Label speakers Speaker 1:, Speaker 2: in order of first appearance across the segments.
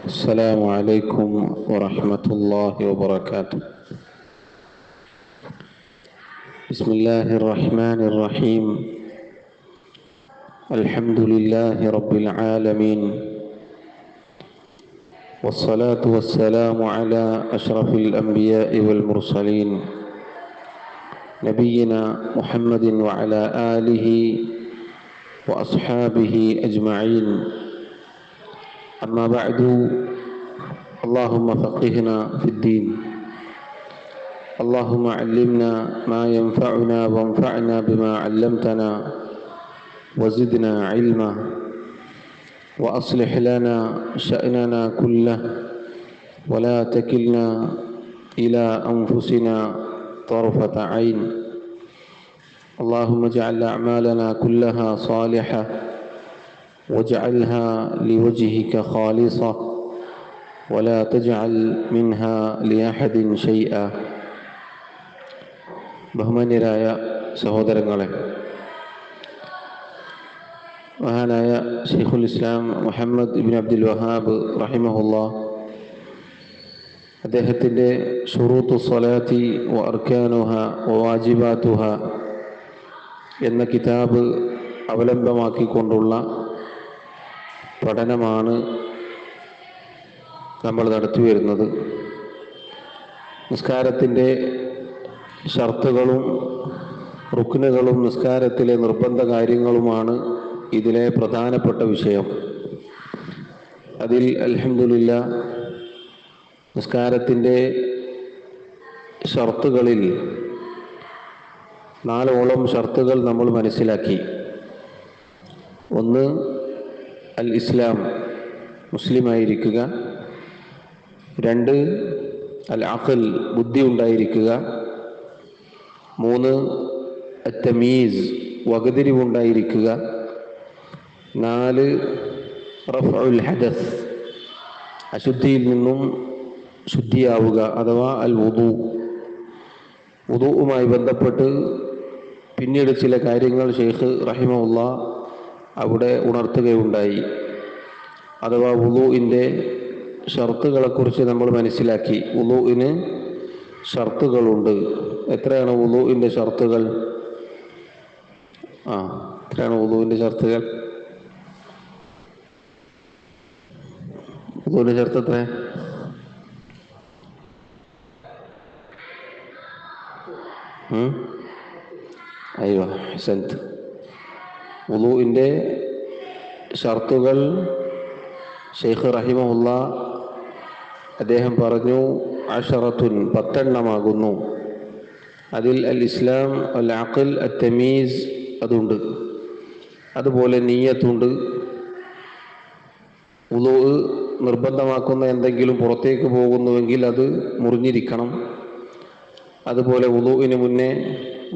Speaker 1: السلام عليكم ورحمة الله وبركاته. بسم الله الرحمن الرحيم. الحمد لله رب العالمين، والصلاة والسلام على أشرف الأنبياء والمرسلين نبينا محمد وعلى آله وأصحابه أجمعين. أما بعد، اللهم فقهنا في الدين، اللهم علمنا ما ينفعنا وانفعنا بما علمتنا وزدنا علما، وأصلح لنا شأننا كله ولا تكلنا إلى أنفسنا طرفة عين. اللهم اجعل أعمالنا كلها صالحة واجعلها لوجهك خالصة ولا تجعل منها لأحد شيئا. ബഹുമാന്യരായ സഹോദരങ്ങളെ, മഹാനായ ശൈഖുൽ ഇസ്ലാം മുഹമ്മദ് ഇബ്നു അബ്ദുൽ വഹാബ് റഹിമഹുല്ലാഹ് അദ്ദേഹത്തിൻ്റെ ശുറൂത്തു സ്വലാത്തി വ അർക്കാനുഹ വ വാജിബാത്തുഹ എന്ന കിതാബ് അവലംബമാക്കിക്കൊണ്ടുള്ള പഠനമാണ് നമ്മൾ നടത്തി വരുന്നത്. നിസ്കാരത്തിൻ്റെ ഷർത്തുകളും റുക്നുകളും നിസ്കാരത്തിലെ നിർബന്ധ കാര്യങ്ങളുമാണ് ഇതിലെ പ്രധാനപ്പെട്ട വിഷയം. അതിൽ അൽഹംദുലില്ലാഹ് നിസ്കാരത്തിൻ്റെ ഷർത്തുകളിൽ 4 ഷർത്തുകൾ നമ്മൾ മനസ്സിലാക്കി. ഒന്ന്, അൽ ഇസ്ലാം, മുസ്ലിമായിരിക്കുക. 2, അൽ അഖൽ, ബുദ്ധി ഉണ്ടായിരിക്കുക. 3, അത്തമീസ്, വകതിരിവുണ്ടായിരിക്കുക. 4, റഫ്ഉൽ ഹദസ്, അശുദ്ധിയിൽ നിന്നും ശുദ്ധിയാവുക അഥവാ അൽ വുദു. വുദുവുമായി ബന്ധപ്പെട്ട് പിന്നീട് ചില കാര്യങ്ങൾ ഷെയ്ഖ് റഹിമഹുല്ലാഹ് അവിടെ ഉണർത്തുകയുണ്ടായി. അഥവാ വുദുവിൻ്റെ ഷർത്തുകളെക്കുറിച്ച് നമ്മൾ മനസ്സിലാക്കി. വുദുവിന് ഷർത്തുകളുണ്ട്. എത്രയാണ് വുദുവിൻ്റെ ഷർത്തുകൾ? എത്രയാണ് വുദുവിൻ്റെ ഷർത്തുകൾ? വുദുവിൻ്റെ ഷർത്ത് എത്ര? അയ്യോ, ഹസൻത്. വുദുവിൻ്റെ ഷർത്തുകൾ ഷെയ്ഖ് റഹിമഹുല്ലാഹ് അദ്ദേഹം പറഞ്ഞു, 10 10 അതിൽ അൽ ഇസ്ലാം, അൽ അഖൽ, അത്തമീസ് അതുണ്ട്. അതുപോലെ നിയ്യത്തുണ്ട്. വുദു നിർബന്ധമാക്കുന്ന എന്തെങ്കിലും പുറത്തേക്ക് പോകുന്നുവെങ്കിൽ അത് മുറിഞ്ഞിരിക്കണം. അതുപോലെ വുദുവിന് മുന്നേ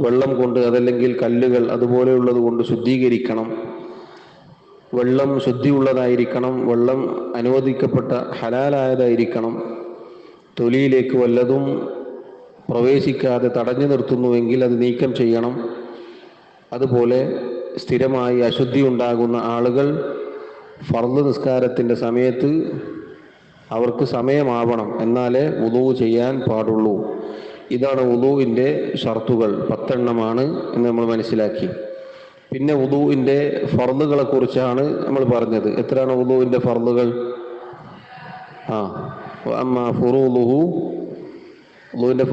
Speaker 1: വെള്ളം കൊണ്ട്, അതല്ലെങ്കിൽ കല്ലുകൾ അതുപോലെയുള്ളത് കൊണ്ട് ശുദ്ധീകരിക്കണം. വെള്ളം ശുദ്ധിയുള്ളതായിരിക്കണം. വെള്ളം അനുവദിക്കപ്പെട്ട ഹലാലായതായിരിക്കണം. തൊലിയിലേക്ക് വല്ലതും പ്രവേശിക്കാതെ തടഞ്ഞു നിർത്തുന്നുവെങ്കിൽ അത് നീക്കം ചെയ്യണം. അതുപോലെ സ്ഥിരമായി അശുദ്ധി ഉണ്ടാകുന്ന ആളുകൾ ഫർള് നിസ്കാരത്തിൻ്റെ സമയത്ത് അവർക്ക് സമയമാവണം, എന്നാലേ വുദു ചെയ്യാൻ പാടുള്ളൂ. ഇതാണ് വുദുവിൻ്റെ ഷർത്തുകൾ. 10 എന്ന് നമ്മൾ മനസ്സിലാക്കി. പിന്നെ വുദുവിൻ്റെ ഫർളുകളെ കുറിച്ചാണ് നമ്മൾ പറഞ്ഞത്. എത്രയാണ് വുദുവിൻ്റെ ഫർളുകൾ? അമ്മാ ഫുറൂളുഹു, വുദുവിൻ്റെ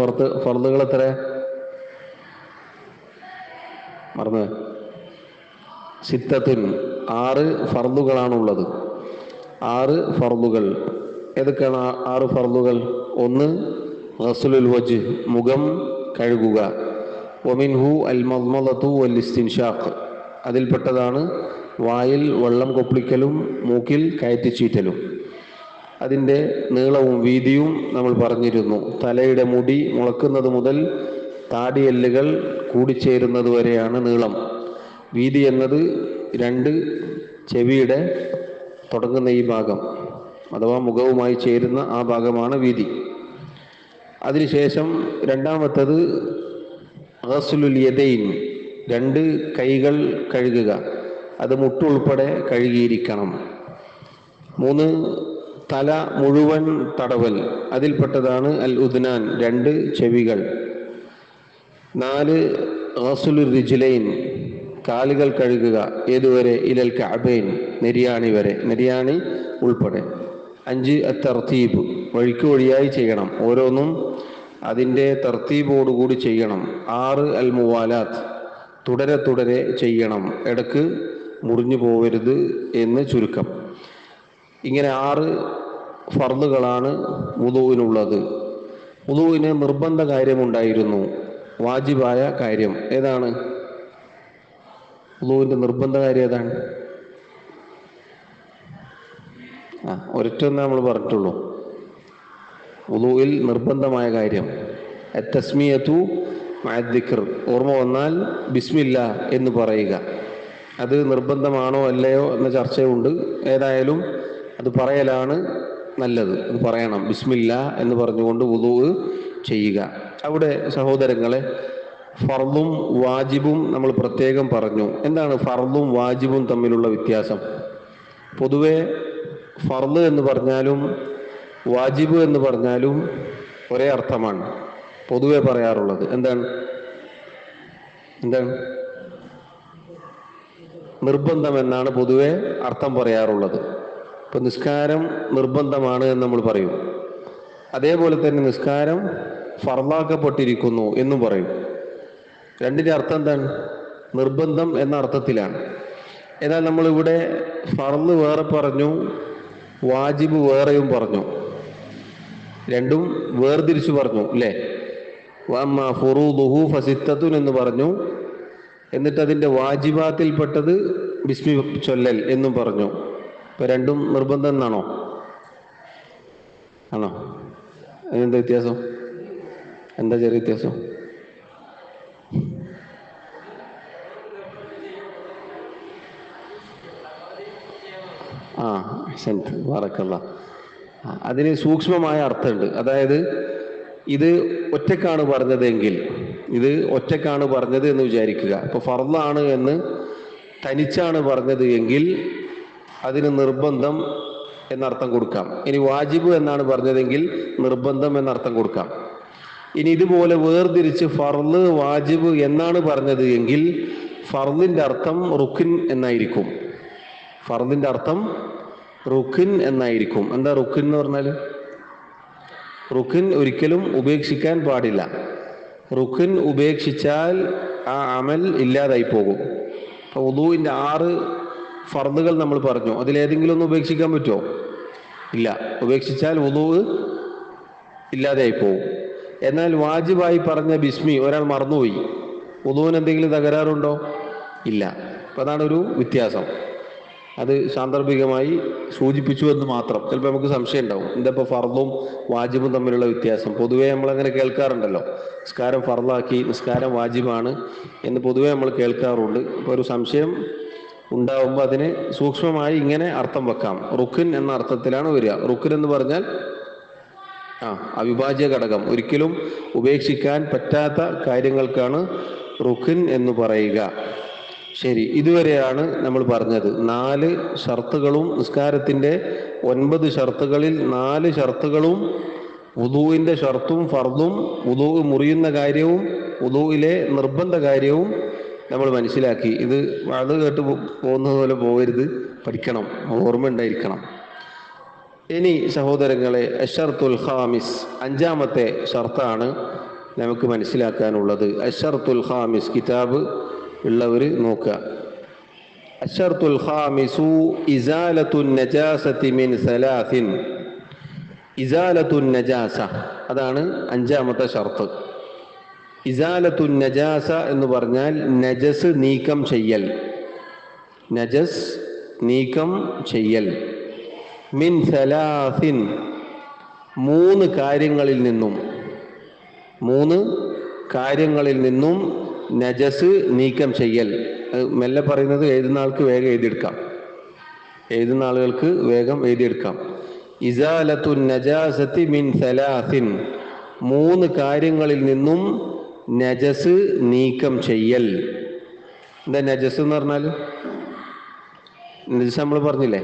Speaker 1: ഫർളുകൾ എത്ര? മറന്ന് 6 6 ഫർളുകളാണുള്ളത്. 6 ഫർളുകൾ. ഏതൊക്കെയാണ് 6 ഫർളുകൾ? 1, ഗസ്ലുൽ വജ്ഹ്, മുഖം കഴുകുക. വമിൻഹു അൽ മദ്മദതു വൽ ഇസ്തിൻഷാഖ്, അതിൽപ്പെട്ടതാണ് വായിൽ വെള്ളം കൊപ്പിളിക്കലും മൂക്കിൽ കയറ്റിച്ചീറ്റലും. അതിൻ്റെ നീളവും വീതിയും നമ്മൾ പറഞ്ഞിരുന്നു. തലയുടെ മുടി മുളക്കുന്നത് മുതൽ താടിയെല്ലുകൾ കൂടിച്ചേരുന്നത് വരെയാണ് നീളം. വീതി എന്നത് 2 ചെവിയുടെ തുടങ്ങുന്ന ഈ ഭാഗം അഥവാ മുഖവുമായി ചേരുന്ന ആ ഭാഗമാണ് വീതി. അതിനുശേഷം രണ്ടാമത്തത് ഗസ്ലുൽ യദൈൻ, 2 കൈകൾ കഴുകുക. അത് മുട്ടുൾപ്പെടെ കഴുകിയിരിക്കണം. 3, തല മുഴുവൻ തടവൽ, അതിൽപ്പെട്ടതാണ് അൽ ഉദ്നാൻ, 2 ചെവികൾ. 4 ഗസ്ലുർ റിജ്ലൈൻ, കാലുകൾ കഴുകുക. ഏതുവരെ? ഇലൽ കഅബൈൻ, നെരിയാണി വരെ, നെരിയാണി ഉൾപ്പെടെ. 5 അത്തർത്തീബ്, വഴിക്ക് വഴിയായി ചെയ്യണം, ഓരോന്നും അതിൻ്റെ തർത്തീബോടുകൂടി ചെയ്യണം. 6 അൽ മുവാലാത്ത്, തുടരെ തുടരെ ചെയ്യണം, ഇടക്ക് മുറിഞ്ഞു പോവരുത് എന്ന് ചുരുക്കം. ഇങ്ങനെ 6 ഫർളുകളാണ് വുദൂഇനുള്ളത്. വുദൂഇന് നിർബന്ധ കാര്യമുണ്ടായിരുന്നു, വാജിബായ കാര്യം. ഏതാണ് വുദൂഇന്റെ നിർബന്ധ കാര്യം? ഏതാണ്? ഒരൊറ്റൊന്നേ നമ്മൾ പറഞ്ഞിട്ടുള്ളൂ. വുദൂഇൽ നിർബന്ധമായ കാര്യം അത്തസ്മിയതു മഅ ദിക്ർ, ഓർമ്മ വന്നാൽ ബിസ്മില്ലാ എന്ന് പറയുക. അത് നിർബന്ധമാണോ അല്ലയോ എന്ന ചർച്ചയുണ്ട്. ഏതായാലും അത് പറയലാണ് നല്ലത്, അത് പറയണം. ബിസ്മില്ലാ എന്ന് പറഞ്ഞുകൊണ്ട് വുദൂ ചെയ്യുക. അവിടെ സഹോദരങ്ങളെ, ഫർളും വാജിബും നമ്മൾ പ്രത്യേകം പറഞ്ഞു. എന്താണ് ഫർളും വാജിബും തമ്മിലുള്ള വ്യത്യാസം? പൊതുവെ ഫർള് എന്ന് പറഞ്ഞാലും വാജിബ് എന്ന് പറഞ്ഞാലും ഒരേ അർത്ഥമാണ് പൊതുവെ പറയാറുള്ളത്. എന്താണ് നിർബന്ധം എന്നാണ് പൊതുവെ അർത്ഥം പറയാറുള്ളത്. ഇപ്പൊ നിസ്കാരം നിർബന്ധമാണ് എന്ന് നമ്മൾ പറയും. അതേപോലെ തന്നെ നിസ്കാരം ഫർളാക്കപ്പെട്ടിരിക്കുന്നു എന്നും പറയും. രണ്ടിന്റെ അർത്ഥം എന്താണ്? നിർബന്ധം എന്ന അർത്ഥത്തിലാണ്. എന്നാൽ നമ്മളിവിടെ ഫർള് വേറെ പറഞ്ഞു, വാജിബ് വേറെയും പറഞ്ഞു, രണ്ടും വേർതിരിച്ചു പറഞ്ഞു അല്ലേ? വഅമ്മാ ഫുറൂദുഹു ഫസിത്തത്തുൻ എന്ന് പറഞ്ഞു. എന്നിട്ട് അതിൻ്റെ വാജിബാത്തിൽപ്പെട്ടത് ബിസ്മി ചൊല്ലൽ എന്നും പറഞ്ഞു. ഇപ്പൊ രണ്ടും നിർബന്ധം എന്നാണോ? ആണോ? അതിനെന്താ വ്യത്യാസം? എന്താ ചെറിയ വ്യത്യാസം? ബറക്കല്ലാഹ്. അതിന് സൂക്ഷ്മമായ അർത്ഥമുണ്ട്. അതായത് ഇത് ഒറ്റക്കാണ് പറഞ്ഞതെങ്കിൽ, ഇത് ഒറ്റക്കാണ് പറഞ്ഞത് എന്ന് വിചാരിക്കുക. ഇപ്പൊ ഫർളാണ് എന്ന് തനിച്ചാണ് പറഞ്ഞത് എങ്കിൽ അതിന് നിർബന്ധം എന്നർത്ഥം കൊടുക്കാം. ഇനി വാജിബ് എന്നാണ് പറഞ്ഞതെങ്കിൽ നിർബന്ധം എന്നർത്ഥം കൊടുക്കാം. ഇനി ഇതുപോലെ വേർതിരിച്ച് ഫർള് വാജിബ് എന്നാണ് പറഞ്ഞത് എങ്കിൽ ഫർളിന്റെ അർത്ഥം റുക്ൻ എന്നായിരിക്കും. ഫർളിന്റെ അർത്ഥം റുക്ൻ എന്നായിരിക്കും. എന്താ റുക്ൻ എന്ന് പറഞ്ഞാൽ? റുക്ൻ ഒരിക്കലും ഉപേക്ഷിക്കാൻ പാടില്ല. റുക്ൻ ഉപേക്ഷിച്ചാൽ ആ അമൽ ഇല്ലാതായി പോകും. അപ്പോൾ വുദൂഇന്റെ 6 ഫർളുകൾ നമ്മൾ പറഞ്ഞു. അതിലേതെങ്കിലും ഒന്ന് ഉപേക്ഷിക്കാൻ പറ്റുമോ? ഇല്ല. ഉപേക്ഷിച്ചാൽ വുദൂ ഇല്ലാതെയായി പോകും. എന്നാൽ വാജിബായി പറഞ്ഞ ബിസ്മി ഒരാൾ മറന്നുപോയി, വുദൂവിന് എന്തെങ്കിലും തകരാറുണ്ടോ? ഇല്ല. അപ്പം അതാണ് ഒരു വ്യത്യാസം. അത് സാന്ദർഭികമായി സൂചിപ്പിച്ചു എന്ന് മാത്രം. ചിലപ്പോൾ നമുക്ക് സംശയം ഉണ്ടാവും, എന്താ ഇപ്പോൾ ഫർളും വാജിബും തമ്മിലുള്ള വ്യത്യാസം? പൊതുവേ നമ്മളങ്ങനെ കേൾക്കാറുണ്ടല്ലോ, നിസ്കാരം ഫർളാക്കി നിസ്കാരം വാജിബാണ് എന്ന് പൊതുവേ നമ്മൾ കേൾക്കാറുണ്ട്. ഇപ്പോൾ ഒരു സംശയം ഉണ്ടാവുമ്പോൾ അതിന് സൂക്ഷ്മമായി ഇങ്ങനെ അർത്ഥം വെക്കാം. റുക്ൻ എന്ന അർത്ഥത്തിലാണ് വരിക. റുക്ൻ എന്ന് പറഞ്ഞാൽ അവിഭാജ്യ ഘടകം, ഒരിക്കലും ഉപേക്ഷിക്കാൻ പറ്റാത്ത കാര്യങ്ങൾക്കാണ് റുക്ൻ എന്ന് പറയുക. ശരി, ഇതുവരെയാണ് നമ്മൾ പറഞ്ഞത്. 4 ഷർത്തുകളും നിസ്കാരത്തിൻ്റെ 9 ഷർത്തുകളിൽ 4 ഷർത്തുകളും വുദൂഇന്റെ ഷർത്തും ഫർദും വുദൂ മുറിയുന്ന കാര്യവും വുദൂയിലെ നിർബന്ധ കാര്യവും നമ്മൾ മനസ്സിലാക്കി. ഇത് അത് കേട്ട് പോകുന്നത് പോലെ പോകരുത്, പഠിക്കണം, ഓർമ്മ ഉണ്ടായിരിക്കണം. ഇനി സഹോദരങ്ങളെ, അശ്ശർത്തുൽ ഖാമിസ്, 5ാമത്തെ ഷർത്താണ് നമുക്ക് മനസ്സിലാക്കാനുള്ളത്. അശ്ശർത്തുൽ ഖാമിസ് കിതാബ് ഉള്ളവർ നോക്കുക. അശ്ശർത്തുൽ ഖാമിസു ഇസാലത്തുൻ നജാസതി മിൻ സലാസിൻ. ഇസാലത്തുൻ നജാസ, അതാണ് 5ാമത്തെ ഷർത്ത്. ഇസാലത്തുൻ നജാസ എന്ന് പറഞ്ഞാൽ നജസ് നീക്കം ചെയ്യൽ. നജസ് നീക്കം ചെയ്യൽ. മിൻ സലാസിൻ, 3 കാര്യങ്ങളിൽ നിന്നും, 3 കാര്യങ്ങളിൽ നിന്നും നജസ് നീക്കം ചെയ്യൽ. മെല്ലെ പറയുന്നത് എഴുതുന്ന ആൾക്ക് വേഗം എഴുതിയെടുക്കാം, എഴുതുന്ന ആളുകൾക്ക് വേഗം എഴുതിയെടുക്കാം. ഇസാലത്തുൻ നജാസതി മിൻ സലാസിൻ, 3 കാര്യങ്ങളിൽ നിന്നും നജസ് നീക്കം ചെയ്യൽ. എന്താ നജസ് എന്ന് പറഞ്ഞാൽ? നജസ് നമ്മൾ പറഞ്ഞില്ലേ,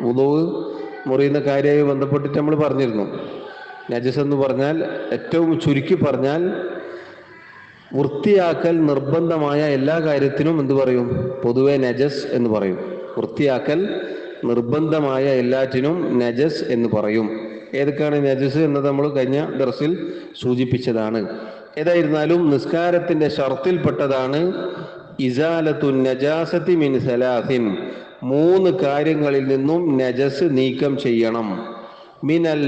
Speaker 1: വുദൂ മുറിയുന്ന കാര്യവുമായി ബന്ധപ്പെട്ടിട്ട് നമ്മൾ പറഞ്ഞിരുന്നു. നജസ് എന്ന് പറഞ്ഞാൽ ഏറ്റവും ചുരുക്കി പറഞ്ഞാൽ വൃത്തിയാക്കൽ നിർബന്ധമായ എല്ലാ കാര്യത്തിനും എന്ത് പറയും? പൊതുവെ നജസ് എന്ന് പറയും. വൃത്തിയാക്കൽ നിർബന്ധമായ എല്ലാറ്റിനും നജസ് എന്ന് പറയും. ഏതൊക്കെയാണ് നജസ് എന്നത് നമ്മൾ കഴിഞ്ഞ ദർസിൽ സൂചിപ്പിച്ചതാണ്. ഏതായിരുന്നാലും നിസ്കാരത്തിന്റെ ഷർത്തിൽപ്പെട്ടതാണ് ഇസാലത്തുൻ നജാസത്തി മിൻ സലാസിൻ, 3 കാര്യങ്ങളിൽ നിന്നും നജസ് നീക്കം ചെയ്യണം. മിനൽ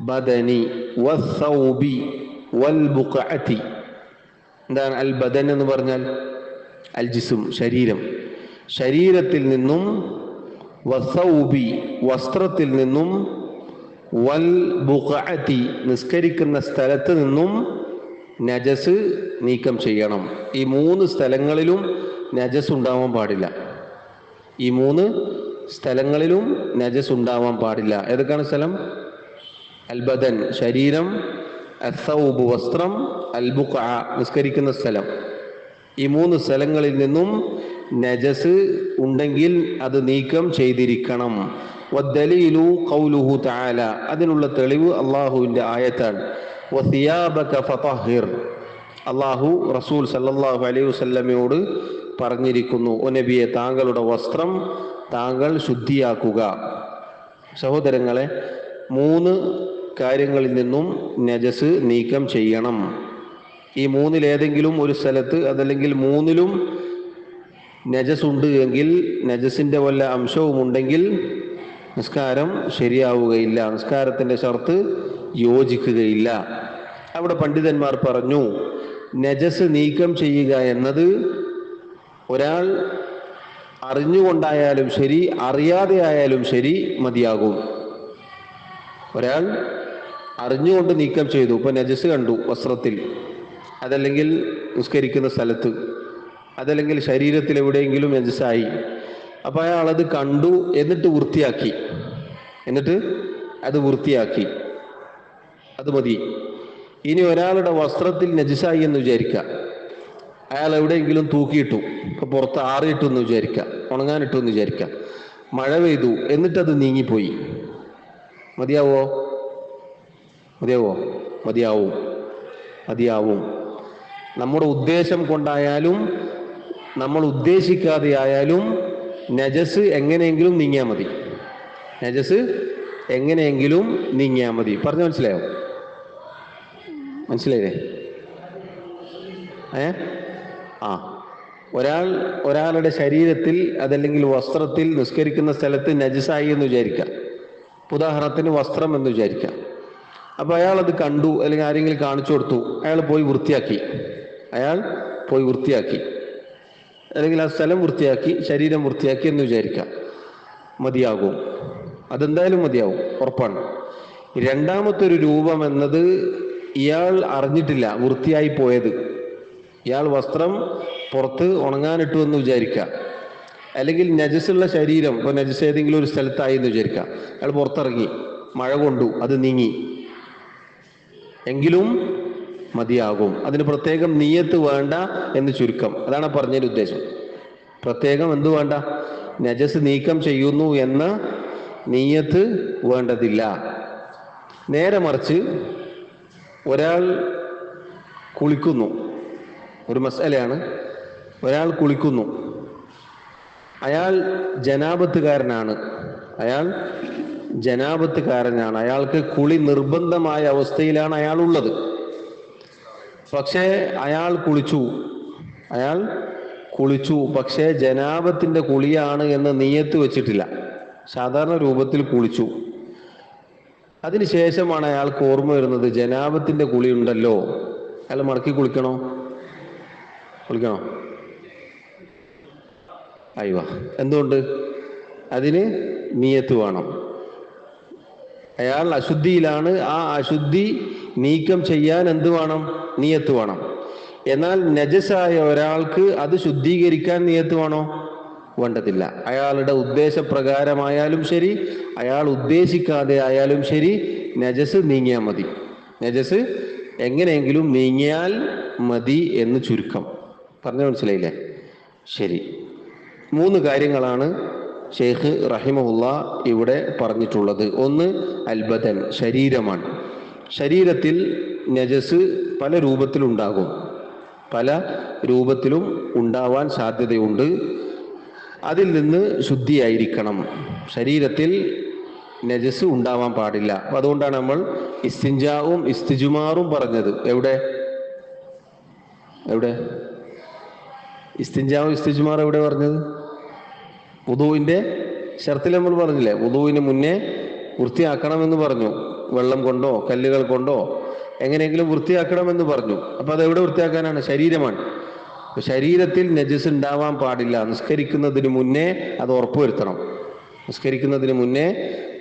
Speaker 1: ബദനി വസ്സൗബി വൽ ബുഖഅതി. എന്താണ് അൽ ബദൻ എന്ന് പറഞ്ഞാൽ? അൽ ജിസ്ം, ശരീരം. ശരീരത്തിൽ നിന്നും, വസ്സൗബി വസ്ത്രത്തിൽ നിന്നും, വൽ ബുഖഅതി നിസ്കരിക്കുന്ന സ്ഥലത്ത് നിന്നും നജസ് നീക്കം ചെയ്യണം. ഈ 3 സ്ഥലങ്ങളിലും നജസ് ഉണ്ടാവാൻ പാടില്ല. ഈ 3 സ്ഥലങ്ങളിലും നജസ് ഉണ്ടാവാൻ പാടില്ല. ഏതൊക്കെയാണ് സ്ഥലം? അൽ ബദൻ ശരീരം, അസ്സൗബ് വസ്ത്രം, അൽ ബുഖഅ നിസ്കരിക്കുന്ന സ്ഥലം. ഈ 3 സ്ഥലങ്ങളിൽ നിന്നും നജസ് ഉണ്ടെങ്കിൽ അത് നീക്കം ചെയ്തിരിക്കണം. വദ്ദലീലു ഖൗലുഹു തആല, അതിനുള്ള തെളിവ് അല്ലാഹുവിന്റെ ആയത്താണ്. വസിയാബക ഫതഹിർ, അല്ലാഹു റസൂൽ സല്ലല്ലാഹു അലൈഹി വസല്ലമയോട് പറഞ്ഞിരിക്കുന്നു, ഓ നബിയെ താങ്കളുടെ വസ്ത്രം താങ്കൾ ശുദ്ധിയാക്കുക. സഹോദരങ്ങളെ, 3 കാര്യങ്ങളിൽ നിന്നും നജസ് നീക്കം ചെയ്യണം. ഈ 3-ൽ ഏതെങ്കിലും ഒരു സ്ഥലത്ത് അതല്ലെങ്കിൽ 3-ലും നജസ് ഉണ്ട് എങ്കിൽ, നജസിന്റെ വല്ല അംശവും ഉണ്ടെങ്കിൽ നിസ്കാരം ശരിയാവുകയില്ല, നിസ്കാരത്തിന്റെ ഷർത്ത് യോജിക്കുകയില്ല. അവിടെ പണ്ഡിതന്മാർ പറഞ്ഞു, നജസ് നീക്കം ചെയ്യുക എന്നത് ഒരാൾ അറിഞ്ഞുകൊണ്ടായാലും ശരി അറിയാതെ ആയാലും ശരി മതിയാകും. ഒരാൾ അറിഞ്ഞുകൊണ്ട് നീക്കം ചെയ്തു, ഇപ്പൊ നജസ് കണ്ടു വസ്ത്രത്തിൽ, അതല്ലെങ്കിൽ നിസ്കരിക്കുന്ന സ്ഥലത്ത്, അതല്ലെങ്കിൽ ശരീരത്തിൽ എവിടെയെങ്കിലും നജസായി, അപ്പൊ അയാൾ അത് കണ്ടു, എന്നിട്ട് വൃത്തിയാക്കി, അത് മതി. ഇനി ഒരാളുടെ വസ്ത്രത്തിൽ നജസായി എന്ന് വിചാരിക്കുക, അയാൾ എവിടെയെങ്കിലും തൂക്കിയിട്ടു, ഇപ്പൊ പുറത്ത് ആറിയിട്ടു എന്ന് വിചാരിക്കുക, ഉണങ്ങാനിട്ടു എന്ന് വിചാരിക്കുക, മഴ പെയ്തു, എന്നിട്ടത് നീങ്ങിപ്പോയി, മതിയാവോ? മതിയാവും. നമ്മുടെ ഉദ്ദേശം കൊണ്ടായാലും നമ്മൾ ഉദ്ദേശിക്കാതെ ആയാലും നജസ് എങ്ങനെയെങ്കിലും നീങ്ങിയാൽ മതി. പറഞ്ഞു മനസ്സിലായില്ലേ? ഒരാളുടെ ശരീരത്തിൽ അതല്ലെങ്കിൽ വസ്ത്രത്തിൽ നിസ്കരിക്കുന്ന സ്ഥലത്ത് നജസായി എന്ന് വിചാരിക്കാം. ഉദാഹരണത്തിന് വസ്ത്രം എന്ന് വിചാരിക്കാം. അപ്പൊ അയാൾ അത് കണ്ടു, അല്ലെങ്കിൽ ആരെങ്കിലും കാണിച്ചു കൊടുത്തു, അയാൾ പോയി വൃത്തിയാക്കി, അല്ലെങ്കിൽ ആ സ്ഥലം വൃത്തിയാക്കി, ശരീരം വൃത്തിയാക്കി എന്ന് വിചാരിക്കാം. മതിയാകും, അതെന്തായാലും മതിയാവും, ഉറപ്പാണ്. രണ്ടാമത്തെ ഒരു രൂപം എന്നത് ഇയാൾ അറിഞ്ഞിട്ടില്ല വൃത്തിയായി പോയത്. ഇയാൾ വസ്ത്രം പുറത്ത് ഉണങ്ങാനിട്ടു എന്ന് വിചാരിക്കാം, അല്ലെങ്കിൽ നജസുള്ള ശരീരം, ഇപ്പൊ നജസ് ഏതെങ്കിലും ഒരു സ്ഥലത്തായി എന്ന് വിചാരിക്കാം, അയാൾ പുറത്തിറങ്ങി, മഴ കൊണ്ടു, അത് നീങ്ങി, എങ്കിലും മതിയാകും. അതിന് പ്രത്യേകം നിയ്യത്ത് വേണ്ട എന്ന് ചുരുക്കം. അതാണ് പറഞ്ഞതിന്റെ ഉദ്ദേശം. പ്രത്യേകം എന്ത് വേണ്ട? നജസ് നീക്കം ചെയ്യുന്നു എന്ന നിയ്യത്ത് വേണ്ടതില്ല. നേരെ മറിച്ച് ഒരാൾ കുളിക്കുന്നു, ഒരു മസലയാണ്. ഒരാൾ കുളിക്കുന്നു, അയാൾ ജനാബത്തുകാരനാണ്, അയാൾക്ക് കുളി നിർബന്ധമായ അവസ്ഥയിലാണ് അയാൾ ഉള്ളത്. പക്ഷേ അയാൾ കുളിച്ചു, പക്ഷേ ജനാബത്തിന്റെ കുളിയാണ് എന്ന് നിയ്യത്ത് വെച്ചിട്ടില്ല, സാധാരണ രൂപത്തിൽ കുളിച്ചു. അതിനുശേഷമാണ് അയാൾക്ക് ഓർമ്മ വരുന്നത് ജനാബത്തിന്റെ കുളി ഉണ്ടല്ലോ, അയാൾ മടക്കി കുളിക്കണോ? അയ്യോ, എന്തുകൊണ്ട്? അതിന് നിയ്യത്ത് വേണം. അയാൾ അശുദ്ധിയിലാണ്, ആ അശുദ്ധി നീക്കം ചെയ്യാൻ എന്ത് വേണം? നിയ്യത്ത് വേണം. എന്നാൽ നജസായ ഒരാൾക്ക് അത് ശുദ്ധീകരിക്കാൻ നിയ്യത്ത് വേണോ? വേണ്ടതില്ല. അയാളുടെ ഉദ്ദേശപ്രകാരമായാലും ശരി, അയാൾ ഉദ്ദേശിക്കാതെ ആയാലും ശരി, നജസ് നീങ്ങിയാൽ മതി. നജസ് എങ്ങനെയെങ്കിലും നീങ്ങിയാൽ മതി എന്ന് ചുരുക്കം. പറഞ്ഞു മനസ്സിലായില്ലേ? ശരി. 3 കാര്യങ്ങളാണ് ഷെയ്ഖ് റഹിമഹുല്ല ഇവിടെ പറഞ്ഞിട്ടുള്ളത്. ഒന്ന് അൽബദൻ, ശരീരമാണ്. ശരീരത്തിൽ നജസ് പല രൂപത്തിലുണ്ടാകും, പല രൂപത്തിലും ഉണ്ടാവാൻ സാധ്യതയുണ്ട്. അതിൽ നിന്ന് ശുദ്ധിയായിരിക്കണം. ശരീരത്തിൽ നജസ് ഉണ്ടാവാൻ പാടില്ല. അപ്പം അതുകൊണ്ടാണ് നമ്മൾ ഇസ്തിഞ്ചാവും ഇസ്തിജുമാറും പറഞ്ഞത്. എവിടെ എവിടെ ഇസ്തിഞ്ചാവും ഇസ്തിജുമാറും എവിടെ പറഞ്ഞത്? വുദൂഇന്റെ ഷർത്തിൽ നമ്മൾ പറഞ്ഞില്ലേ, വുദൂഇന് മുന്നേ വൃത്തിയാക്കണമെന്ന് പറഞ്ഞു. വെള്ളം കൊണ്ടോ കല്ലുകൾ കൊണ്ടോ എങ്ങനെയെങ്കിലും വൃത്തിയാക്കണമെന്ന് പറഞ്ഞു. അപ്പം അതെവിടെ വൃത്തിയാക്കാനാണ്? ശരീരമാണ്. ശരീരത്തിൽ നജസ് ഉണ്ടാവാൻ പാടില്ല. നിസ്കരിക്കുന്നതിന് മുന്നേ അത് ഉറപ്പുവരുത്തണം. നിസ്കരിക്കുന്നതിന് മുന്നേ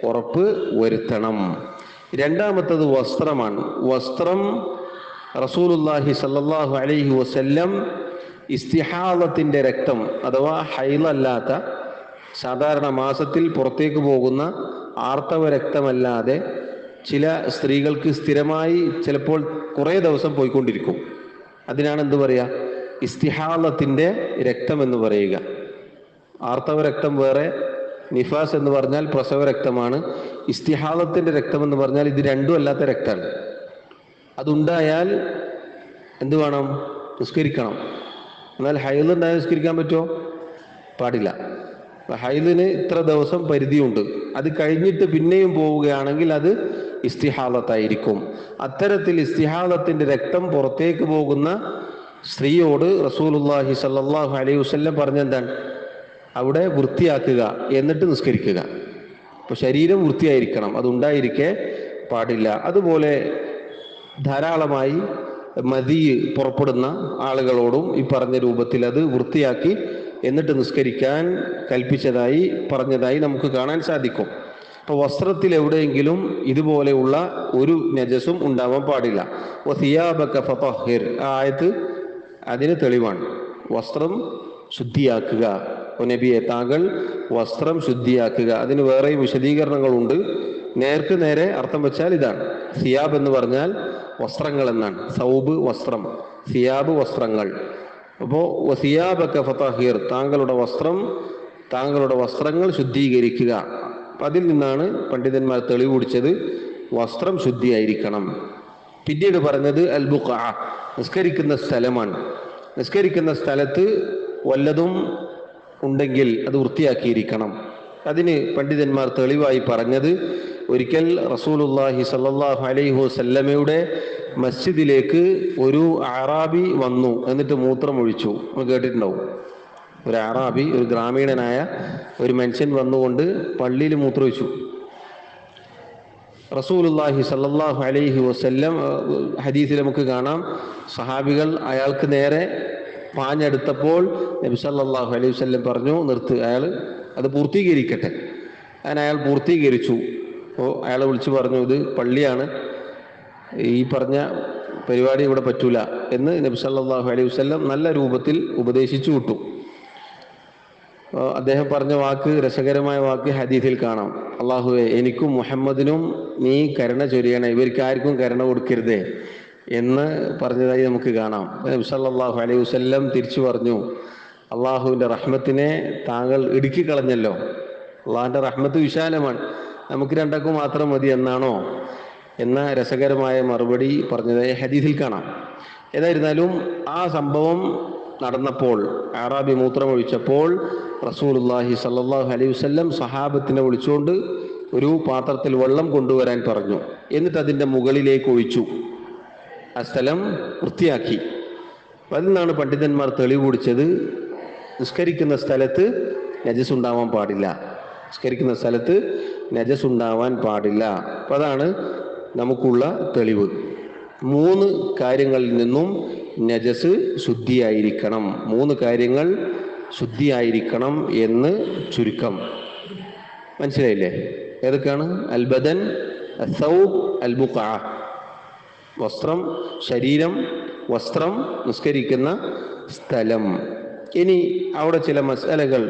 Speaker 1: ഉറപ്പ് വരുത്തണം. രണ്ടാമത്തത് വസ്ത്രമാണ്. വസ്ത്രം റസൂലുള്ളാഹി സ്വല്ലല്ലാഹു അലൈഹി വസല്ലം ഇസ്തിഹാദത്തിന്റെ രക്തം അഥവാ ഹൈളല്ലാത്ത സാധാരണ മാസത്തിൽ പുറത്തേക്ക് പോകുന്ന ആർത്തവ രക്തമല്ലാതെ ചില സ്ത്രീകൾക്ക് സ്ഥിരമായി ചിലപ്പോൾ കുറേ ദിവസം പോയിക്കൊണ്ടിരിക്കും. അതിനാണ് എന്ത് പറയുക? ഇസ്തിഹാദത്തിന്റെ രക്തം എന്ന് പറയുക. ആർത്തവ രക്തം വേറെ, നിഫാസ് എന്ന് പറഞ്ഞാൽ പ്രസവ രക്തമാണ്. ഇസ്തിഹാദത്തിന്റെ രക്തം എന്ന് പറഞ്ഞാൽ ഇത് രണ്ടും അല്ലാത്ത രക്തമാണ്. അതുണ്ടായാൽ എന്ത് വേണം? നിസ്കരിക്കണം. എന്നാൽ ഹൈദ് ഉണ്ടായാൽ നിസ്കരിക്കാൻ പറ്റുമോ? പാടില്ല. ഹൈദിന് ഇത്ര ദിവസം പരിധിയുണ്ട്. അത് കഴിഞ്ഞിട്ട് പിന്നെയും പോവുകയാണെങ്കിൽ അത് ഇസ്തിഹാദത്തായിരിക്കും. അത്തരത്തിൽ ഇസ്തിഹാദത്തിന്റെ രക്തം പുറത്തേക്ക് പോകുന്ന സ്ത്രീയോട് റസൂലുള്ളാഹി സ്വല്ലല്ലാഹു അലൈഹി വസല്ലം പറഞ്ഞെന്താണ്? അവിടെ വൃത്തിയാക്കുക, എന്നിട്ട് നിസ്കരിക്കുക. അപ്പോൾ ശരീരം വൃത്തിയായിരിക്കണം, അതുണ്ടായിരിക്കെ പാടില്ല. അതുപോലെ ധാരാളമായി മദി പുറപ്പെടുന്ന ആളുകളോടും ഈ പറഞ്ഞ രൂപത്തിൽ അത് വൃത്തിയാക്കി എന്നിട്ട് നിസ്കരിക്കാൻ കൽപ്പിച്ചതായി പറഞ്ഞതായി നമുക്ക് കാണാൻ സാധിക്കും. അപ്പോൾ വസ്ത്രത്തിൽ എവിടെയെങ്കിലും ഇതുപോലെയുള്ള ഒരു നജസും ഉണ്ടാവാൻ പാടില്ല. വസിയാബക ഫതഹിർ, ആ ആയത്ത് അതിന് തെളിവാണ്. വസ്ത്രം ശുദ്ധിയാക്കുക, നബിയെ താങ്കൾ വസ്ത്രം ശുദ്ധിയാക്കുക. അതിന് വേറെയും വിശദീകരണങ്ങളുണ്ട്. നേർക്ക് നേരെ അർത്ഥം വെച്ചാൽ ഇതാണ്. സിയാബ് എന്ന് പറഞ്ഞാൽ വസ്ത്രങ്ങൾ എന്നാണ്. സൗബ് വസ്ത്രം, സിയാബ് വസ്ത്രങ്ങൾ. അപ്പോൾ വസിയാബക ഫതഹിർ, താങ്കളുടെ വസ്ത്രങ്ങൾ ശുദ്ധീകരിക്കുക. അതിൽ നിന്നാണ് പണ്ഡിതന്മാർ തെളിവ് പിടിച്ചത് വസ്ത്രം ശുദ്ധിയായിരിക്കണം. പിന്നീട് പറഞ്ഞത് അൽ ബുഖഅ, നിസ്കരിക്കുന്ന സ്ഥലമാണ്. നിസ്കരിക്കുന്ന സ്ഥലത്ത് വല്ലതും ഉണ്ടെങ്കിൽ അത് വൃത്തിയാക്കിയിരിക്കണം. അതിന് പണ്ഡിതന്മാർ തെളിവായി പറഞ്ഞത്, ഒരിക്കൽ റസൂലുള്ളാഹി സ്വല്ലല്ലാഹു അലൈഹി വസല്ലമയുടെ മസ്ജിദിലേക്ക് ഒരു അറാബി വന്നു, എന്നിട്ട് മൂത്രമൊഴിച്ചു. കേട്ടിട്ടുണ്ടാവും. ഒരു അറാബി, ഒരു ഗ്രാമീണനായ ഒരു മനുഷ്യൻ വന്നുകൊണ്ട് പള്ളിയിൽ മൂത്രമൊഴിച്ചു. റസൂലുള്ളാഹി സ്വല്ലല്ലാഹു അലൈഹി വസല്ലം ഹദീസിൽ നമുക്ക് കാണാം, സഹാബികൾ അയാൾക്ക് നേരെ പാഞ്ഞെടുത്തപ്പോൾ നബി സല്ലല്ലാഹു അലൈഹി വസല്ലം പറഞ്ഞു, നിർത്ത്, അയാൾ അത് പൂർത്തീകരിക്കട്ടെ. അങ്ങനെ അയാൾ പൂർത്തീകരിച്ചു. അപ്പോൾ അയാളെ വിളിച്ചു പറഞ്ഞു, ഇത് പള്ളിയാണ്, ഈ പറഞ്ഞ പരിപാടി ഇവിടെ പറ്റൂല എന്ന് നബി സല്ലല്ലാഹു അലൈഹി വസല്ലം നല്ല രൂപത്തിൽ ഉപദേശിച്ചു വിട്ടു. അദ്ദേഹം പറഞ്ഞ വാക്ക്, രസകരമായ വാക്ക് ഹദീസിൽ കാണാം. അള്ളാഹുവേ, എനിക്കും മുഹമ്മദിനും നീ കരുണ ചൊരിയണേ, ഇവർക്ക് ആർക്കും കരുണ കൊടുക്കരുതേ എന്ന് പറഞ്ഞതായി നമുക്ക് കാണാം. നബി സല്ലല്ലാഹു അലൈഹി വസല്ലം തിരിച്ചു പറഞ്ഞു, അള്ളാഹുവിൻ്റെ റഹ്മത്തിനെ താങ്കൾ ഇടുക്കി കളഞ്ഞല്ലോ. അള്ളാഹിൻ്റെ റഹ്മത്ത് വിശാലമാണ്, നമുക്ക് രണ്ടാൾക്കും മാത്രം മതി എന്നാണോ എന്ന രസകരമായ മറുപടി പറഞ്ഞതായി ഹദീസിൽ കാണാം. ഏതായിരുന്നാലും ആ സംഭവം നടന്നപ്പോൾ, അറാബി മൂത്രമൊഴിച്ചപ്പോൾ റസൂലുള്ളാഹി സ്വല്ലല്ലാഹു അലൈഹി വസല്ലം സഹാബത്തിനെ വിളിച്ചുകൊണ്ട് ഒരു പാത്രത്തിൽ വെള്ളം കൊണ്ടുവരാൻ പറഞ്ഞു. എന്നിട്ട് അതിൻ്റെ മുകളിലേക്ക് ഒഴിച്ചു, ആ സ്ഥലം വൃത്തിയാക്കി. അതിൽ നിന്നാണ് പണ്ഡിതന്മാർ തെളിവ് പിടിച്ചത്, നിസ്കരിക്കുന്ന സ്ഥലത്ത് നജസ് ഉണ്ടാവാൻ പാടില്ല. നിസ്കരിക്കുന്ന സ്ഥലത്ത് നജസ് ഉണ്ടാവാൻ പാടില്ല. അപ്പം അതാണ് നമുക്കുള്ള തെളിവ്. 3 കാര്യങ്ങളിൽ നിന്നും നജസ് ശുദ്ധിയായിരിക്കണം. 3 കാര്യങ്ങൾ ശുദ്ധിയായിരിക്കണം എന്ന് ചുരുക്കം. മനസ്സിലായില്ലേ? ഏതൊക്കെയാണ്? അൽ ബദൻ, അസ്സൗബ്, അൽ ബുഖഅ. വസ്ത്രം, ശരീരം, വസ്ത്രം, നിസ്കരിക്കുന്ന സ്ഥലം. ഇനി അവിടെ ചില മസ്അലകൾ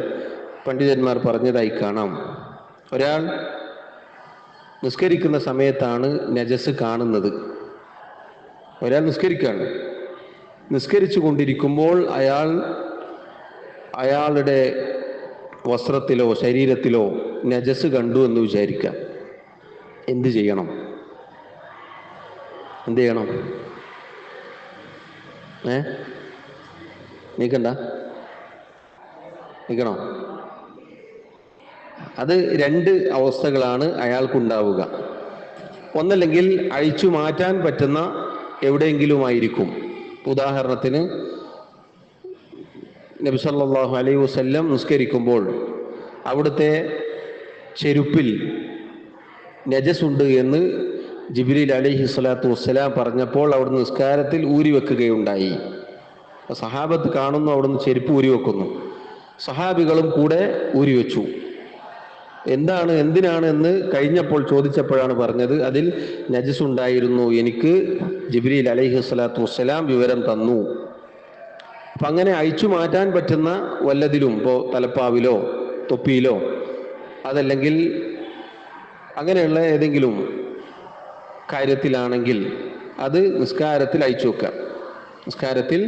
Speaker 1: പണ്ഡിതന്മാർ പറഞ്ഞതായി കാണാം. ഒരാൾ നിസ്കരിക്കുന്ന സമയത്താണ് നജസ് കാണുന്നത്. ഒരാൾ നിസ്കരിച്ചു കൊണ്ടിരിക്കുമ്പോൾ അയാളുടെ വസ്ത്രത്തിലോ ശരീരത്തിലോ നജസ് കണ്ടു എന്ന് വിചാരിക്കുക. എന്ത് ചെയ്യണം? എന്ത് ചെയ്യണം? നീക്കണ്ട? നീക്കണോ? അത് രണ്ട് അവസ്ഥകളാണ് അയാൾക്കുണ്ടാവുക. ഒന്നല്ലെങ്കിൽ അഴിച്ചു മാറ്റാൻ പറ്റുന്ന എവിടെയെങ്കിലുമായിരിക്കും. ഉദാഹരണത്തിന് നബി സല്ലല്ലാഹു അലൈഹി വസല്ലം നിസ്കരിക്കുമ്പോൾ അവിടുത്തെ ചെരുപ്പിൽ നജസുണ്ട് എന്ന് ജിബ്രീൽ അലൈഹി സ്വലാത്തു വസ്സലാം പറഞ്ഞപ്പോൾ അവിടുന്ന് നിസ്കാരത്തിൽ ഊരി വെക്കുകയുണ്ടായി. സഹാബത്ത് കാണുന്നു, അവിടുന്ന് ചെരുപ്പ് ഊരി വെക്കുന്നു. സഹാബികളും കൂടെ ഊരി വെച്ചു. എന്തിനാണ് എന്ന് കഴിഞ്ഞപ്പോൾ ചോദിച്ചപ്പോഴാണ് പറഞ്ഞത്, അതിൽ നജസ് ഉണ്ടായിരുന്നു, എനിക്ക് ജിബ്രീൽ അലൈഹി സ്വലാത്തു വസ്സലാം വിവരം തന്നു. അപ്പം അങ്ങനെ അഴിച്ചു മാറ്റാൻ പറ്റുന്ന വല്ലതിലും, ഇപ്പോൾ തലപ്പാവിലോ തൊപ്പിയിലോ അതല്ലെങ്കിൽ അങ്ങനെയുള്ള ഏതെങ്കിലും കാര്യത്തിലാണെങ്കിൽ അത് നിസ്കാരത്തിൽ അഴിച്ചു വെക്കുക. നിസ്കാരത്തിൽ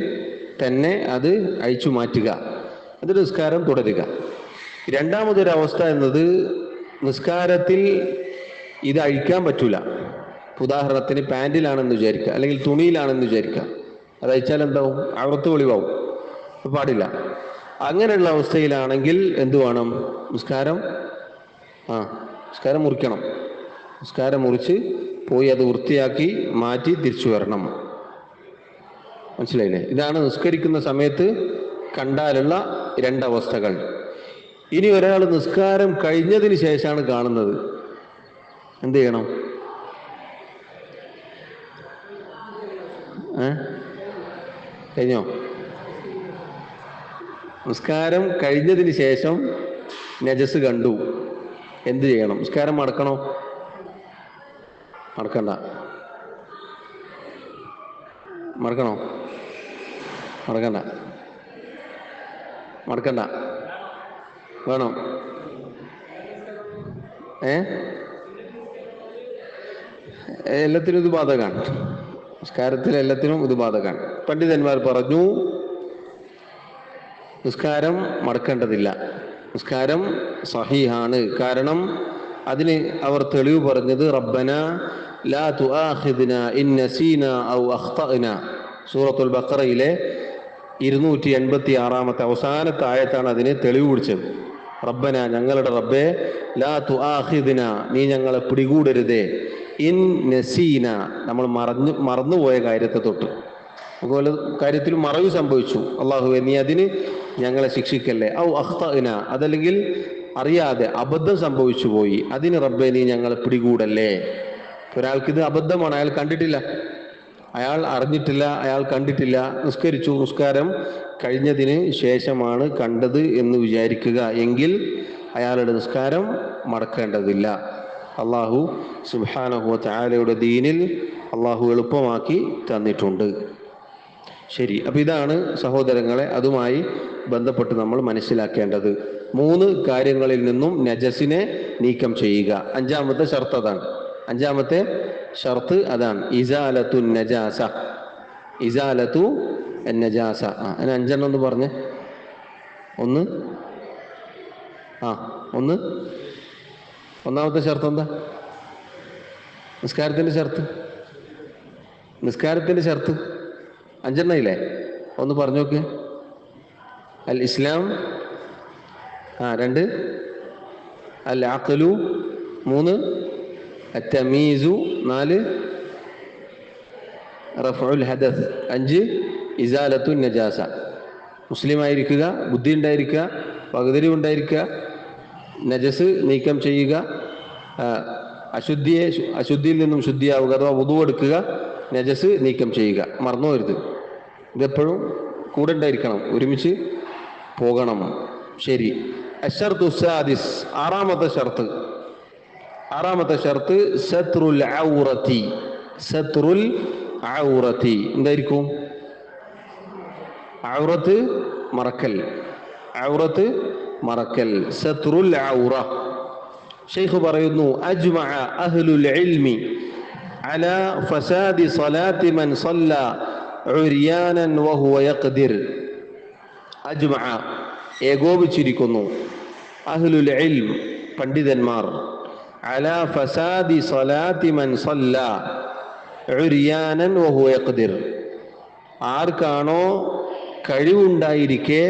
Speaker 1: തന്നെ അത് അഴിച്ചു മാറ്റുക, അത് നിസ്കാരം തുടരുക. രണ്ടാമതൊരവസ്ഥ എന്നത് നിസ്കാരത്തിൽ ഇത് അഴിക്കാൻ പറ്റൂല. ഉദാഹരണത്തിന് പാൻറ്റിലാണെന്ന് വിചാരിക്കുക, അല്ലെങ്കിൽ തുണിയിലാണെന്ന് വിചാരിക്കുക. അത് അഴിച്ചാൽ എന്താവും? അവിടുത്തെ വെളിവാവും, പാടില്ല. അങ്ങനെയുള്ള അവസ്ഥയിലാണെങ്കിൽ എന്തു വേണം? നിസ്കാരം മുറിക്കണം. നിസ്കാരം മുറിച്ച് പോയി അത് വൃത്തിയാക്കി മാറ്റി തിരിച്ചു വരണം. മനസ്സിലായില്ലേ? ഇതാണ് നിസ്കരിക്കുന്ന സമയത്ത് കണ്ടാലുള്ള രണ്ടവസ്ഥകൾ. ഇനി ഒരാൾ നിസ്കാരം കഴിഞ്ഞതിന് ശേഷമാണ് കാണുന്നത്, എന്ത് ചെയ്യണം? കഴിഞ്ഞോ? നിസ്കാരം കഴിഞ്ഞതിന് ശേഷം നജസ് കണ്ടു, എന്ത് ചെയ്യണം? നിസ്കാരം മടക്കണോ? മടക്കണ്ട. മടക്കണോ? മടക്കണ്ട. വേണം. എല്ലാത്തിനും ഇത് ബാധകമാണ്. നിസ്കാരത്തിൽ എല്ലാത്തിനും ഇത് ബാധകമാണ്. പണ്ഡിതന്മാർ പറഞ്ഞു നിസ്കാരം മടക്കേണ്ടതില്ല, നിസ്കാരം സഹീഹാണ്. കാരണം അതിന് അവർ തെളിവ് പറഞ്ഞത് റബ്ബന ലാ തുആഖിദ്ന ഇൻ നസീന ഔ അഖ്തഅന, സൂറത്തുൽ ബഖറയിലെ 286 അവസാനത്തെ ആയത്താണ് അതിന് തെളിവ് പിടിച്ചത്. റബ്ബന, ഞങ്ങളുടെ റബ്ബേ, ലാ തുആഖിദ്ന, നീ ഞങ്ങളെ പിടികൂടരുതേ, ഇൻ നസീന, നമ്മൾ മറന്നുപോയ കാര്യത്തെ തൊട്ട്. അതുപോലെ കാര്യത്തിൽ മറവി സംഭവിച്ചു, അള്ളാഹുവേ നീ അതിന് ഞങ്ങളെ ശിക്ഷിക്കല്ലേ. ഔ അഖ്തഅന, അതല്ലെങ്കിൽ അറിയാതെ അബദ്ധം സംഭവിച്ചു പോയി, അതിന് റബ്ബേ നീ ഞങ്ങളെ പിടികൂടല്ലേ. ഒരാൾക്കിത് അബദ്ധമാണ്, അയാൾ കണ്ടിട്ടില്ല, അയാൾ അറിഞ്ഞിട്ടില്ല, അയാൾ കണ്ടിട്ടില്ല, നിസ്കരിച്ചു, നിസ്കാരം കഴിഞ്ഞതിന് ശേഷമാണ് കണ്ടത് എന്ന് വിചാരിക്കുക എങ്കിൽ അയാളുടെ നിസ്കാരം മടക്കേണ്ടതില്ല. അള്ളാഹു സുബ്ഹാനഹു വ തആലയുടെ ദീനിൽ അള്ളാഹു എളുപ്പമാക്കി തന്നിട്ടുണ്ട്. ശരി, അപ്പം ഇതാണ് സഹോദരങ്ങളെ അതുമായി ബന്ധപ്പെട്ട് നമ്മൾ മനസ്സിലാക്കേണ്ടത്. 3 കാര്യങ്ങളിൽ നിന്നും നജസിനെ നീക്കം ചെയ്യുക. 5ാമത്തെ ഷർത്ത് അതാണ്. 5ാമത്തെ ഷർത്ത് അതാണ്, ഇസാലത്തു നജാസ. ഇസാലത്തു നജാസ. അതിന് 5 ഒന്ന് പറഞ്ഞേ. ഒന്നാമത്തെ ഷർത്ത് എന്താ? നിസ്കാരത്തിന്റെ ഷർത്ത് 5 ഇല്ലേ? ഒന്ന് പറഞ്ഞു നോക്ക്. അൽ ഇസ്ലാം, 2 അൽ അഖ്ലു, 3 അത്തമീസു, 4 റഫഉൽ ഹദസ്, 5 ഇസാലത്തു നജാസ. മുസ്ലിമായിരിക്കുക, ബുദ്ധി ഉണ്ടായിരിക്കുക, പകുതിരിവ് ഉണ്ടായിരിക്കുക, നജസ് നീക്കം ചെയ്യുക, അശുദ്ധിയിൽ നിന്നും ശുദ്ധിയാവുക അഥവാ വുദു എടുക്കുക, നജസ് നീക്കം ചെയ്യുക. മറന്നു പോകരുത്, ഇതെപ്പോഴും കൂടെ ഉണ്ടായിരിക്കണം, ഒരുമിച്ച് പോകണം. ശരി, അശ്ശർതു സാദിസ്, 6ാമത്തെ ഷർത്ത് സത്റുൽ ഔറത്തി. സത്റുൽ ഔറത്തി എന്തായിരിക്കും? ഔറത്ത് മറക്കൽ. സത്റുൽ ഔറ. ഷെയ്ഖ് പറയുന്നു, അജ്മഅ അഹ്ലുൽ ഇൽമി അലാ ഫസാദി സ്വലാത്തി മൻ സല്ല ഉരിയാനൻ വഹുവ യഖ്ദിർ. അജ്മഅ ഏകോപിച്ചിരിക്കുന്നു അഹ്ലുൽ ഇൽം പണ്ഡിതന്മാർ അലാ ഫസാദി സ്വലാത്തി മൻ സല്ല ഉരിയാനൻ വഹുവ യഖ്ദിർ, ആർക്കാണോ കഴിവുണ്ടായിരിക്കെ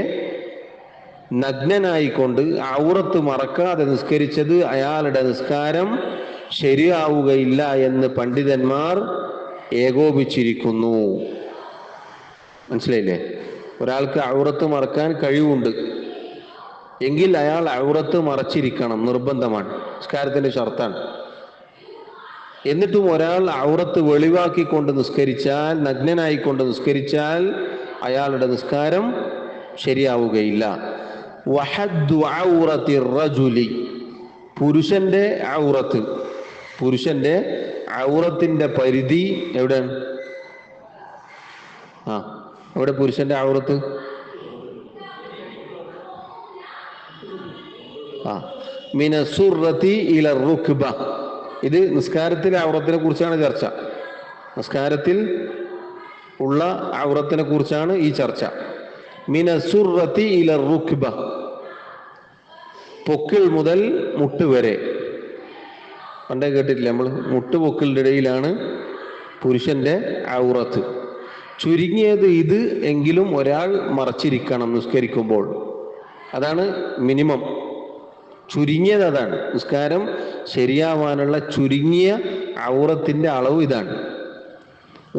Speaker 1: നഗ്നനായിക്കൊണ്ട് ഔറത്ത് മറക്കാതെ നിസ്കരിച്ചത് അയാളുടെ നിസ്കാരം ശരിയാവുകയില്ല എന്ന് പണ്ഡിതന്മാർ ഏകോപിച്ചിരിക്കുന്നു. മനസ്സിലായില്ലേ? ഒരാൾക്ക് ഔറത്ത് മറക്കാൻ കഴിവുണ്ട് എങ്കിൽ അയാൾ ഔറത്ത് മറച്ചിരിക്കണം, നിർബന്ധമാണ്, നിസ്കാരത്തിന്റെ ഷർത്താണ്. എന്നിട്ടും ഒരാൾ ഔറത്ത് വെളിവാക്കിക്കൊണ്ട് നിസ്കരിച്ചാൽ, നഗ്നനായിക്കൊണ്ട് നിസ്കരിച്ചാൽ അയാളുടെ നിസ്കാരം ശരിയാവുകയില്ല. വഹദ്ദു ഔറത്തി റജുലി, പുരുഷന്റെ ഔറത്ത്, പുരുഷന്റെ ഔറത്തിന്റെ പരിധി എവിടെയാണ്? എവിടെ പുരുഷന്റെ ഔറത്ത്? മിന സുർറത്തി ഇല റുക്ബ. ഇത് നിസ്കാരത്തിലെ ഔറത്തിനെ കുറിച്ചാണ് ചർച്ച. നിസ്കാരത്തിൽ ഉള്ള ഔറത്തിനെ കുറിച്ചാണ് ഈ ചർച്ച. മിന സുർറത്തി ഇല റുക്ബ, പൊക്കിൾ മുതൽ മുട്ട് വരെ. പണ്ടേ കേട്ടിട്ടില്ല നമ്മൾ? മുട്ട് പൊക്കിളിന്റെ ഇടയിലാണ് പുരുഷന്റെ ഔറത്ത്. ചുരുങ്ങിയത് ഇത് എങ്കിലും ഒരാൾ മറച്ചിരിക്കണം നിസ്കരിക്കുമ്പോൾ. അതാണ് മിനിമം, ചുരുങ്ങിയത് അതാണ്. നിസ്കാരം ശരിയാവാനുള്ള ചുരുങ്ങിയ ഔറത്തിന്റെ അളവ് ഇതാണ്.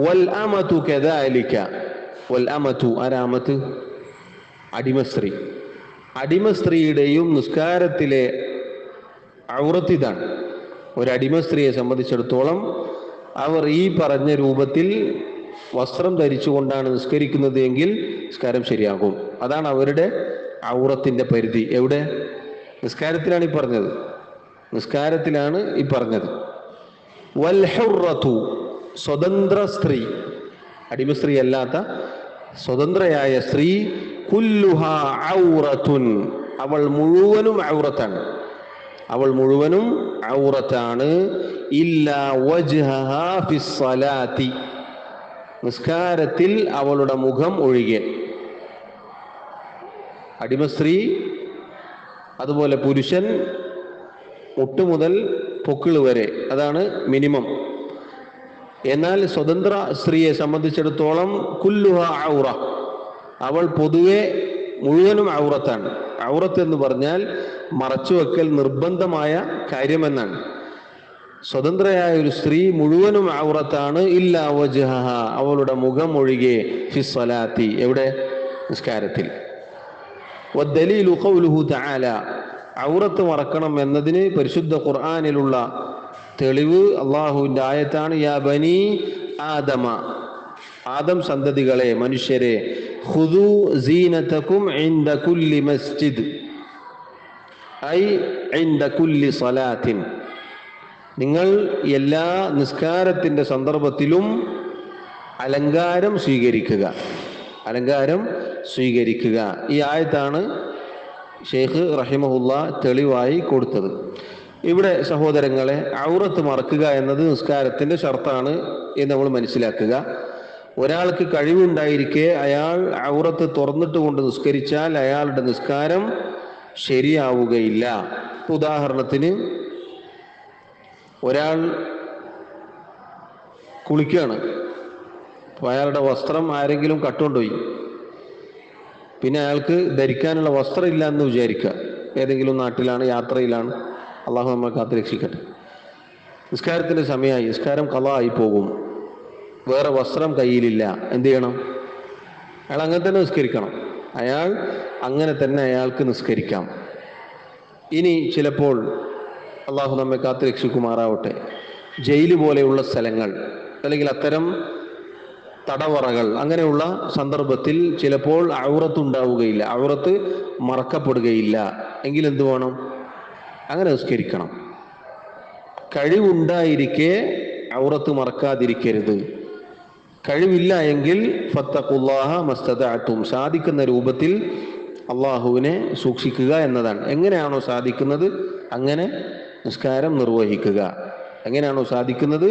Speaker 1: വൽ അമതു കദാലിക, വൽ അമതു, ആരാമത്ത്? അടിമസ്ത്രീ. അടിമസ്ത്രീയുടെയും നിസ്കാരത്തിലെ ഔറത്ത് ഇതാണ്. ഒരടിമസ്ത്രീയെ സംബന്ധിച്ചിടത്തോളം അവർ ഈ പറഞ്ഞ രൂപത്തിൽ വസ്ത്രം ധരിച്ചുകൊണ്ടാണ് നിസ്കരിക്കുന്നത് എങ്കിൽ നിസ്കാരം ശരിയാകും. അതാണ് അവരുടെ ഔറത്തിന്റെ പരിധി. എവിടെ? നിസ്കാരത്തിലാണ് ഈ പറഞ്ഞത്, നിസ്കാരത്തിലാണ് ഈ പറഞ്ഞത്. വൽ ഹുറത്തു, സ്വതന്ത്ര സ്ത്രീ, അടിമസ്ത്രീ അല്ലാത്ത സ്വതന്ത്രയായ സ്ത്രീ, കുല്ലുഹാ ഔറത്തുൻ, അവൾ മുഴുവനും ഔറത്താണ്, അവൾ മുഴുവനും ഔറത്താണ്. ഇല്ലാ വജ്ഹഹാ ഫിസ്സലാത്തി, നിസ്കാരത്തിൽ അവളുടെ മുഖം ഒഴികെ. അടിമസ്ത്രീ അതുപോലെ പുരുഷൻ മുട്ട് മുതൽ പൊക്കിള് വരെ, അതാണ് മിനിമം. എന്നാൽ സ്വതന്ത്ര സ്ത്രീയെ സംബന്ധിച്ചിടത്തോളം കുല്ലുഹ ഔറ, അവൾ പൊതുവെ മുഴുവനും ഔറത്താണ്. ഔറത്ത് എന്ന് പറഞ്ഞാൽ മറച്ചുവെക്കൽ നിർബന്ധമായ കാര്യമെന്നാണ്. സ്വതന്ത്രയായ ഒരു സ്ത്രീ മുഴുവനും ഔറത്താണ്. ഇല്ലാ വജ്ഹഹ, അവളുടെ മുഖം ഒഴികെ, ഫിസ്സലാത്തി, എവിടെ? നിസ്കാരത്തിൽ. വദ്ദലീലു ഖൗലുഹു തആല, ഔറത്ത് മറക്കണം എന്നതിന് പരിശുദ്ധ ഖുർആനിലുള്ള തെളിവ് അള്ളാഹുവിൻ്റെ ആയത്താണ്. യാ ബനി ആദമ, ആദം സന്തതികളെ, മനുഷ്യരെ, ഖുദൂ സീനതകും ഇൻദ കുല്ലി മസ്ജിദ്, ഐ ഇൻദ കുല്ലി സ്വലാത്തിൻ, നിങ്ങൾ എല്ലാ നിസ്കാരത്തിൻ്റെ സന്ദർഭത്തിലും അലങ്കാരം സ്വീകരിക്കുക, അലങ്കാരം സ്വീകരിക്കുക. ഈ ആയത്താണ് ഷെയ്ഖ് റഹിമഹുല്ല തെളിവായി കൊടുത്തത്. ഇവിടെ സഹോദരങ്ങളെ, ഔറത്ത് മറക്കുക എന്നത് നിസ്കാരത്തിൻ്റെ ഷർത്താണ് എന്ന് നമ്മൾ മനസ്സിലാക്കുക. ഒരാൾക്ക് കഴിവുണ്ടായിരിക്കെ അയാൾ ഔറത്ത് തുറന്നിട്ട് കൊണ്ട് നിസ്കരിച്ചാൽ അയാളുടെ നിസ്കാരം ശരിയാവുകയില്ല. ഉദാഹരണത്തിന്, ഒരാൾ കുളിക്കുകയാണ്, അപ്പോൾ അയാളുടെ വസ്ത്രം ആരെങ്കിലും കട്ടുകൊണ്ടുപോയി, പിന്നെ അയാൾക്ക് ധരിക്കാനുള്ള വസ്ത്രം ഇല്ല എന്ന് വിചാരിക്കുക. ഏതെങ്കിലും നാട്ടിലാണ്, യാത്രയിലാണ്, അള്ളാഹു നമ്മളെ കാത്ത് രക്ഷിക്കട്ടെ. നിസ്കാരത്തിൻ്റെ സമയമായി, നിസ്കാരം ഖളാ ആയി പോകും, വേറെ വസ്ത്രം കയ്യിലില്ല, എന്ത് ചെയ്യണം? അയാൾ അങ്ങനെ തന്നെ നിസ്കരിക്കണം. അയാൾ അങ്ങനെ തന്നെ അയാൾക്ക് നിസ്കരിക്കാം. ഇനി ചിലപ്പോൾ അള്ളാഹു നമ്മെ കാത്ത് രക്ഷിക്കുമാറാവട്ടെ, ജയില് പോലെയുള്ള സ്ഥലങ്ങൾ അല്ലെങ്കിൽ അത്തരം തടവറകൾ, അങ്ങനെയുള്ള സന്ദർഭത്തിൽ ചിലപ്പോൾ ഔറത്ത് ഉണ്ടാവുകയില്ല, ഔറത്ത് മറക്കപ്പെടുകയില്ല. എങ്കിൽ എന്ത് വേണം? അങ്ങനെ നിസ്കരിക്കണം. കഴിവുണ്ടായിരിക്കെ ഔറത്ത് മറക്കാതിരിക്കരുത്. കഴിവില്ല എങ്കിൽ ഫത്തഖുല്ലാഹ മസ്തതഅതും, സാധിക്കുന്ന രൂപത്തിൽ അള്ളാഹുവിനെ സൂക്ഷിക്കുക എന്നതാണ്. എങ്ങനെയാണോ സാധിക്കുന്നത് അങ്ങനെ നിസ്കാരം നിർവഹിക്കുക, എങ്ങനെയാണോ സാധിക്കുന്നത്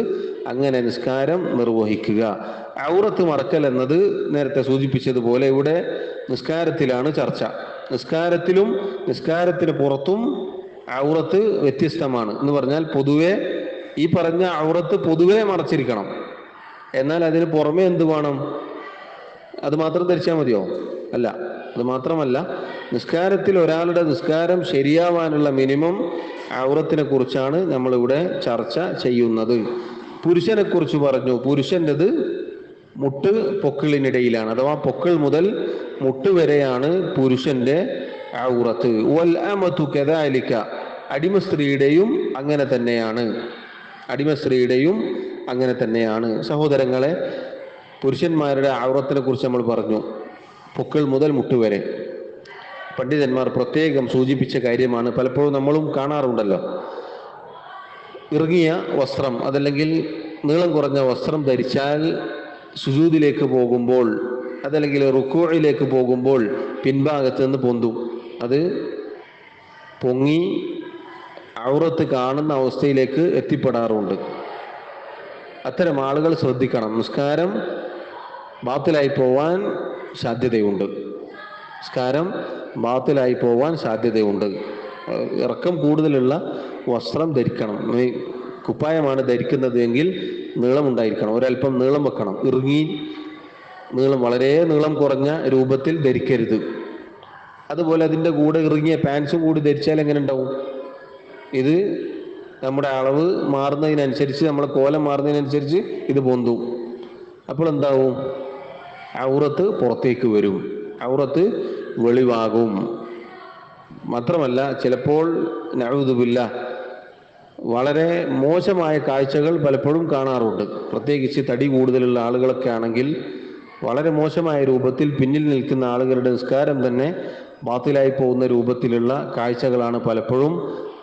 Speaker 1: അങ്ങനെ നിസ്കാരം നിർവഹിക്കുക. ഔറത്ത് മറക്കൽ എന്നത് നേരത്തെ സൂചിപ്പിച്ചതുപോലെ ഇവിടെ നിസ്കാരത്തിലാണ് ചർച്ച. നിസ്കാരത്തിലും നിസ്കാരത്തിന് പുറത്തും ഔറത്ത് വ്യത്യസ്തമാണ് എന്ന് പറഞ്ഞാൽ പൊതുവെ ഈ പറഞ്ഞ ഔറത്ത് പൊതുവെ മറച്ചിരിക്കണം. എന്നാൽ അതിന് പുറമെ എന്ത് വേണം? അത് മാത്രം ധരിച്ചാൽ മതിയോ? അല്ല. അത് മാത്രമല്ല, നിസ്കാരത്തിൽ ഒരാളുടെ നിസ്കാരം ശരിയാവാനുള്ള മിനിമം ഔറത്തിനെ കുറിച്ചാണ് നമ്മളിവിടെ ചർച്ച ചെയ്യുന്നത്. പുരുഷനെ കുറിച്ച് പറഞ്ഞു. പുരുഷൻ്റെത് മുട്ട് പൊക്കിളിനിടയിലാണ്, അഥവാ പൊക്കിൾ മുതൽ മുട്ട് വരെയാണ് പുരുഷന്റെ ഔറത്ത്. വൽ അമതു കദാലിക, അടിമ സ്ത്രീയുടെയും അങ്ങനെ തന്നെയാണ്. അടിമ സ്ത്രീയുടെയും അങ്ങനെ തന്നെയാണ്. സഹോദരങ്ങളെ, പുരുഷന്മാരുടെ ഔറത്തിനെ കുറിച്ച് നമ്മൾ പറഞ്ഞു, പൊക്കിൾ മുതൽ മുട്ട് വരെ. പണ്ഡിതന്മാർ പ്രത്യേകം സൂചിപ്പിച്ച കാര്യമാണ്. പലപ്പോഴും നമ്മളും കാണാറുണ്ടല്ലോ, ഇറുങ്ങിയ വസ്ത്രം അതല്ലെങ്കിൽ നീളം കുറഞ്ഞ വസ്ത്രം ധരിച്ചാൽ സുജൂദിലേക്ക് പോകുമ്പോൾ അതല്ലെങ്കിൽ റുക്കൂഇലേക്ക് പോകുമ്പോൾ പിൻഭാഗത്ത് നിന്ന് പൊന്തും. അത് പൊങ്ങി ഔറത്ത് കാണുന്ന അവസ്ഥയിലേക്ക് എത്തിപ്പെടാറുണ്ട്. അത്തരം ആളുകൾ ശ്രദ്ധിക്കണം. നിസ്കാരം ബാത്തിലായി പോവാൻ സാധ്യതയുണ്ട്. നിസ്കാരം ബാത്തിലായി പോവാൻ സാധ്യതയുണ്ട്. ഇറക്കം കൂടുതലുള്ള വസ്ത്രം ധരിക്കണം. കുപ്പായമാണ് ധരിക്കുന്നത് എങ്കിൽ നീളമുണ്ടായിരിക്കണം, ഒരല്പം നീളം വെക്കണം. ഇറുങ്ങി നീളം, വളരെ നീളം കുറഞ്ഞ രൂപത്തിൽ ധരിക്കരുത്. അതുപോലെ അതിൻ്റെ കൂടെ ഇറുങ്ങിയ പാൻസും കൂടി ധരിച്ചാൽ എങ്ങനെ ഉണ്ടാവും? ഇത് നമ്മുടെ അളവ് മാറുന്നതിനനുസരിച്ച്, നമ്മുടെ കോലം മാറുന്നതിനനുസരിച്ച് ഇത് പൊന്തും. അപ്പോൾ എന്താവും? ഔറത്ത് പുറത്തേക്ക് വരും, ഔറത്ത് വെളിവാകും. മാത്രമല്ല, ചിലപ്പോൾ നഊദു ബില്ലാഹ് വളരെ മോശമായ കാഴ്ചകൾ പലപ്പോഴും കാണാറുണ്ട്. പ്രത്യേകിച്ച് തടി കൂടുതലുള്ള ആളുകളൊക്കെ ആണെങ്കിൽ വളരെ മോശമായ രൂപത്തിൽ പിന്നിൽ നിൽക്കുന്ന ആളുകളുടെ നിസ്കാരം തന്നെ ബാത്തിലായി പോകുന്ന രൂപത്തിലുള്ള കാഴ്ചകളാണ് പലപ്പോഴും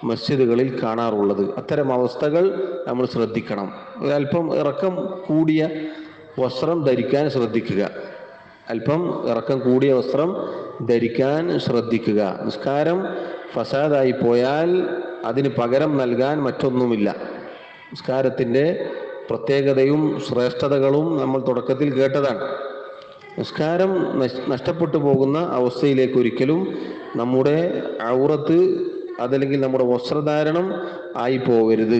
Speaker 1: മസ്ജിദുകളിൽ കാണാറുള്ളത്. അത്തരം അവസ്ഥകൾ നമ്മൾ ശ്രദ്ധിക്കണം. ഒരല്പം ഇറക്കം കൂടിയ വസ്ത്രം ധരിക്കാൻ ശ്രദ്ധിക്കുക. അല്പം ഇറക്കം കൂടിയ വസ്ത്രം ധരിക്കാൻ ശ്രദ്ധിക്കുക. നിസ്കാരം ഫസാദായി പോയാൽ അതിന് പകരം നൽകാൻ മറ്റൊന്നുമില്ല. നിസ്കാരത്തിൻ്റെ പ്രത്യേകതയും ശ്രേഷ്ഠതകളും നമ്മൾ തുടക്കത്തിൽ കേട്ടതാണ്. നിസ്കാരം നഷ്ടപ്പെട്ടു പോകുന്ന അവസ്ഥയിലേക്ക് ഒരിക്കലും നമ്മുടെ ഔറത്ത് അതല്ലെങ്കിൽ നമ്മുടെ വസ്ത്രധാരണം ആയി പോകരുത്.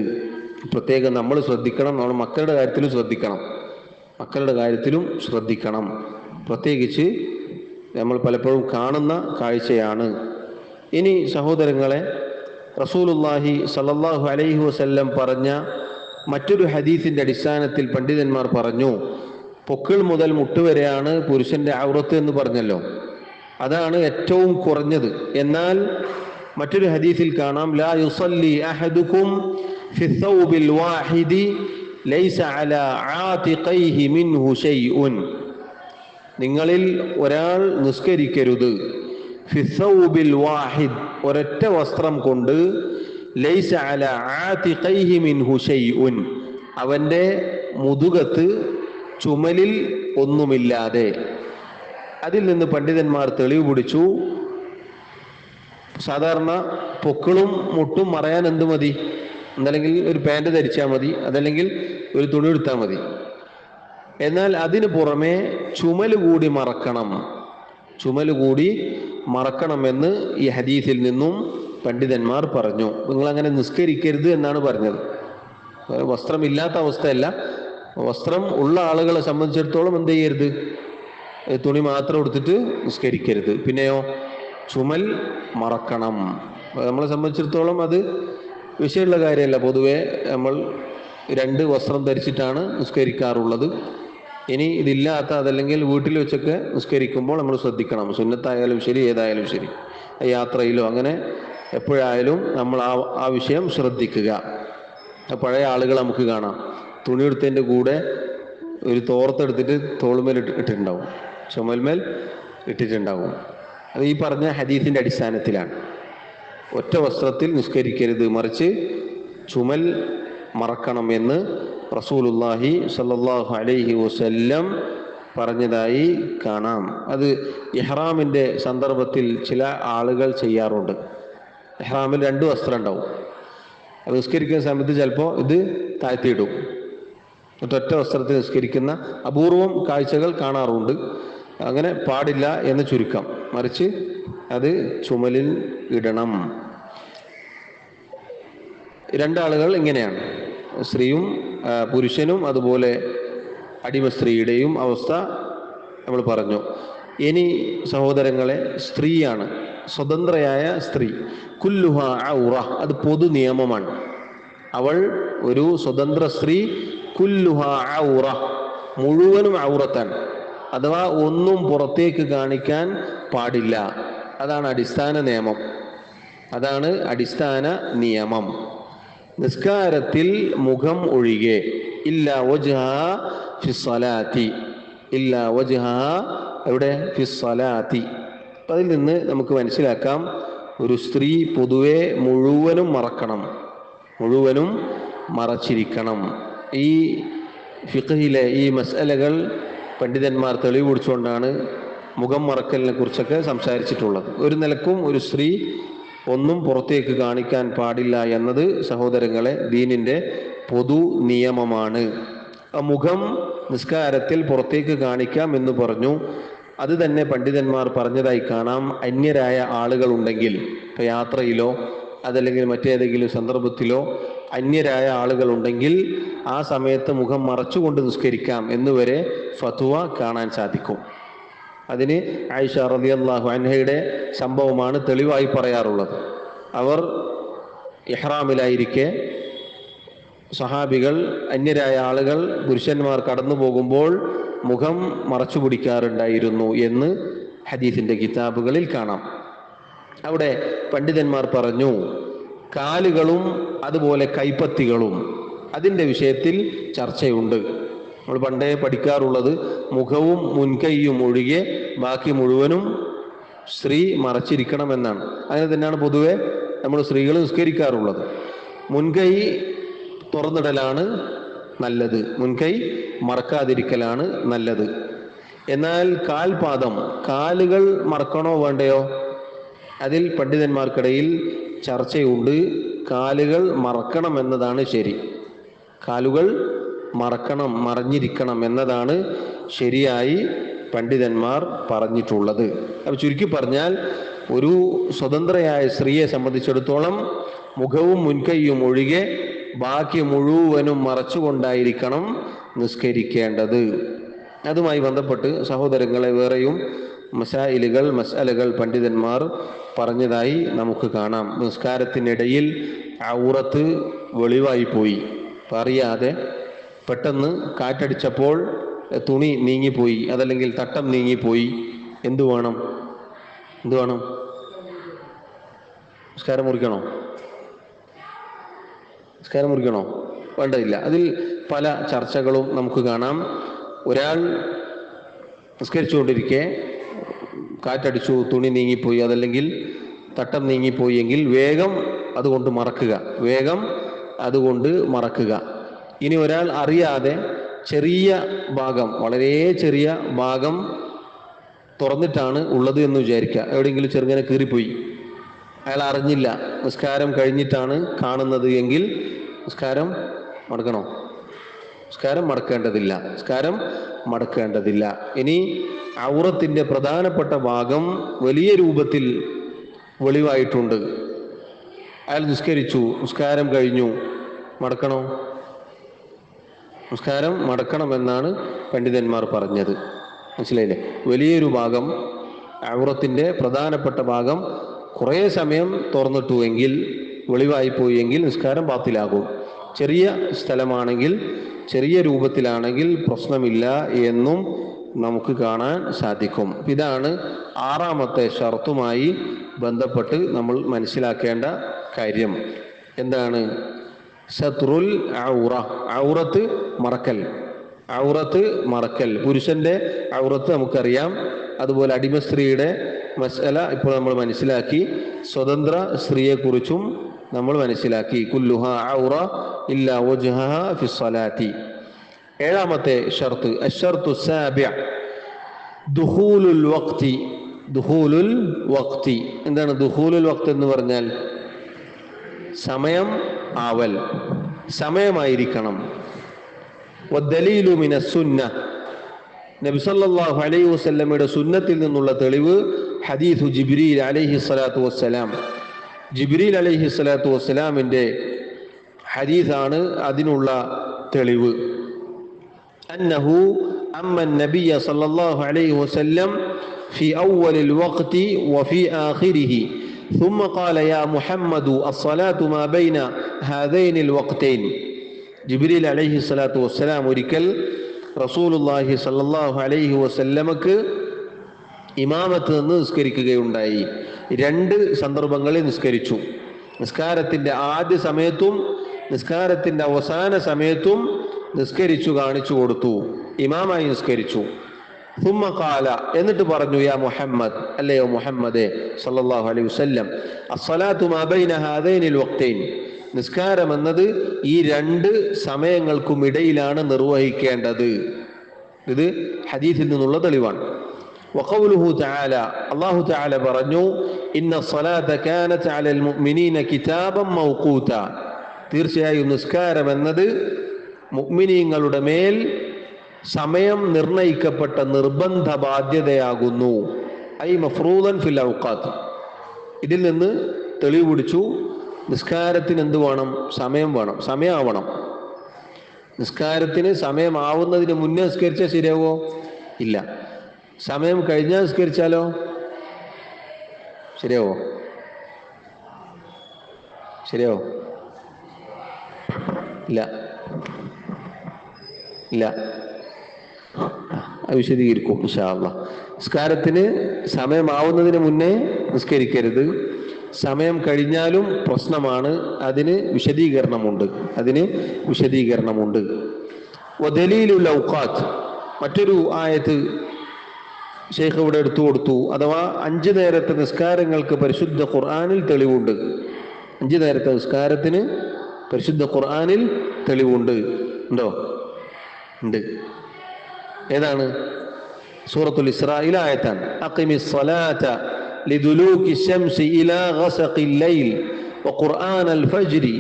Speaker 1: പ്രത്യേകം നമ്മൾ ശ്രദ്ധിക്കണം. നമ്മൾ മക്കളുടെ കാര്യത്തിലും ശ്രദ്ധിക്കണം. മക്കളുടെ കാര്യത്തിലും ശ്രദ്ധിക്കണം. പ്രത്യേകിച്ച് നമ്മൾ പലപ്പോഴും കാണുന്ന കാഴ്ചയാണ്. ഇനി സഹോദരങ്ങളെ, റസൂലുള്ളാഹി സ്വല്ലല്ലാഹു അലൈഹി വസല്ലം പറഞ്ഞ മറ്റൊരു ഹദീസിൻ്റെ അടിസ്ഥാനത്തിൽ പണ്ഡിതന്മാർ പറഞ്ഞു, പൊക്കിൾ മുതൽ മുട്ട് വരെയാണ് പുരുഷന്റെ ഔറത്ത് എന്ന് പറഞ്ഞല്ലോ. അതാണ് ഏറ്റവും കുറഞ്ഞത്. എന്നാൽ മറ്റൊരു ഹദീസിൽ കാണാം, ലാ യുസല്ലി അഹദുക്കും ഫി ثوബിൽ വാഹിദി ലൈസ അലാ ആതിഖൈഹി മിൻഹു ശൈഉൻ. നിങ്ങളിൽ ഒരാൾ നിസ്കരിക്കരുത് ഫി ثوബിൽ വാഹിദ്, ഒരൊറ്റ വസ്ത്രം കൊണ്ട്, ലൈസ അലാ ആതിഖൈഹി മിൻഹു ശൈഉൻ, അവന്റെ മുതുകത്ത് ചുമലിൽ ഒന്നുമില്ലാതെ. അതിൽ നിന്ന് പണ്ഡിതന്മാർ തെളിവ് പിടിച്ചു, സാധാരണ പൊക്കിളും മുട്ടും മറയാൻ എന്ത് മതി? അതല്ലെങ്കിൽ ഒരു പാൻറ് ധരിച്ചാൽ മതി, അതല്ലെങ്കിൽ ഒരു തുണി എടുത്താൽ മതി. എന്നാൽ അതിന് പുറമെ ചുമല് കൂടി മറക്കണം, ചുമല് കൂടി മറക്കണമെന്ന് ഈ ഹദീസിൽ നിന്നും പണ്ഡിതന്മാർ പറഞ്ഞു. നിങ്ങളങ്ങനെ നിസ്കരിക്കരുത് എന്നാണ് പറഞ്ഞത്. വസ്ത്രമില്ലാത്ത അവസ്ഥയല്ല. വസ്ത്രം ഉള്ള ആളുകളെ സംബന്ധിച്ചിടത്തോളം എന്ത് ചെയ്യരുത്? തുണി മാത്രം എടുത്തിട്ട് നിസ്കരിക്കരുത്. പിന്നെയോ ചുമൽ മറക്കണം. നമ്മളെ സംബന്ധിച്ചിടത്തോളം അത് വിഷയമുള്ള കാര്യമല്ല. പൊതുവെ നമ്മൾ 2 വസ്ത്രം ധരിച്ചിട്ടാണ് നിസ്കരിക്കാറുള്ളത്. ഇനി ഇതില്ലാത്ത അതല്ലെങ്കിൽ വീട്ടിൽ വെച്ചൊക്കെ നിസ്കരിക്കുമ്പോൾ നമ്മൾ ശ്രദ്ധിക്കണം. സുന്നത്തായാലും ശരി, ഏതായാലും ശരി, യാത്രയിലോ അങ്ങനെ എപ്പോഴായാലും നമ്മൾ ആ വിഷയം ശ്രദ്ധിക്കുക. പഴയ ആളുകൾ നമുക്ക് കാണാം, തുണിയെടുത്തതിൻ്റെ കൂടെ ഒരു തോർത്തെടുത്തിട്ട് തോളുമേൽ ഇട്ടിട്ടുണ്ടാവും, ചുമൽമേൽ ഇട്ടിട്ടുണ്ടാവും. അത് ഈ പറഞ്ഞ ഹദീസിൻ്റെ അടിസ്ഥാനത്തിലാണ്. ഒറ്റ വസ്ത്രത്തിൽ നിസ്കരിക്കരുത്, മറിച്ച് ചുമൽ മറക്കണം എന്ന് റസൂലുള്ളാഹി സ്വല്ലല്ലാഹു അലൈഹി വസല്ലം പറഞ്ഞതായി കാണാം. അത് ഇഹ്റാമിൻ്റെ സന്ദർഭത്തിൽ ചില ആളുകൾ ചെയ്യാറുണ്ട്. ഇഹ്റാമിൽ 2 വസ്ത്രം ഉണ്ടാവും. അത് നിസ്കരിക്കുന്ന സമയത്ത് ചിലപ്പോൾ ഇത് താഴ്ത്തിയിടും. ഒറ്റ വസ്ത്രത്തിൽ നിസ്കരിക്കുന്ന അപൂർവം കാഴ്ചകൾ കാണാറുണ്ട്. അങ്ങനെ പാടില്ല എന്ന് ചുരുക്കം. മറിച്ച് അത് ചുമലിൽ ഇടണം. രണ്ടാളുകൾ ഇങ്ങനെയാണ്, സ്ത്രീയും പുരുഷനും അതുപോലെ അടിമ സ്ത്രീയുടെയും അവസ്ഥ നമ്മൾ പറഞ്ഞു. ഇനി സഹോദരങ്ങളെ, സ്ത്രീയാണ്, സ്വതന്ത്രയായ സ്ത്രീ. കുല്ലുഹ ഔറ, അത് പൊതു നിയമമാണ്. അവൾ ഒരു സ്വതന്ത്ര സ്ത്രീ. കുല്ലുഹ ഔറ, മുഴുവനും ഔറത്താണ്, അഥവാ ഒന്നും പുറത്തേക്ക് കാണിക്കാൻ പാടില്ല. അതാണ് അടിസ്ഥാന നിയമം. അതാണ് അടിസ്ഥാന നിയമം. നിസ്കാരത്തിൽ മുഖം ഒഴികെ, ഇല്ല വജ്ഹ ഫിസ്സലാത്തി, ഇല്ല വജ്ഹ എവിടെ? ഫിസ്സലാത്തി. അതിൽ നിന്ന് നമുക്ക് മനസ്സിലാക്കാം, ഒരു സ്ത്രീ പൊതുവെ മുഴുവനും മറക്കണം, മുഴുവനും മറച്ചിരിക്കണം. ഈ ഫിഖ്ഹിലെ ഈ മസ്അലകൾ പണ്ഡിതന്മാർ തെളിവ് പിടിച്ചുകൊണ്ടാണ് മുഖം മറക്കലിനെ കുറിച്ചൊക്കെ സംസാരിച്ചിട്ടുള്ളത്. ഒരു നിലക്കും ഒരു സ്ത്രീ ഒന്നും പുറത്തേക്ക് കാണിക്കാൻ പാടില്ല എന്നത് സഹോദരങ്ങളെ ദീനിൻ്റെ പൊതു നിയമമാണ്. മുഖം നിസ്കാരത്തിൽ പുറത്തേക്ക് കാണിക്കാം എന്ന് പറഞ്ഞു. അത് തന്നെ പണ്ഡിതന്മാർ പറഞ്ഞതായി കാണാം. അന്യരായ ആളുകൾ ഉണ്ടെങ്കിൽ, ഇപ്പം യാത്രയിലോ അതല്ലെങ്കിൽ മറ്റേതെങ്കിലും സന്ദർഭത്തിലോ അന്യരായ ആളുകൾ ഉണ്ടെങ്കിൽ ആ സമയത്ത് മുഖം മറച്ചുകൊണ്ട് നിസ്കരിക്കാം എന്നുവരെ ഫത്വ കാണാൻ സാധിക്കും. അതിന് ആയിഷ റളിയല്ലാഹു അൻഹയുടെ സംഭവമാണ് തെളിവായി പറയാറുള്ളത്. അവർ ഇഹ്റാമിലായിരിക്കെ സഹാബികൾ, അന്യരായ ആളുകൾ, പുരുഷന്മാർ കടന്നു പോകുമ്പോൾ മുഖം മറച്ചു പിടിക്കാറുണ്ടായിരുന്നു എന്ന് ഹദീസിൻ്റെ കിതാബുകളിൽ കാണാം. അവിടെ പണ്ഡിതന്മാർ പറഞ്ഞു, കാലുകളും അതുപോലെ കൈപ്പത്തികളും അതിൻ്റെ വിഷയത്തിൽ ചർച്ചയുണ്ട്. നമ്മൾ പണ്ടേ പഠിക്കാറുള്ളത് മുഖവും മുൻകൈയും ഒഴികെ ബാക്കി മുഴുവനും സ്ത്രീ മറച്ചിരിക്കണമെന്നാണ്. അങ്ങനെ തന്നെയാണ് പൊതുവെ നമ്മൾ സ്ത്രീകൾ നിസ്കരിക്കാറുള്ളത്. മുൻകൈ തുറന്നിടലാണ് നല്ലത്, മുൻകൈ മറക്കാതിരിക്കലാണ് നല്ലത്. എന്നാൽ കാൽപാദം, കാലുകൾ മറക്കണോ വേണ്ടയോ? അതിൽ പണ്ഡിതന്മാർക്കിടയിൽ ചർച്ചയുണ്ട്. കാലുകൾ മറക്കണം എന്നതാണ് ശരി. കാലുകൾ മറക്കണം, മറഞ്ഞിരിക്കണം എന്നതാണ് ശരിയായി പണ്ഡിതന്മാർ പറഞ്ഞിട്ടുള്ളത്. അപ്പോൾ ചുരുക്കി പറഞ്ഞാൽ, ഒരു സ്വതന്ത്രയായ സ്ത്രീയെ സംബന്ധിച്ചിടത്തോളം മുഖവും മുൻകൈയും ഒഴികെ ബാക്കി മുഴുവനും മറച്ചുകൊണ്ടായിരിക്കണം നിസ്കരിക്കേണ്ടത്. അതുമായി ബന്ധപ്പെട്ട് സഹോദരങ്ങളെ വേറെയും മസ്അലകൾ പണ്ഡിതന്മാർ പറഞ്ഞതായി നമുക്ക് കാണാം. നിസ്കാരത്തിനിടയിൽ ഔറത്ത് വെളിവായി പോയി, അറിയാതെ പെട്ടെന്ന് കാറ്റടിച്ചപ്പോൾ തുണി നീങ്ങിപ്പോയി, അതല്ലെങ്കിൽ തട്ടം നീങ്ങിപ്പോയി, എന്തു വേണം? നിസ്കാരം മുറിക്കണോ? വേണ്ടതില്ല. അതിൽ പല ചർച്ചകളും നമുക്ക് കാണാം. ഒരാൾ നിസ്കരിച്ചുകൊണ്ടിരിക്കെ കാറ്റടിച്ചു, തുണി നീങ്ങിപ്പോയി, അതല്ലെങ്കിൽ തട്ടം നീങ്ങിപ്പോയി എങ്കിൽ വേഗം അതുകൊണ്ട് മറക്കുക. ഇനി ഒരാൾ അറിയാതെ ചെറിയ ഭാഗം, വളരെ ചെറിയ ഭാഗം തുറന്നിട്ടാണ് ഉള്ളത് എന്ന് വിചാരിക്കുക, എവിടെയെങ്കിലും ചെറുങ്ങനെ കീറിപ്പോയി, അയാൾ അറിഞ്ഞില്ല, നിസ്കാരം കഴിഞ്ഞിട്ടാണ് കാണുന്നത് എങ്കിൽ നിസ്കാരം മടക്കണോ? നിസ്കാരം മടക്കേണ്ടതില്ല. ഇനി ഔറത്തിൻ്റെ പ്രധാനപ്പെട്ട ഭാഗം വലിയ രൂപത്തിൽ വെളിവായിട്ടുണ്ട്, അയാൾ നിസ്കരിച്ചു, നിസ്കാരം കഴിഞ്ഞു, മടക്കണോ? നിസ്കാരം മടക്കണമെന്നാണ് പണ്ഡിതന്മാർ പറഞ്ഞത്. മനസ്സിലായില്ലേ? വലിയൊരു ഭാഗം, ഔറത്തിൻ്റെ പ്രധാനപ്പെട്ട ഭാഗം കുറേ സമയം തുറന്നിട്ടു എങ്കിൽ, വെളിവായിപ്പോയി എങ്കിൽ നിസ്കാരം ബാത്തിലാകും. ചെറിയ സ്ഥലമാണെങ്കിൽ, ചെറിയ രൂപത്തിലാണെങ്കിൽ പ്രശ്നമില്ല എന്നും നമുക്ക് കാണാൻ സാധിക്കും. ഇതാണ് ആറാമത്തെ ഷർത്തുമായി ബന്ധപ്പെട്ട് നമ്മൾ മനസ്സിലാക്കേണ്ട കാര്യം. എന്താണ്? സത്രുൽ ഔറ, ഔറത്ത് മറക്കൽ. പുരുഷന്റെ ഔറത്ത് നമുക്കറിയാം. അതുപോലെ അടിമ സ്ത്രീയുടെ മസ്അല ഇപ്പോൾ നമ്മൾ മനസ്സിലാക്കി. സ്വതന്ത്ര സ്ത്രീയെക്കുറിച്ചും നമ്മൾ മനസ്സിലാക്കി. കുല്ലുഹ ഔറ ഇല്ലാ വജ്ഹഹ ഫിസ്സലാത്തി. ഏഴാമത്തെ ഷർത്ത്, അശ്ശർതു സാബിഅ ദുഖൂലുൽ വഖ്തി. എന്താണ് ദുഖൂലുൽ വഖ്ത് എന്ന് പറഞ്ഞാൽ? സമയം ആവൽ, സമയമായിരിക്കണം. വദ്ദലീലു മിനസ് സുന്ന, നബി സല്ലല്ലാഹു അലൈഹി വസല്ലമയുടെ സുന്നത്തിൽ നിന്നുള്ള തെളിവ് ഹദീസു ജിബ്രീൽ അലൈഹി സ്വലാത്തു വസ്സലാം. ജിബ്രീൽ അലൈഹി സ്വലാത്തു വസ്സലാമിൻ്റെ ഹദീസാണ് അതിനുള്ള തെളിവ്. അന്നഹു അമ്മൻ നബിയ സല്ലല്ലാഹു അലൈഹി വസല്ലം ഫി അവ്വലിൽ വഖ്തി വഫി ആഖിരിഹി ثم قال يا محمد الصلاة ما بين هذين الوقتين. ജിബ്രീൽ അലൈഹി സ്വലാത്തു വസ്സലാം ഒരിക്കൽ റസൂലുള്ളാഹി സല്ലല്ലാഹു അലൈഹി വസല്ലമക്ക് ഇമാമത്ത് നിന്ന് നിസ്കരിക്കുകയുണ്ടായി. രണ്ട് സന്ദർഭങ്ങളിൽ നിസ്കരിച്ചു. നിസ്കാരത്തിൻ്റെ ആദ്യ സമയത്തും നിസ്കാരത്തിൻ്റെ അവസാന സമയത്തും നിസ്കരിച്ചു കാണിച്ചു കൊടുത്തു. ഇമാമായി നിസ്കരിച്ചു. ثم قال എന്നിട്ട് പറഞ്ഞു യാ മുഹമ്മദ്, അല്ലയോ മുഹമ്മദേ സല്ലല്ലാഹു അലൈഹി വസല്ലം, അസ്സലാത്തു മാ ബൈന ഹാദൈനിൽ വഖ്തൈൻ, നിസ്കാരം എന്നത് ഈ രണ്ട് സമയങ്ങൾക്കും ഇടയിലാണ് നിർവഹിക്കേണ്ടത്. ഇത് ഹദീസിൽ നിന്നുള്ള തെളിവാണ്. വഖൗലുഹു തആല, അല്ലാഹു തആല പറഞ്ഞു, ഇന്ന സ്വലാത കാനത് അലൽ മുഅ്മിനീന കിതാബൻ മൗഖൂത, തീർച്ചയായും നിസ്കാരം എന്നത് മുഅ്മിനീങ്ങളുടെ മേൽ സമയം നിർണയിക്കപ്പെട്ട നിർബന്ധ ബാധ്യതയാകുന്നു. ഐ മഫ്റൂദൻ ഫിൽ ഔഖാത്ത്. ഇതിൽ നിന്ന് തെളിവ് പിടിച്ചു നിസ്കാരത്തിന് എന്ത് വേണം? സമയം വേണം, സമയമാവണം. നിസ്കാരത്തിന് സമയമാവുന്നതിന് മുന്നേ നിസ്കരിച്ചാൽ ശരിയാവോ? ഇല്ല. സമയം കഴിഞ്ഞാൽ നിസ്കരിച്ചാലോ ശരിയാവോ? ശരിയാവോ? ഇല്ല ഇല്ല. വിശദീകരിക്കും ഇൻഷാ അല്ലാഹ്. നിസ്കാരത്തിന് സമയമാവുന്നതിന് മുന്നേ നിസ്കരിക്കരുത്. സമയം കഴിഞ്ഞാലും പ്രശ്നമാണ്. അതിന് വിശദീകരണമുണ്ട്. വദലീലുൽ ഔഖാത്ത്, മറ്റൊരു ആയത്ത് ശൈഖ് ഇവിടെ എടുത്തു കൊടുത്തു. അഥവാ 5 നേരത്തെ നിസ്കാരങ്ങൾക്ക് പരിശുദ്ധ ഖുർആനിൽ തെളിവുണ്ട്. 5 നേരത്തെ നിസ്കാരത്തിന് പരിശുദ്ധ ഖുർആനിൽ തെളിവുണ്ട്. ഉണ്ടോ? ഉണ്ട്. ഏതാണ്? സൂറത്തുൽ ഇസ്രായിലെ ആയത്താണ്. അഖിമിസ് സ്വലാത ലിദുലൂകി ശംസി ഇലാ ഗസഖിൽ ലൈൽ വഖുർആനൽ ഫജ്രി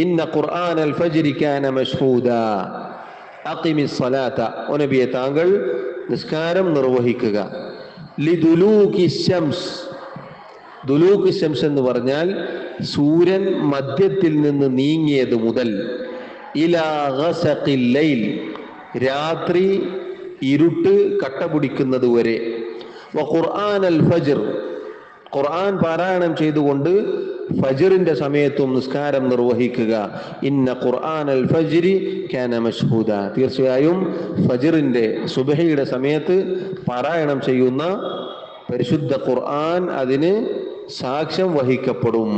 Speaker 1: ഇന്ന ഖുർആനൽ ഫജ്രി കാന മശ്ഹൂദാ. അഖിമിസ് സ്വലാത, ഓ നബിയെ താങ്കൾ നിസ്കാരം നിർവഹിക്കുക. ലിദുലൂകി ശംസ്, ദുലൂകി ശംസ് എന്ന് പറഞ്ഞാൽ സൂര്യൻ മധ്യത്തിൽ നിന്ന് നീങ്ങിയത് മുതൽ, ഇലാ ഗസഖിൽ ലൈൽ, രാത്രി ഇരുട്ട് കട്ടപിടിക്കുന്നത് വരെ, വഖുർആനൽ ഫജ്ർ, ഖുർആൻ പാരായണം ചെയ്തുകൊണ്ട് ഫജ്റിന്റെ സമയത്തും നിസ്കാരം നിർവഹിക്കുക. ഇന്ന ഖുർആനൽ ഫജ്രി കാന മശ്ഹൂദ, തീർച്ചയായും ഫജ്റിന്റെ സുബ്ഹിയുടെ സമയത്ത് പാരായണം ചെയ്യുന്ന പരിശുദ്ധ ഖുർആൻ അതിന് സാക്ഷ്യം വഹിക്കപ്പെടും.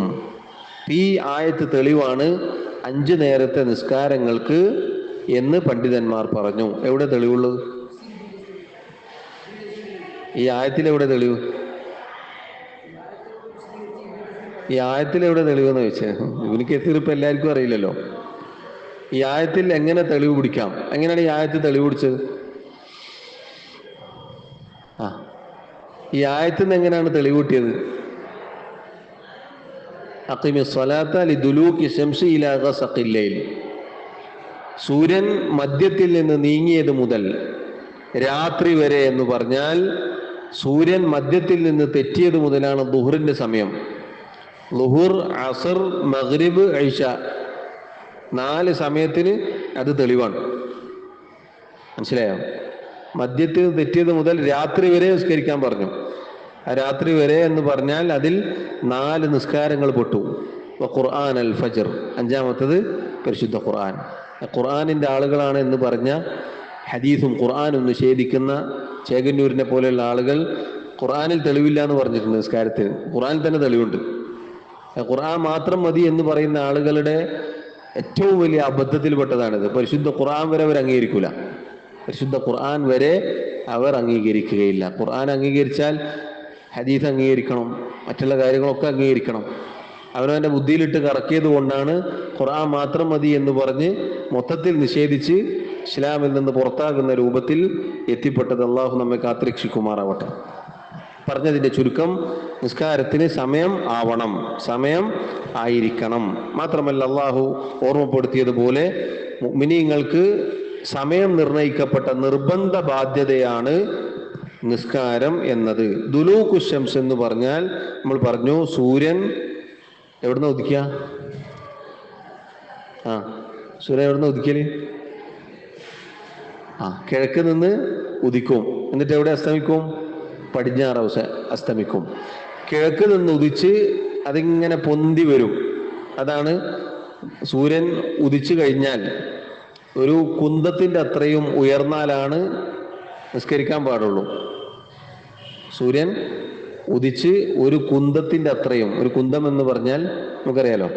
Speaker 1: ഈ ആയത്ത് തെളിവാണ് 5 നേരത്തെ നിസ്കാരങ്ങൾക്ക് എന്ന് പണ്ഡിതന്മാർ പറഞ്ഞു. എവിടെ തെളിവുള്ളത്? ഈ ആയത്തിലെവിടെ തെളിവ്? ഈ ആയത്തിലെവിടെ തെളിവെന്ന് ചോദിച്ചത് ഇവനിക്ക് എത്തിയപ്പോൾ എല്ലാവർക്കും അറിയില്ലല്ലോ. ഈ ആയത്തിൽ എങ്ങനെ തെളിവ് പിടിക്കാം? എങ്ങനെയാണ് ഈ ആയത്തിൽ തെളിവ് പിടിച്ചത്? ഈ ആയത്തിൽ നിന്ന് എങ്ങനെയാണ് തെളിവ് കിട്ടിയത്? അഖിമിസ് സ്വലാത്ത ലിദുലൂകി ശംസി ഇലാ ഗസഖിൽ ലൈൽ, സൂര്യൻ മധ്യത്തിൽ നിന്ന് നീങ്ങിയത് മുതൽ രാത്രി വരെ എന്ന് പറഞ്ഞാൽ സൂര്യൻ മധ്യത്തിൽ നിന്ന് തെറ്റിയത് മുതലാണ് ദുഹറിന്റെ സമയം. ളുഹുർ, അസർ, മഗ്രിബ്, ഇശ, 4 സമയത്തിന് അത് തെളിവാണ്. മനസ്സിലായോ? മധ്യത്തിൽ തെറ്റിയത് മുതൽ രാത്രി വരെ നിസ്കരിക്കാൻ പറഞ്ഞു. ആ രാത്രി വരെ എന്ന് പറഞ്ഞാൽ അതിൽ 4 നിസ്കാരങ്ങൾ പെട്ടു. ഖുർആനൽ ഫജ്ർ, 5-മത്തത് പരിശുദ്ധ ഖുർആൻ. ഖുർആനിൻ്റെ ആളുകളാണ് എന്ന് പറഞ്ഞ ഹദീസും ഖുർആനും നിഷേധിക്കുന്ന ചേകന്നൂരിനെ പോലെയുള്ള ആളുകൾ ഖുർആനിൽ തെളിവില്ല എന്ന് പറഞ്ഞിട്ടുണ്ട്. നിസ്കാരത്തിന് ഖുർആനിൽ തന്നെ തെളിവുണ്ട്. ഖുർആൻ മാത്രം മതി എന്ന് പറയുന്ന ആളുകളുടെ ഏറ്റവും വലിയ അബദ്ധത്തിൽപ്പെട്ടതാണിത്. പരിശുദ്ധ ഖുർആൻ വരെ അവർ അംഗീകരിക്കില്ല. പരിശുദ്ധ ഖുർആൻ വരെ അവർ അംഗീകരിക്കുകയില്ല. ഖുർആൻ അംഗീകരിച്ചാൽ ഹദീസ് അംഗീകരിക്കണം, മറ്റുള്ള കാര്യങ്ങളൊക്കെ അംഗീകരിക്കണം. അവനവൻ്റെ ബുദ്ധിയിലിട്ട് കറക്കിയത് കൊണ്ടാണ് ഖുർആൻ മാത്രം മതി എന്ന് പറഞ്ഞ് മൊത്തത്തിൽ നിഷേധിച്ച് ഇസ്ലാമിൽ നിന്ന് പുറത്താകുന്ന രൂപത്തിൽ എത്തിപ്പെട്ടത്. അള്ളാഹു നമ്മെ കാത്തുരക്ഷിക്കുമാറാവട്ടെ. പറഞ്ഞതിൻ്റെ ചുരുക്കം, നിസ്കാരത്തിന് സമയം ആവണം, സമയം ആയിരിക്കണം. മാത്രമല്ല അള്ളാഹു ഓർമ്മപ്പെടുത്തിയതുപോലെ മുഅ്മിനീങ്ങൾക്ക് സമയം നിർണയിക്കപ്പെട്ട നിർബന്ധ ബാധ്യതയാണ് നിസ്കാരം എന്നത്. ദുലൂഖു ശംസ് എന്ന് പറഞ്ഞാൽ നമ്മൾ പറഞ്ഞു സൂര്യൻ എവിടുന്ന് ഉദിക്കുക? സൂര്യൻ എവിടുന്ന് ഉദിക്കല്? കിഴക്ക് നിന്ന് ഉദിക്കും. എന്നിട്ട് എവിടെ അസ്തമിക്കും? പടിഞ്ഞാറ് അസ്തമിക്കും. കിഴക്ക് നിന്ന് ഉദിച്ച് അതിങ്ങനെ പൊന്തി വരും. അതാണ് സൂര്യൻ ഉദിച്ചു കഴിഞ്ഞാൽ ഒരു കുന്തത്തിൻ്റെ അത്രയും ഉയർന്നാലാണ് നിസ്കരിക്കാൻ പാടുള്ളൂ. സൂര്യൻ ഉദിച്ച് ഒരു കുന്തത്തിൻ്റെ അത്രയും, ഒരു കുന്തം എന്ന് പറഞ്ഞാൽ നമുക്കറിയാലോ,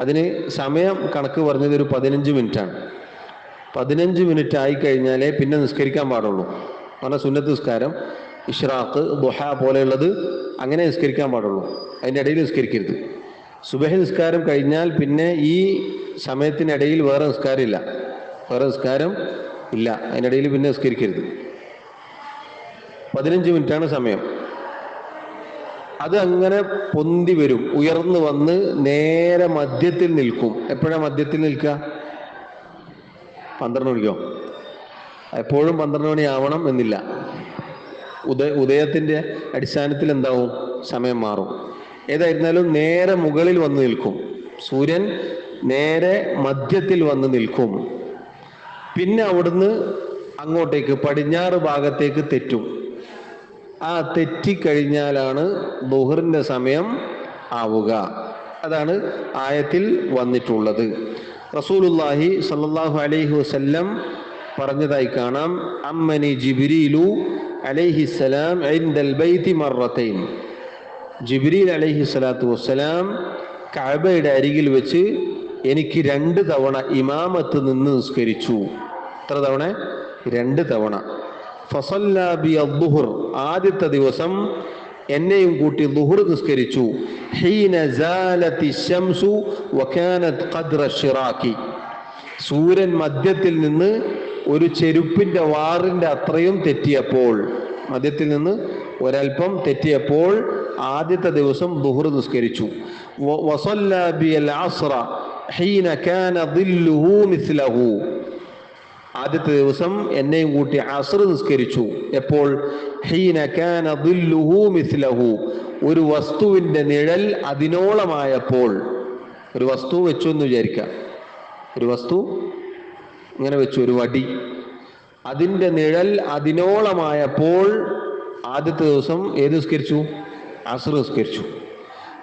Speaker 1: അതിന് സമയം കണക്ക് പറഞ്ഞത് ഒരു 15 മിനിറ്റാണ്. 15 മിനിറ്റ് ആയിക്കഴിഞ്ഞാലേ പിന്നെ നിസ്കരിക്കാൻ പാടുള്ളൂ. കാരണം സുന്നത്ത് നിസ്കാരം, ഇഷ്റാഖ്, ദുഹ പോലെയുള്ളത് അങ്ങനെ നിസ്കരിക്കാൻ പാടുള്ളൂ. അതിൻ്റെ ഇടയിൽ നിസ്കരിക്കരുത്. സുബഹി നിസ്കാരം കഴിഞ്ഞാൽ പിന്നെ ഈ സമയത്തിനിടയിൽ വേറെ നിസ്കാരം ഇല്ല. അതിനിടയിൽ പിന്നെ നിസ്കരിക്കരുത്. 15 മിനിറ്റാണ് സമയം. അത് അങ്ങനെ പൊന്തി വരും, ഉയർന്നു വന്ന് നേരെ മധ്യത്തിൽ നിൽക്കും. എപ്പോഴാണ് മധ്യത്തിൽ നിൽക്കുക? 12 മണിക്കോ? എപ്പോഴും 12 മണി ആവണം എന്നില്ല. ഉദയത്തിന്റെ അടിസ്ഥാനത്തിൽ എന്താവും? സമയം മാറും. ഏതായിരുന്നാലും നേരെ മുകളിൽ വന്ന് നിൽക്കും. സൂര്യൻ നേരെ മധ്യത്തിൽ വന്ന് നിൽക്കും. പിന്നെ അവിടുന്ന് അങ്ങോട്ടേക്ക് പടിഞ്ഞാറ് ഭാഗത്തേക്ക് തെറ്റും. ആ തെറ്റിക്കഴിഞ്ഞാലാണ് ദുഹറിന്റെ സമയം ആവുക. അതാണ് ആയത്തിൽ വന്നിട്ടുള്ളത്. റസൂലുള്ളാഹി സ്വല്ലല്ലാഹു അലൈഹി വസല്ലം പറഞ്ഞതായി കാണാം, അമ്മനി ജിബ്രീലു അലൈഹിസ്സലാം ഇൻദൽ ബൈത്തി മർറതൈൻ. ജിബ്രീൽ അലൈഹി സ്വലാത്തു വസ്സലാം കഅബയുടെ അരികിൽ വെച്ച് എനിക്ക് 2 തവണ ഇമാമത്ത് നിന്ന് നിസ്കരിച്ചു. എത്ര തവണ? 2 തവണ. ഫസല്ലാ ബി അദ്ദുഹർ, ആദ്യത്തെ ദിവസം എന്നെയും കൂട്ടി ദുഹർ നിസ്കരിച്ചു. ഹീന സാലത്തി ശംസു വകാനത് ഖദ്റ ശിറാക്കി, സൂര്യൻ മധ്യത്തിൽ നിന്ന് ഒരു ചെരുപ്പിന്റെ വാറിന്റെ അത്രയും തെറ്റിയപ്പോൾ, മധ്യത്തിൽ നിന്ന് ഒരൽപ്പം തെറ്റിയപ്പോൾ ആദ്യത്തെ ദിവസം ദുഹർ നിസ്കരിച്ചു. വസല്ലാ ബിൽ അസ്റ ഹീന കാന ദില്ലുഹു മിസ്ലഹു, ആദ്യത്തെ ദിവസം എന്നെയും കൂട്ടി അസ്ർ നിസ്കരിച്ചു. എപ്പോൾ? ഹീന കാന ദില്ലുഹു മിസ്ലഹു, ഒരു വസ്തുവിന്റെ നിഴൽ അതിനോളമായപ്പോൾ. ഒരു വസ്തു വെച്ചു എന്ന് വിചാരിക്കാം. ഒരു വസ്തു ഇങ്ങനെ വെച്ചു, ഒരു വടി, അതിന്റെ നിഴൽ അതിനോളമായപ്പോൾ ആദ്യത്തെ ദിവസം ഏത് നിസ്കരിച്ചു? അസ്ർ നിസ്കരിച്ചു.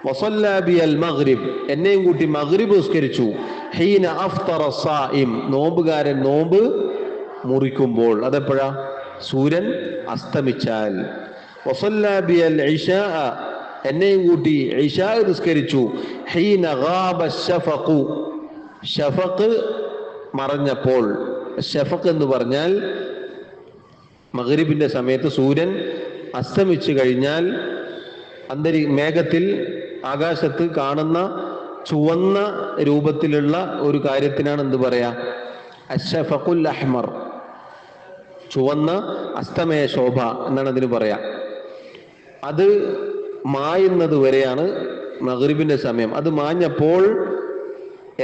Speaker 1: വസല്ലാ ബിൽ മഗ്രിബ്, എന്നെയും കൂട്ടി മഗ്രിബ് നിസ്കരിച്ചു. ഹീന അഫ്തറ സായിം, നോമ്പുകാരൻ നോമ്പ് മുറിക്കുമ്പോൾ. അതെപ്പോഴാ? സൂര്യൻ അസ്തമിച്ചാൽ. വസല്ലാ ബിൽ ഇശാ, എന്നെയും കൂട്ടി ഇശാ നിസ്കരിച്ചു. ഹീന ഗാബ ശഫഖു, ശഫഖ് മറഞ്ഞപ്പോൾ. ശഫഖ് എന്ന് പറഞ്ഞാൽ മഗ്രിബിന്റെ സമയത്ത് സൂര്യൻ അസ്തമിച്ചു കഴിഞ്ഞാൽ മേഘത്തിൽ, ആകാശത്ത് കാണുന്ന ചുവന്ന രൂപത്തിലുള്ള ഒരു കാര്യത്തിനാണ് എന്ത് പറയാ? അശ്ശഫഖുൽ അഹ്മർ, ചുവന്ന അസ്തമയ ശോഭ എന്നാണ് അതിന് പറയാ. അത് മായുന്നത് വരെയാണ് മഗ്രിബിന്റെ സമയം. അത് മാഞ്ഞപ്പോൾ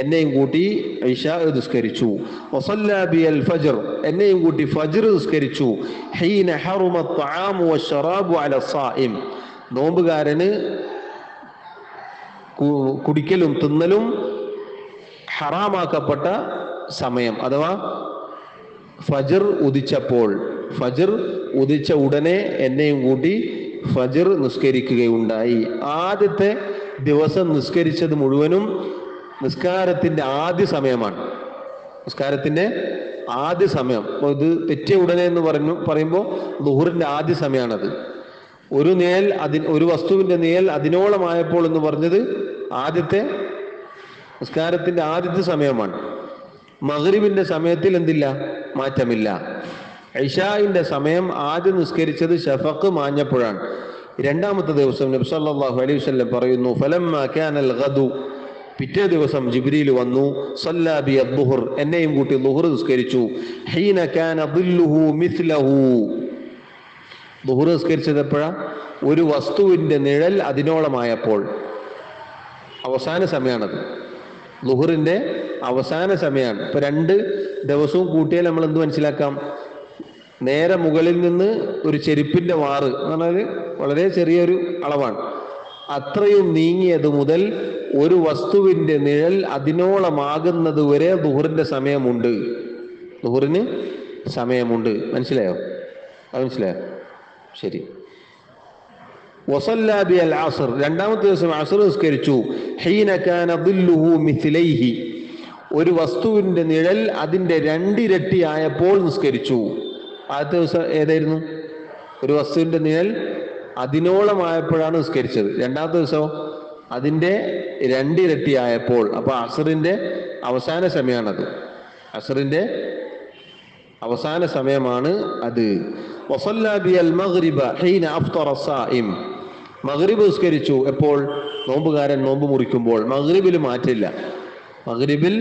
Speaker 1: എന്നെയും കൂട്ടി ഇശാ നിസ്കരിച്ചു. വസല്ലാ ബിൽ ഫജ്ർ, എന്നെയും കൂട്ടി ഫജ്ർ നിസ്കരിച്ചു. ഹീന ഹറുമ ത്വആമു വശറാബു അല സായിം, നോമ്പുകാരന് കുടിക്കലും തിന്നലും ഹറാമാക്കപ്പെട്ട സമയം, അഥവാ ഫജ്ർ ഉദിച്ചപ്പോൾ. ഫജ്ർ ഉദിച്ച ഉടനെ എന്നെയും കൂട്ടി ഫജ്ർ നിസ്കരിക്കുകയുണ്ടായി. ആദ്യത്തെ ദിവസം നിസ്കരിച്ചത് മുഴുവനും നിസ്കാരത്തിന്റെ ആദ്യ സമയമാണ്. നിസ്കാരത്തിന്റെ ആദ്യ സമയം. ഇത് തെറ്റിയ ഉടനെ എന്ന് പറയുമ്പോൾ ദുഹറിന്റെ ആദ്യ സമയമാണത്. ഒരു വസ്തുവിന്റെ നിഴൽ അതിനോളമായപ്പോൾ എന്ന് പറഞ്ഞത് ആദ്യത്തെ നിസ്കാരത്തിന്റെ ആദ്യത്തെ സമയമാണ്. മഗ്രിബിന്റെ സമയത്തിൽ എന്തില്ല? മാറ്റമില്ല. ഇശാഇന്റെ സമയം ആദ്യം നിസ്കരിച്ചത് ശഫഖ് മാഞ്ഞപ്പോഴാണ്. രണ്ടാമത്തെ ദിവസം നബി സല്ലല്ലാഹു അലൈഹി വസല്ലം പറയുന്നു, ഫലമ്മ കാനൽ ഗദു, പിറ്റേ ദിവസം ജിബ്രീൽ വന്നു. സല്ലാ ബി അദ്ദുഹർ, എന്നെയും കൂട്ടി ദുഹർ നിസ്കരിച്ചു. ഹീന കാന ദില്ലുഹു മിസ്ലഹു, ദുഹർ നിസ്കരിച്ചത് എപ്പോഴാ? ഒരു വസ്തുവിന്റെ നിഴൽ അതിനോളമായപ്പോൾ. അവസാന സമയമാണത്, ദുഹറിന്റെ അവസാന സമയമാണ്. ഇപ്പൊ 2 ദിവസവും കൂട്ടിയാൽ നമ്മൾ എന്ത് മനസ്സിലാക്കാം? നേരെ മുകളിൽ നിന്ന് ഒരു ചെരുപ്പിന്റെ വാറ് എന്ന് പറഞ്ഞാൽ വളരെ ചെറിയൊരു അളവാണ്, അത്രയും നീങ്ങിയത് മുതൽ ഒരു വസ്തുവിന്റെ നിഴൽ അതിനോളമാകുന്നത് വരെ ദുഹറിന്റെ സമയമുണ്ട്. ദുഹറിന് സമയമുണ്ട്. മനസ്സിലായോ? അത് മനസ്സിലായോ? ശരി. വസല്ല ബിൽ അസ്ർ, രണ്ടാമത്തെ ദിവസം അസ്ർ നിസ്കരിച്ചു. ഹീന കാന ദില്ലുഹു മിസ്ലൈഹി, ഒരു വസ്തുവിന്റെ നിഴൽ അതിന്റെ രണ്ടിരട്ടി ആയപ്പോൾ നിസ്കരിച്ചു. ആദ്യത്തെ ദിവസം ഏതായിരുന്നു? ഒരു വസ്തുവിന്റെ നിഴൽ അതിനോളമായപ്പോഴാണ് നിസ്കരിച്ചത്. രണ്ടാമത്തെ ദിവസം അതിന്റെ രണ്ടിരട്ടി ആയപ്പോൾ. അപ്പൊ അസ്റിന്റെ അവസാന സമയമാണത്. അസ്റിന്റെ അവസാന സമയമാണ് അത്. വസല്ല ബിൽ മഗ്രിബ ഹീന അഫ്തറ സായിം, മഗ്രിബ് നിസ്കരിച്ചു. എപ്പോൾ? നോമ്പുകാരൻ നോമ്പ് മുറിക്കുമ്പോൾ. മഗ്രിബിൽ മാറ്റില്ല, മഗ്രിബിൽ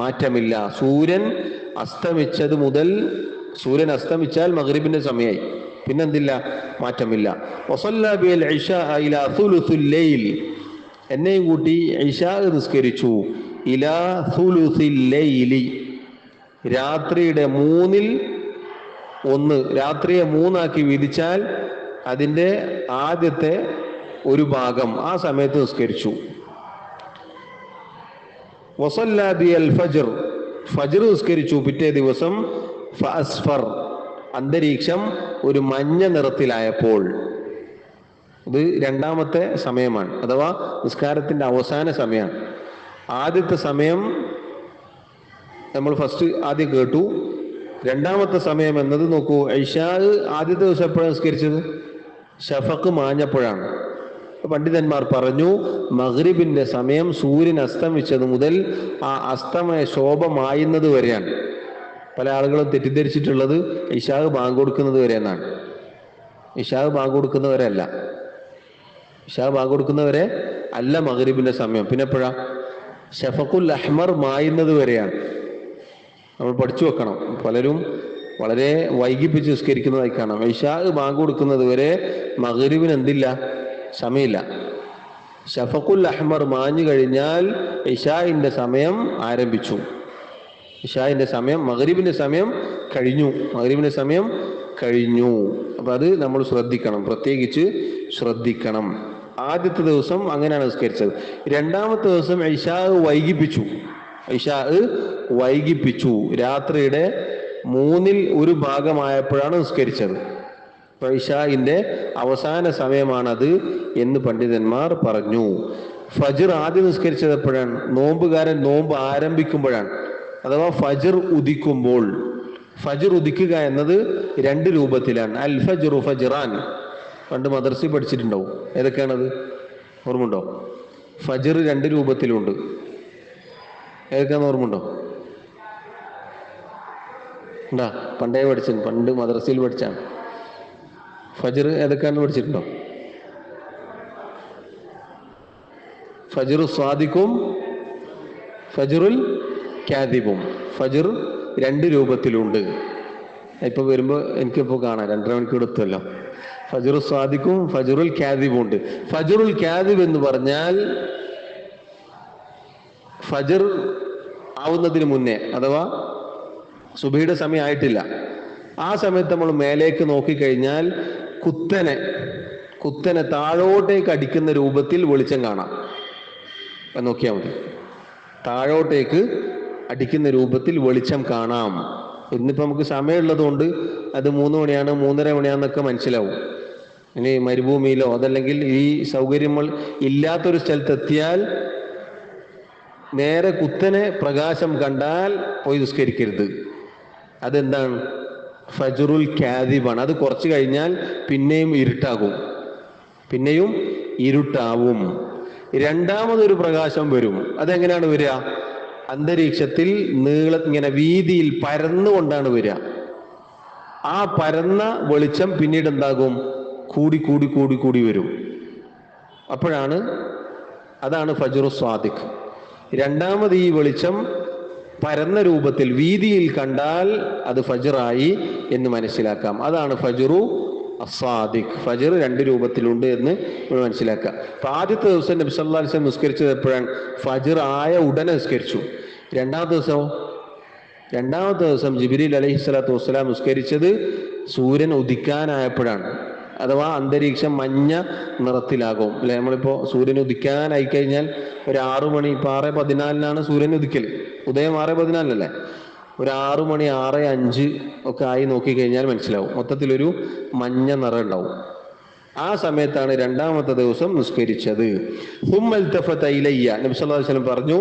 Speaker 1: മാറ്റമില്ല. സൂര്യൻ അസ്തമിച്ചത് മുതൽ, സൂര്യൻ അസ്തമിച്ചാൽ മഗ്രിബിന്റെ സമയമായി, പിന്നെന്തില്ല, മാറ്റമില്ല. വസല്ല ബിൽ ഇശാ ഇലാ സുലുസുൽ ലൈൽ, എന്നെയും കൂട്ടി ഇശാ നിസ്കരിച്ചു. ഇലാ സുലുസിൽ ലൈലി, രാത്രിയുടെ 1/3, രാത്രിയെ 3ആക്കി വിധിച്ചാൽ അതിൻ്റെ ആദ്യത്തെ ഒരു ഭാഗം ആ സമയത്ത് നിസ്കരിച്ചു. വസല്ല ബിൽ ഫജ്ർ, ഫജ്ർ നിസ്കരിച്ചു പിറ്റേ ദിവസം. ഫഅസ്ഫർ, അന്തരീക്ഷം ഒരു മഞ്ഞ നിറത്തിലായപ്പോൾ. ഇത് രണ്ടാമത്തെ സമയമാണ്, അഥവാ നിസ്കാരത്തിന്റെ അവസാന സമയമാണ്. ആദ്യത്തെ സമയം നമ്മൾ ആദ്യം കേട്ടു. രണ്ടാമത്തെ സമയം എന്നത് നോക്കൂ, ഇശാ ആദ്യത്തെ ദിവസം എപ്പോഴാണ് നിസ്കരിച്ചത്? ശഫഖ് മാഞ്ഞപ്പോഴാണ്. പണ്ഡിതന്മാർ പറഞ്ഞു, മഗ്രിബിന്റെ സമയം സൂര്യൻ അസ്തമിച്ചത് മുതൽ ആ അസ്തമയ ശോഭ മായുന്നത് വരെയാണ്. പല ആളുകളും തെറ്റിദ്ധരിച്ചിട്ടുള്ളത് ഇശാ ബാങ്ക് കൊടുക്കുന്നത് വരെ എന്നാണ്. ഇശാ ബാങ്ക് കൊടുക്കുന്നവരെ അല്ല, ഇശാ ബാങ്ക് കൊടുക്കുന്നവരെ അല്ല മഗ്രിബിന്റെ സമയം. പിന്നെ എപ്പോഴാ? ശഫഖുൽ അഹ്മർ മായുന്നത് വരെയാണ്. നമ്മൾ പഠിച്ചു വെക്കണം. പലരും വളരെ വൈകിപ്പിച്ച് നിസ്കരിക്കുന്നതായി കാണാം. ഇശാ ബാങ്ക് കൊടുക്കുന്നത് വരെ മഗ്രിബിന് എന്തില്ല, സമയമില്ല. ശഫഖുൽ അഹ്മർ മാഞ്ഞു കഴിഞ്ഞാൽ ഇശാഇന്റെ സമയം ആരംഭിച്ചു. ഇശാഇന്റെ സമയം, മഗ്രിബിന്റെ സമയം കഴിഞ്ഞു, മഗ്രിബിന്റെ സമയം കഴിഞ്ഞു. അപ്പൊ അത് നമ്മൾ ശ്രദ്ധിക്കണം, പ്രത്യേകിച്ച് ശ്രദ്ധിക്കണം. ആദ്യത്തെ ദിവസം അങ്ങനെയാണ് നിസ്കരിച്ചത്. രണ്ടാമത്തെ ദിവസം ഇശാ വൈകിപ്പിച്ചു. ഇശാ വൈകിപ്പിച്ചു, രാത്രിയുടെ 1/3 നിസ്കരിച്ചത്. ഇശാഇന്റെ അവസാന സമയമാണത് എന്ന് പണ്ഡിതന്മാർ പറഞ്ഞു. ഫജ്ർ ആദ്യം നിസ്കരിച്ചത് എപ്പോഴാണ്? നോമ്പുകാരൻ നോമ്പ് ആരംഭിക്കുമ്പോഴാണ്, അഥവാ ഫജ്ർ ഉദിക്കുമ്പോൾ. ഫജ്ർ ഉദിക്കുക എന്നത് 2 രൂപത്തിലാണ്. അൽ ഫജ്റു ഫജ്റാൻ, പണ്ട് മദ്രസയിൽ പഠിച്ചിട്ടുണ്ടാവും. ഏതൊക്കെയാണത്? ഓർമ്മയുണ്ടോ? ഫജ്ർ 2 രൂപത്തിലുണ്ട്. ഏതൊക്കെയാണെന്ന് ഓർമ്മയുണ്ടോ? ഉണ്ടാ? പണ്ടേ പഠിച്ചു, പണ്ട് മദ്രസയിൽ പഠിച്ചാണ്. ഫജ്ർ ഏതൊക്കെയാണെന്ന് പഠിച്ചിട്ടുണ്ടോ? ഫജ്റു സ്വാദിഖും ഫജ്റുൽ കാദിബും. ഫജ്ർ 2 രൂപത്തിലുണ്ട്. ഇപ്പൊ വരുമ്പോ എനിക്കിപ്പോ കാണാം, 2.5 മണിക്കൂർ എടുത്തല്ലോ. ഫജ്റു സ്വാദിഖും ഫജ്റുൽ കാദിബും ഉണ്ട്. ഫജ്റുൽ കാദിബ് എന്ന് പറഞ്ഞാൽ ഫജ്ർ ആവുന്നതിന് മുന്നേ, അഥവാ സുബഹിയുടെ സമയം ആയിട്ടില്ല, ആ സമയത്ത് നമ്മൾ മേലേക്ക് നോക്കിക്കഴിഞ്ഞാൽ കുത്തനെ താഴോട്ടേക്ക് അടിക്കുന്ന രൂപത്തിൽ വെളിച്ചം കാണാം. നോക്കിയാൽ മതി, താഴോട്ടേക്ക് അടിക്കുന്ന രൂപത്തിൽ വെളിച്ചം കാണാം. ഇന്നിപ്പോ നമുക്ക് സമയമുള്ളത് കൊണ്ട് അത് 3 മണിയാണ് 3:30 മണിയാന്നൊക്കെ മനസ്സിലാവും. ഇനി മരുഭൂമിയിലോ അതല്ലെങ്കിൽ ഈ സൗകര്യങ്ങൾ ഇല്ലാത്തൊരു സ്ഥലത്തെത്തിയാൽ നേരെ കുത്തനെ പ്രകാശം കണ്ടാൽ പോയി നിസ്കരിക്കരുത്. അതെന്താണ്? ഫജ്റുൽ കാദിബാണ്. അത് കുറച്ച് കഴിഞ്ഞാൽ പിന്നെയും ഇരുട്ടാവും. രണ്ടാമതൊരു പ്രകാശം വരും. അതെങ്ങനെയാണ് വരിക? അന്തരീക്ഷത്തിൽ ഇങ്ങനെ വീതിയിൽ പരന്നുകൊണ്ടാണ് വരിക. ആ പരന്ന വെളിച്ചം പിന്നീട് എന്താകും? കൂടി വരും. അതാണ് ഫജ്റു സ്വാദിഖ്. രണ്ടാമത് ഈ വെളിച്ചം പരന്ന രൂപത്തിൽ വീതിയിൽ കണ്ടാൽ അത് ഫജ്റായി എന്ന് മനസ്സിലാക്കാം. അതാണ് ഫജ്റു അസ്സാദിഖ്. ഫജ്ർ 2 രൂപത്തിലുണ്ട് എന്ന് നമ്മൾ മനസ്സിലാക്കുക. അപ്പൊ ആദ്യത്തെ ദിവസം നബി സല്ലല്ലാഹു അലൈഹി വസല്ലം നിസ്കരിച്ചത് എപ്പോഴാണ്? ഫജ്ർ ആയ ഉടനെ നിസ്കരിച്ചു. രണ്ടാമത്തെ ദിവസം ജിബ്രീൽ അലൈഹിസ്സലാത്തു വസ്സലാം നിസ്കരിച്ചത് സൂര്യൻ ഉദിക്കാനായപ്പോഴാണ്. അഥവാ അന്തരീക്ഷം മഞ്ഞ നിറത്തിലാകും അല്ലെ. നമ്മളിപ്പോൾ സൂര്യൻ ഉദിക്കാനായി കഴിഞ്ഞാൽ ഒരു 6 മണി, ഇപ്പം 6:14 സൂര്യൻ ഉദിക്കൽ, ഉദയം 6:14 ഒരു 6 മണി 6:05 ഒക്കെ ആയി നോക്കിക്കഴിഞ്ഞാൽ മനസ്സിലാവും, മൊത്തത്തിലൊരു മഞ്ഞ നിറം ഉണ്ടാവും. ആ സമയത്താണ് രണ്ടാമത്തെ ദിവസം നിസ്കരിച്ചത്. ഹുമ്മൽതഫത ഇലയ്യ, നബി സല്ലല്ലാഹു അലൈഹി വസല്ലം പറഞ്ഞു,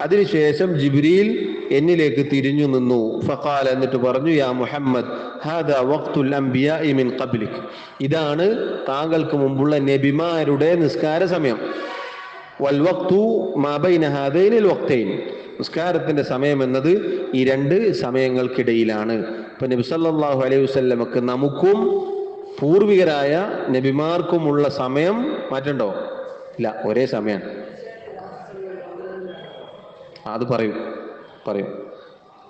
Speaker 1: അതിനുശേഷം ജിബ്രീൽ എന്നിലേക്ക് തിരിഞ്ഞു നിന്നു. ഫഖാല, എന്നിട്ട് പറഞ്ഞു, യാ മുഹമ്മദ് ഹാദാ വഖ്തുൽ അംബിയാഇ മിൻ ഖബ്ലിക്, ഇതാണ് താങ്കൾക്ക് മുമ്പുള്ള നബിമാരുടെ നിസ്കാര സമയം. വൽ വഖ്തു മാ ബൈന ഹാദൈനിൽ വഖ്തൈൻ, നിസ്കാരത്തിന്റെ സമയം എന്നത് ഈ രണ്ട് സമയങ്ങൾക്കിടയിലാണ്. ഇപ്പൊ നബി സല്ലല്ലാഹു അലൈഹി വസല്ലമക്ക് നമുക്കും പൂർവികരായ നബിമാർക്കുമുള്ള സമയം മാറ്റണ്ടോ? ഇല്ല, ഒരേ സമയമാണ്. അത് പറയും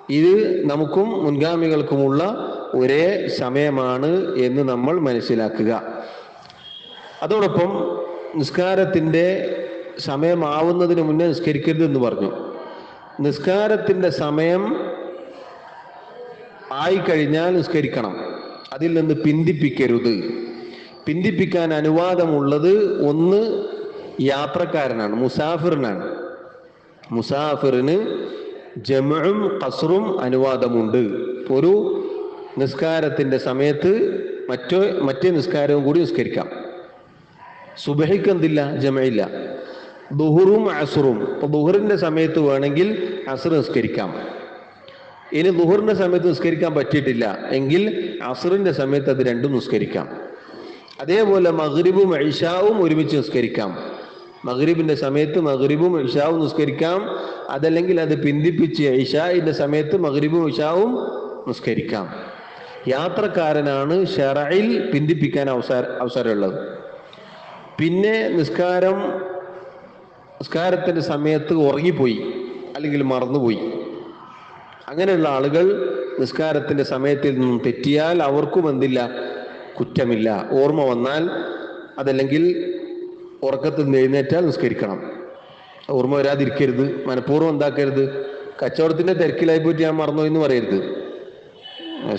Speaker 1: ഇത് നമുക്കും മുൻഗാമികൾക്കുമുള്ള ഒരേ സമയമാണ് എന്ന് നമ്മൾ മനസ്സിലാക്കുക. അതോടൊപ്പം നിസ്കാരത്തിന്റെ സമയമാവുന്നതിന് മുന്നേ നിസ്കരിക്കരുത് എന്ന് പറഞ്ഞു. നിസ്കാരത്തിന്റെ സമയം ആയിക്കഴിഞ്ഞാൽ നിസ്കരിക്കണം, അതിൽ നിന്ന് പിന്തിപ്പിക്കരുത്. പിന്തിപ്പിക്കാൻ അനുവാദമുള്ളത് ഒന്ന് യാത്രക്കാരനാണ്, മുസാഫിറിനാണ്. മുസാഫിറിന് ജംഉം ഖസ്റും അനുവാദമുണ്ട്. ഒരു നിസ്കാരത്തിന്റെ സമയത്ത് മറ്റേ നിസ്കാരവും കൂടി നിസ്കരിക്കാം. സുബഹിക്ക് എന്തില്ല, ജമഇല്ല. ദുഹുറും അസ്റും, ഇപ്പൊ ദുഹറിന്റെ സമയത്ത് വേണമെങ്കിൽ അസ്ർ നിസ്കരിക്കാം. ഇനി ദുഹറിന്റെ സമയത്ത് നിസ്കരിക്കാൻ പറ്റിയിട്ടില്ല എങ്കിൽ അസ്റിന്റെ സമയത്ത് അത് രണ്ടും നിസ്കരിക്കാം. അതേപോലെ മഗ്രിബും ഇശാവും ഒരുമിച്ച് നിസ്കരിക്കാം. മഗ്രിബിന്റെ സമയത്ത് മഗ്രിബും ഇശാവും നിസ്കരിക്കാം. അതല്ലെങ്കിൽ അത് പിന്തിപ്പിച്ച് ഇശാഇന്റെ സമയത്ത് മഗ്രിബും ഇശാവും നിസ്കരിക്കാം. യാത്രക്കാരനാണ് ശറഇൽ പിന്തിപ്പിക്കാൻ അവസരമുള്ളത്. പിന്നെ നിസ്കാരത്തിന്റെ സമയത്ത് ഉറങ്ങിപ്പോയി അല്ലെങ്കിൽ മറന്നുപോയി, അങ്ങനെയുള്ള ആളുകൾ നിസ്കാരത്തിന്റെ സമയത്തിൽ നിന്നും തെറ്റിയാൽ അവർക്കും എന്തില്ല, കുറ്റമില്ല. ഓർമ്മ വന്നാൽ അതല്ലെങ്കിൽ ഉറക്കത്തിൽ നിന്ന് എഴുന്നേറ്റാൽ നിസ്കരിക്കണം. ഓർമ്മ വരാതിരിക്കരുത്, മനഃപൂർവ്വം എന്താക്കരുത്, കച്ചവടത്തിന്റെ തിരക്കിലായി പോയിട്ട് ഞാൻ മറന്നു എന്ന് പറയരുത്.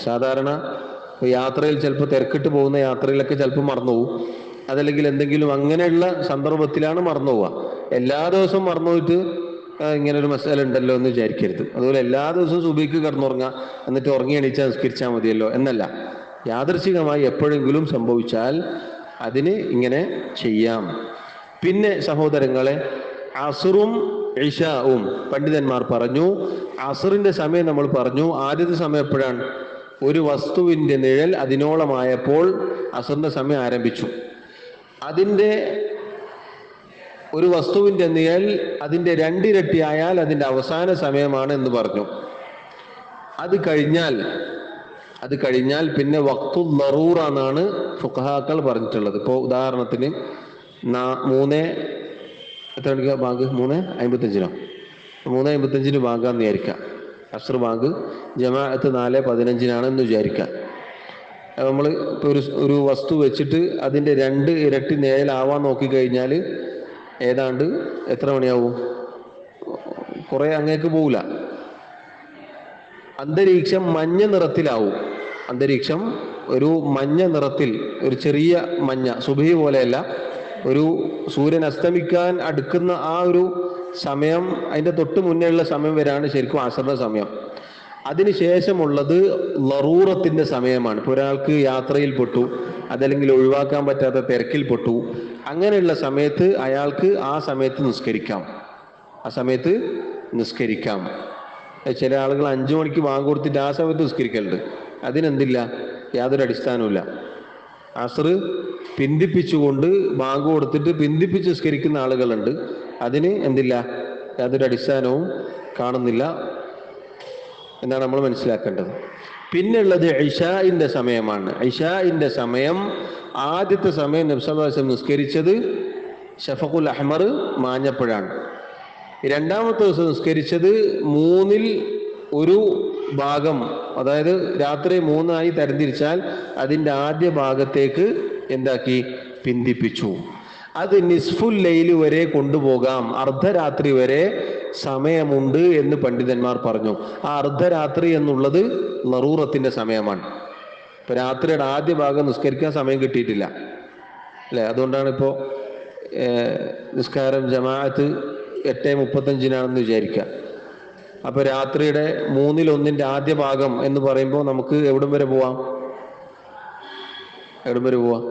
Speaker 1: സാധാരണ യാത്രയിൽ ചിലപ്പോൾ തിരക്കിട്ട് പോകുന്ന യാത്രയിലൊക്കെ ചിലപ്പോൾ മറന്നു പോകും. അതല്ലെങ്കിൽ എന്തെങ്കിലും അങ്ങനെയുള്ള സന്ദർഭത്തിലാണ് മറന്നു പോവുക. എല്ലാ ദിവസവും മറന്നു പോയിട്ട് ഇങ്ങനെ ഒരു മസാല ഉണ്ടല്ലോ എന്ന് വിചാരിക്കരുത്. അതുപോലെ എല്ലാ ദിവസവും സുബഹിക്ക് കിടന്നുറങ്ങുക, എന്നിട്ട് ഉറങ്ങി എണീച്ചാൽ നിസ്കരിച്ചാൽ മതിയല്ലോ എന്നല്ല. യാദൃശ്ചികമായി എപ്പോഴെങ്കിലും സംഭവിച്ചാൽ അതിന് ഇങ്ങനെ ചെയ്യാം. പിന്നെ സഹോദരങ്ങളെ, അസ്റും ഇശാവും പണ്ഡിതന്മാർ പറഞ്ഞു, അസ്റിന്റെ സമയം നമ്മൾ പറഞ്ഞു. ആദ്യത്തെ സമയം എപ്പോഴാണ്? ഒരു വസ്തുവിന്റെ നിഴൽ അതിനോളമായപ്പോൾ അസ്റിന്റെ സമയം ആരംഭിച്ചു. ഒരു വസ്തുവിന്റെ നിഴൽ അതിന്റെ രണ്ടിരട്ടി ആയാൽ അതിന്റെ അവസാന സമയമാണ് എന്ന് പറഞ്ഞു. അത് കഴിഞ്ഞാൽ പിന്നെ വഖ്തു ദറൂറ എന്നാണ് ഫുഖഹാക്കൾ പറഞ്ഞിട്ടുള്ളത്. ഇപ്പോൾ ഉദാഹരണത്തിന് 3:55 ബാങ്ക് 3:55 ബാങ്കാന്ന് വിചാരിക്കാം. അസ്ർ ബാങ്ക്, ജമാഅത്ത് 4:15 എന്ന് വിചാരിക്കാം. നമ്മൾ ഇപ്പോൾ ഒരു വസ്തു വെച്ചിട്ട് അതിന്റെ 2 ഇരട്ടി നിഴലാവാൻ നോക്കിക്കഴിഞ്ഞാൽ ഏതാണ്ട് എത്ര മണിയാവും? കുറെ അങ്ങേക്ക് പോവില്ല. അന്തരീക്ഷം മഞ്ഞ നിറത്തിലാവും. അന്തരീക്ഷം ഒരു മഞ്ഞ നിറത്തിൽ, ഒരു ചെറിയ മഞ്ഞ, സുബഹി പോലെയല്ല, ഒരു സൂര്യൻ അസ്തമിക്കാൻ അടുക്കുന്ന ആ ഒരു സമയം, അതിന്റെ തൊട്ട് മുന്നേയുള്ള സമയം വരെയാണ് ശരിക്കും അസറിന്റെ സമയം. അതിനുശേഷമുള്ളത് ലറൂറത്തിന്റെ സമയമാണ്. ഇപ്പോൾ ഒരാൾക്ക് യാത്രയിൽ പെട്ടു, അതല്ലെങ്കിൽ ഒഴിവാക്കാൻ പറ്റാത്ത തിരക്കിൽപ്പെട്ടു, അങ്ങനെയുള്ള സമയത്ത് അയാൾക്ക് ആ സമയത്ത് നിസ്കരിക്കാം. ചില ആളുകൾ 5 മണിക്ക് ബാങ്ക് കൊടുത്തിട്ട് ആ സമയത്ത് നിസ്കരിക്കലുണ്ട്. അതിനെന്തില്ല, യാതൊരു അടിസ്ഥാനവുമില്ല. അസ്ർ പിന്തിപ്പിച്ചുകൊണ്ട് ബാങ്ക് കൊടുത്തിട്ട് പിന്തിപ്പിച്ച് നിസ്കരിക്കുന്ന ആളുകളുണ്ട്. അതിന് എന്തില്ല, യാതൊരു അടിസ്ഥാനവും കാണുന്നില്ല എന്നാണ് നമ്മൾ മനസ്സിലാക്കേണ്ടത്. പിന്നുള്ളത് ഇശാഇന്റെ സമയമാണ്. ഇശാഇന്റെ സമയം, ആദ്യത്തെ സമയം നബി സല്ലല്ലാഹു അലൈഹി വസല്ലം നിസ്കരിച്ചത് ശഫഖുൽ അഹ്മർ മാഞ്ഞപ്പോഴാണ്. രണ്ടാമത്തെ ദിവസം നിസ്കരിച്ചത് 1/3 അതായത് രാത്രി 3 തരംതിരിച്ചാൽ അതിൻ്റെ ആദ്യ ഭാഗത്തേക്ക് എന്താക്കി, പിന്തിപ്പിച്ചു. അത് നിസ്ഫുൽ ലൈൽ വരെ കൊണ്ടുപോകാം, അർദ്ധരാത്രി വരെ സമയമുണ്ട് എന്ന് പണ്ഡിതന്മാർ പറഞ്ഞു. ആ അർദ്ധരാത്രി എന്നുള്ളത് ലറൂറത്തിന്റെ സമയമാണ്. ഇപ്പൊ രാത്രിയുടെ ആദ്യ ഭാഗം നിസ്കരിക്കാൻ സമയം കിട്ടിയിട്ടില്ല അല്ലെ? അതുകൊണ്ടാണ് ഇപ്പോൾ നിസ്കാരം ജമാഅത്ത് 8:35 വിചാരിക്കുക. അപ്പൊ രാത്രിയുടെ 1/3 ആദ്യ ഭാഗം എന്ന് പറയുമ്പോൾ നമുക്ക് എവിടം വരെ പോവാം? എവിടം വരെ പോവാം?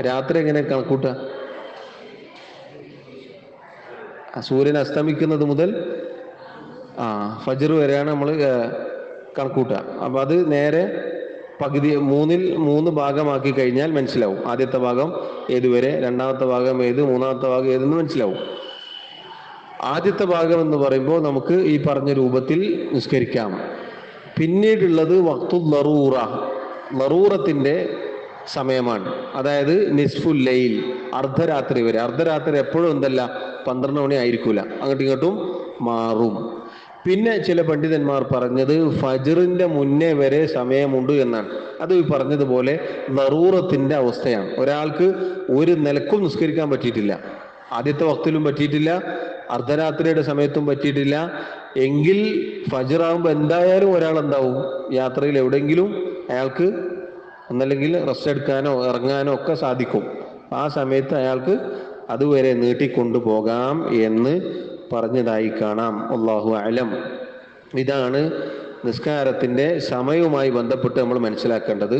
Speaker 1: രാത്രി എങ്ങനെ കണക്കൂട്ടുക? സൂര്യൻ അസ്തമിക്കുന്നത് മുതൽ ഫജ്ർ വരെയാണ് നമ്മൾ കണക്കൂട്ടുക. അപ്പൊ അത് നേരെ പകുതി 3 ഭാഗമാക്കി കഴിഞ്ഞാൽ മനസ്സിലാവും. ആദ്യത്തെ ഭാഗം ഏതുവരെ, രണ്ടാമത്തെ ഭാഗം ഏത്, മൂന്നാമത്തെ ഭാഗം ഏതെന്ന് മനസ്സിലാവും. ആദ്യത്തെ ഭാഗം എന്ന് പറയുമ്പോൾ നമുക്ക് ഈ പറഞ്ഞ രൂപത്തിൽ നിസ്കരിക്കാം. പിന്നീടുള്ളത് വഖ്തു ലറൂറ, ലറൂറത്തിന്റെ സമയമാണ്. അതായത് നിസ്ഫുൽ ലൈൽ, അർദ്ധരാത്രി വരെ. അർദ്ധരാത്രി എപ്പോഴും എന്തല്ല 12 മണി ആയിരിക്കൂല, അങ്ങോട്ടും ഇങ്ങോട്ടും മാറും. പിന്നെ ചില പണ്ഡിതന്മാർ പറഞ്ഞത് ഫജ്റിന്റെ മുന്നേ വരെ സമയമുണ്ട് എന്നാണ്. അത് ഈ പറഞ്ഞതുപോലെ ലറൂറത്തിന്റെ അവസ്ഥയാണ്. ഒരാൾക്ക് ഒരു നിലക്കും നിസ്കരിക്കാൻ പറ്റിയിട്ടില്ല, ആദ്യത്തെ വക്തിലും പറ്റിയിട്ടില്ല, അർദ്ധരാത്രിയുടെ സമയത്തും പറ്റിയിട്ടില്ല എങ്കിൽ ഫജ്റാകുമ്പോൾ എന്തായാലും ഒരാൾ എന്താവും? യാത്രയിൽ എവിടെയെങ്കിലും അയാൾക്ക് ഒന്നല്ലെങ്കിൽ റെസ്റ്റ് എടുക്കാനോ ഇറങ്ങാനോ ഒക്കെ സാധിക്കും. ആ സമയത്ത് അയാൾക്ക് അതുവരെ നീട്ടിക്കൊണ്ടുപോകാം എന്ന് പറഞ്ഞതായി കാണാം. അല്ലാഹു അലം. ഇതാണ് നിസ്കാരത്തിന്റെ സമയവുമായി ബന്ധപ്പെട്ട് നമ്മൾ മനസ്സിലാക്കേണ്ടത്.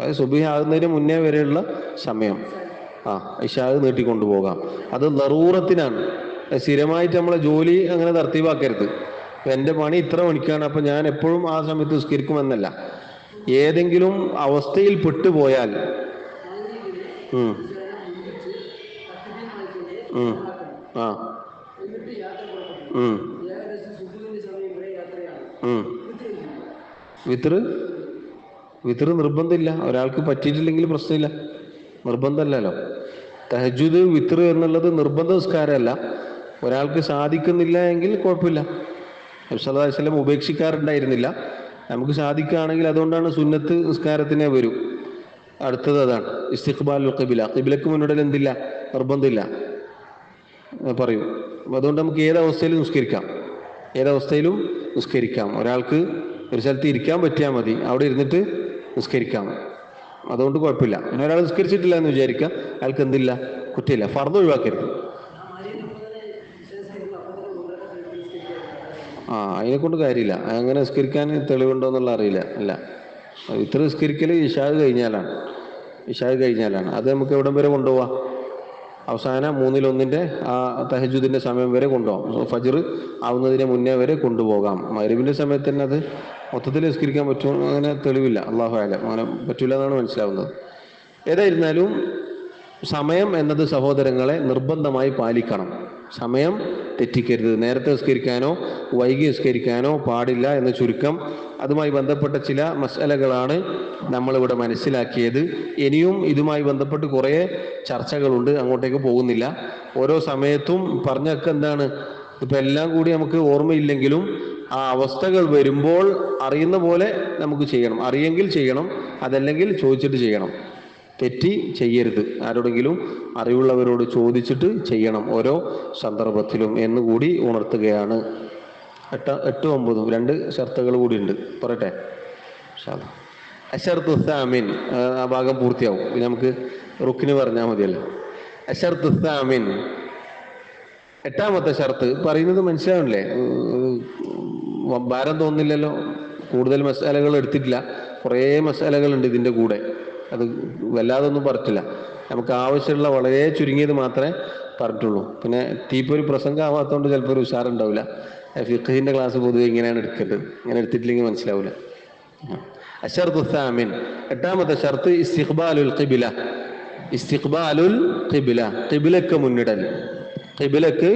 Speaker 1: അത് സുബ്ഹി ആകുന്നതിന് മുന്നേ വരെയുള്ള സമയം ഇശാ നീട്ടിക്കൊണ്ടുപോകാം. അത് ലറൂറത്തിനാണ്. സ്ഥിരമായിട്ട് നമ്മളെ ജോലി അങ്ങനെ തർത്തീവാക്കരുത്. എൻ്റെ പണി ഇത്ര മണിക്കാണ്, അപ്പൊ ഞാൻ എപ്പോഴും ആ സമയത്ത് നിസ്കരിക്കുമെന്നല്ല. ഏതെങ്കിലും അവസ്ഥയിൽ പെട്ടുപോയാൽ വിത്ർ നിർബന്ധമില്ല. ഒരാൾക്ക് പറ്റിയിട്ടില്ലെങ്കിൽ പ്രശ്നമില്ല, നിർബന്ധമല്ലല്ലോ. തഹജ്ജുദ് വിത്ർ എന്നുള്ളത് നിർബന്ധ നിസ്കാരമല്ല. ഒരാൾക്ക് സാധിക്കുന്നില്ല എങ്കിൽ കുഴപ്പമില്ല. നബി സല്ലല്ലാഹു അലൈഹി വസല്ലം ഉപേക്ഷിക്കാറുണ്ടായിരുന്നില്ല. നമുക്ക് സാധിക്കുകയാണെങ്കിൽ അതുകൊണ്ടാണ് സുന്നത്ത് നിസ്കാരത്തിനെ വരും. അടുത്തത് അതാണ് ഇസ്തിഖ്ബാലുൽ ഖിബ്ല. ഖിബ്ലക്ക് മുന്നിടൽ എന്തില്ല? നിർബന്ധമില്ല പറയൂ. അതുകൊണ്ട് നമുക്ക് ഏതവസ്ഥയിലും നിസ്കരിക്കാം, ഏതവസ്ഥയിലും നിസ്കരിക്കാം. ഒരാൾക്ക് ഒരു സ്ഥലത്ത് ഇരിക്കാൻ പറ്റിയാൽ മതി, അവിടെ ഇരുന്നിട്ട് നിസ്കരിക്കാം, അതുകൊണ്ട് കുഴപ്പമില്ല. പിന്നെ ഒരാൾ നിസ്കരിച്ചിട്ടില്ല എന്ന് വിചാരിക്കുക, അയാൾക്ക് എന്തില്ല? കുറ്റമില്ല. ഫർദ് ഒഴിവാക്കരുത്. അതിനെ കൊണ്ട് കാര്യമില്ല. അങ്ങനെ നിസ്കരിക്കാൻ തെളിവുണ്ടോ എന്നുള്ള അറിയില്ല. അല്ല, ഇത്ര നിസ്കരിക്കൽ ഇശാ കഴിഞ്ഞാലാണ്. അത് നമുക്ക് എവിടം വരെ കൊണ്ടുപോവാം? അവസാനം 1/3 ആ തഹജ്ജുദിന്റെ സമയം വരെ കൊണ്ടുപോകാം. ഫജ്ർ ആവുന്നതിന് മുന്നേ വരെ കൊണ്ടുപോകാം. മഗ്‌രിബിന്റെ സമയത്ത് തന്നെ അത് മൊത്തത്തിൽ നിസ്കരിക്കാൻ പറ്റും, അങ്ങനെ തെളിവില്ല. അല്ലാഹു അലം, അങ്ങനെ പറ്റൂല എന്നാണ് മനസ്സിലാവുന്നത്. ഏതായിരുന്നാലും സമയം എന്നത് സഹോദരങ്ങളെ നിർബന്ധമായി പാലിക്കണം. സമയം തെറ്റിക്കരുത്. നേരത്തെ നിസ്കരിക്കാനോ വൈകി നിസ്കരിക്കാനോ പാടില്ല എന്ന് ചുരുക്കം. അതുമായി ബന്ധപ്പെട്ട ചില മസ്അലകളാണ് നമ്മളിവിടെ മനസ്സിലാക്കിയത്. ഇനിയും ഇതുമായി ബന്ധപ്പെട്ട് കുറേ ചർച്ചകളുണ്ട്, അങ്ങോട്ടേക്ക് പോകുന്നില്ല. ഓരോ സമയത്തും പറഞ്ഞൊക്കെ എന്താണ്, ഇപ്പം എല്ലാം കൂടി നമുക്ക് ഓർമ്മയില്ലെങ്കിലും ആ അവസ്ഥകൾ വരുമ്പോൾ അറിയുന്ന പോലെ നമുക്ക് ചെയ്യണം. അറിയെങ്കിൽ ചെയ്യണം, അതല്ലെങ്കിൽ ചോദിച്ചിട്ട് ചെയ്യണം. തെറ്റി ചെയ്യരുത്. ആരോടെങ്കിലും അറിവുള്ളവരോട് ചോദിച്ചിട്ട് ചെയ്യണം ഓരോ സന്ദർഭത്തിലും എന്നുകൂടി ഉണർത്തുകയാണ്. 8, 9 2 ഷർത്തുകൾ കൂടി ഉണ്ട്, പറയട്ടെ. അശർതു സാമിൻ, ആ ഭാഗം പൂർത്തിയാവും. പിന്നെ നമുക്ക് റുക്കിന് പറഞ്ഞാൽ മതിയല്ലോ. അശർതു സാമിൻ, 8ാമത്തെ ഷർത്ത് പറയുന്നത് മനസ്സിലാവില്ലേ? ഭാരം തോന്നുന്നില്ലല്ലോ. കൂടുതൽ മസാലകൾ എടുത്തിട്ടില്ല, കുറേ മസാലകളുണ്ട് ഇതിൻ്റെ കൂടെ. അത് വല്ലാതൊന്നും പറഞ്ഞിട്ടില്ല. നമുക്ക് ആവശ്യമുള്ള വളരെ ചുരുങ്ങിയത് മാത്രമേ പറഞ്ഞിട്ടുള്ളൂ. പിന്നെ തീപ്പൊരു പ്രസംഗം ആവാത്തതുകൊണ്ട് ചിലപ്പോൾ ഒരു ഉഷാറുണ്ടാവില്ല. ഫിഖ്ഹിന്റെ ക്ലാസ് പൊതുവെ ഇങ്ങനെയാണ് എടുക്കേണ്ടത്, ഇങ്ങനെ എടുത്തിട്ടില്ലെങ്കിൽ മനസ്സിലാവില്ല. അശർതു സാമിൻ, 8ാമത്തെ ഷർത്ത് ഇസ്തിഖ്ബാലുൽ ഖിബ്ല. ഇസ്തിഖ്ബാലുൽ ഖിബ്ല, ഖിബ്ലക്ക് മുന്നിടൽ. ഖിബ്ലക്ക്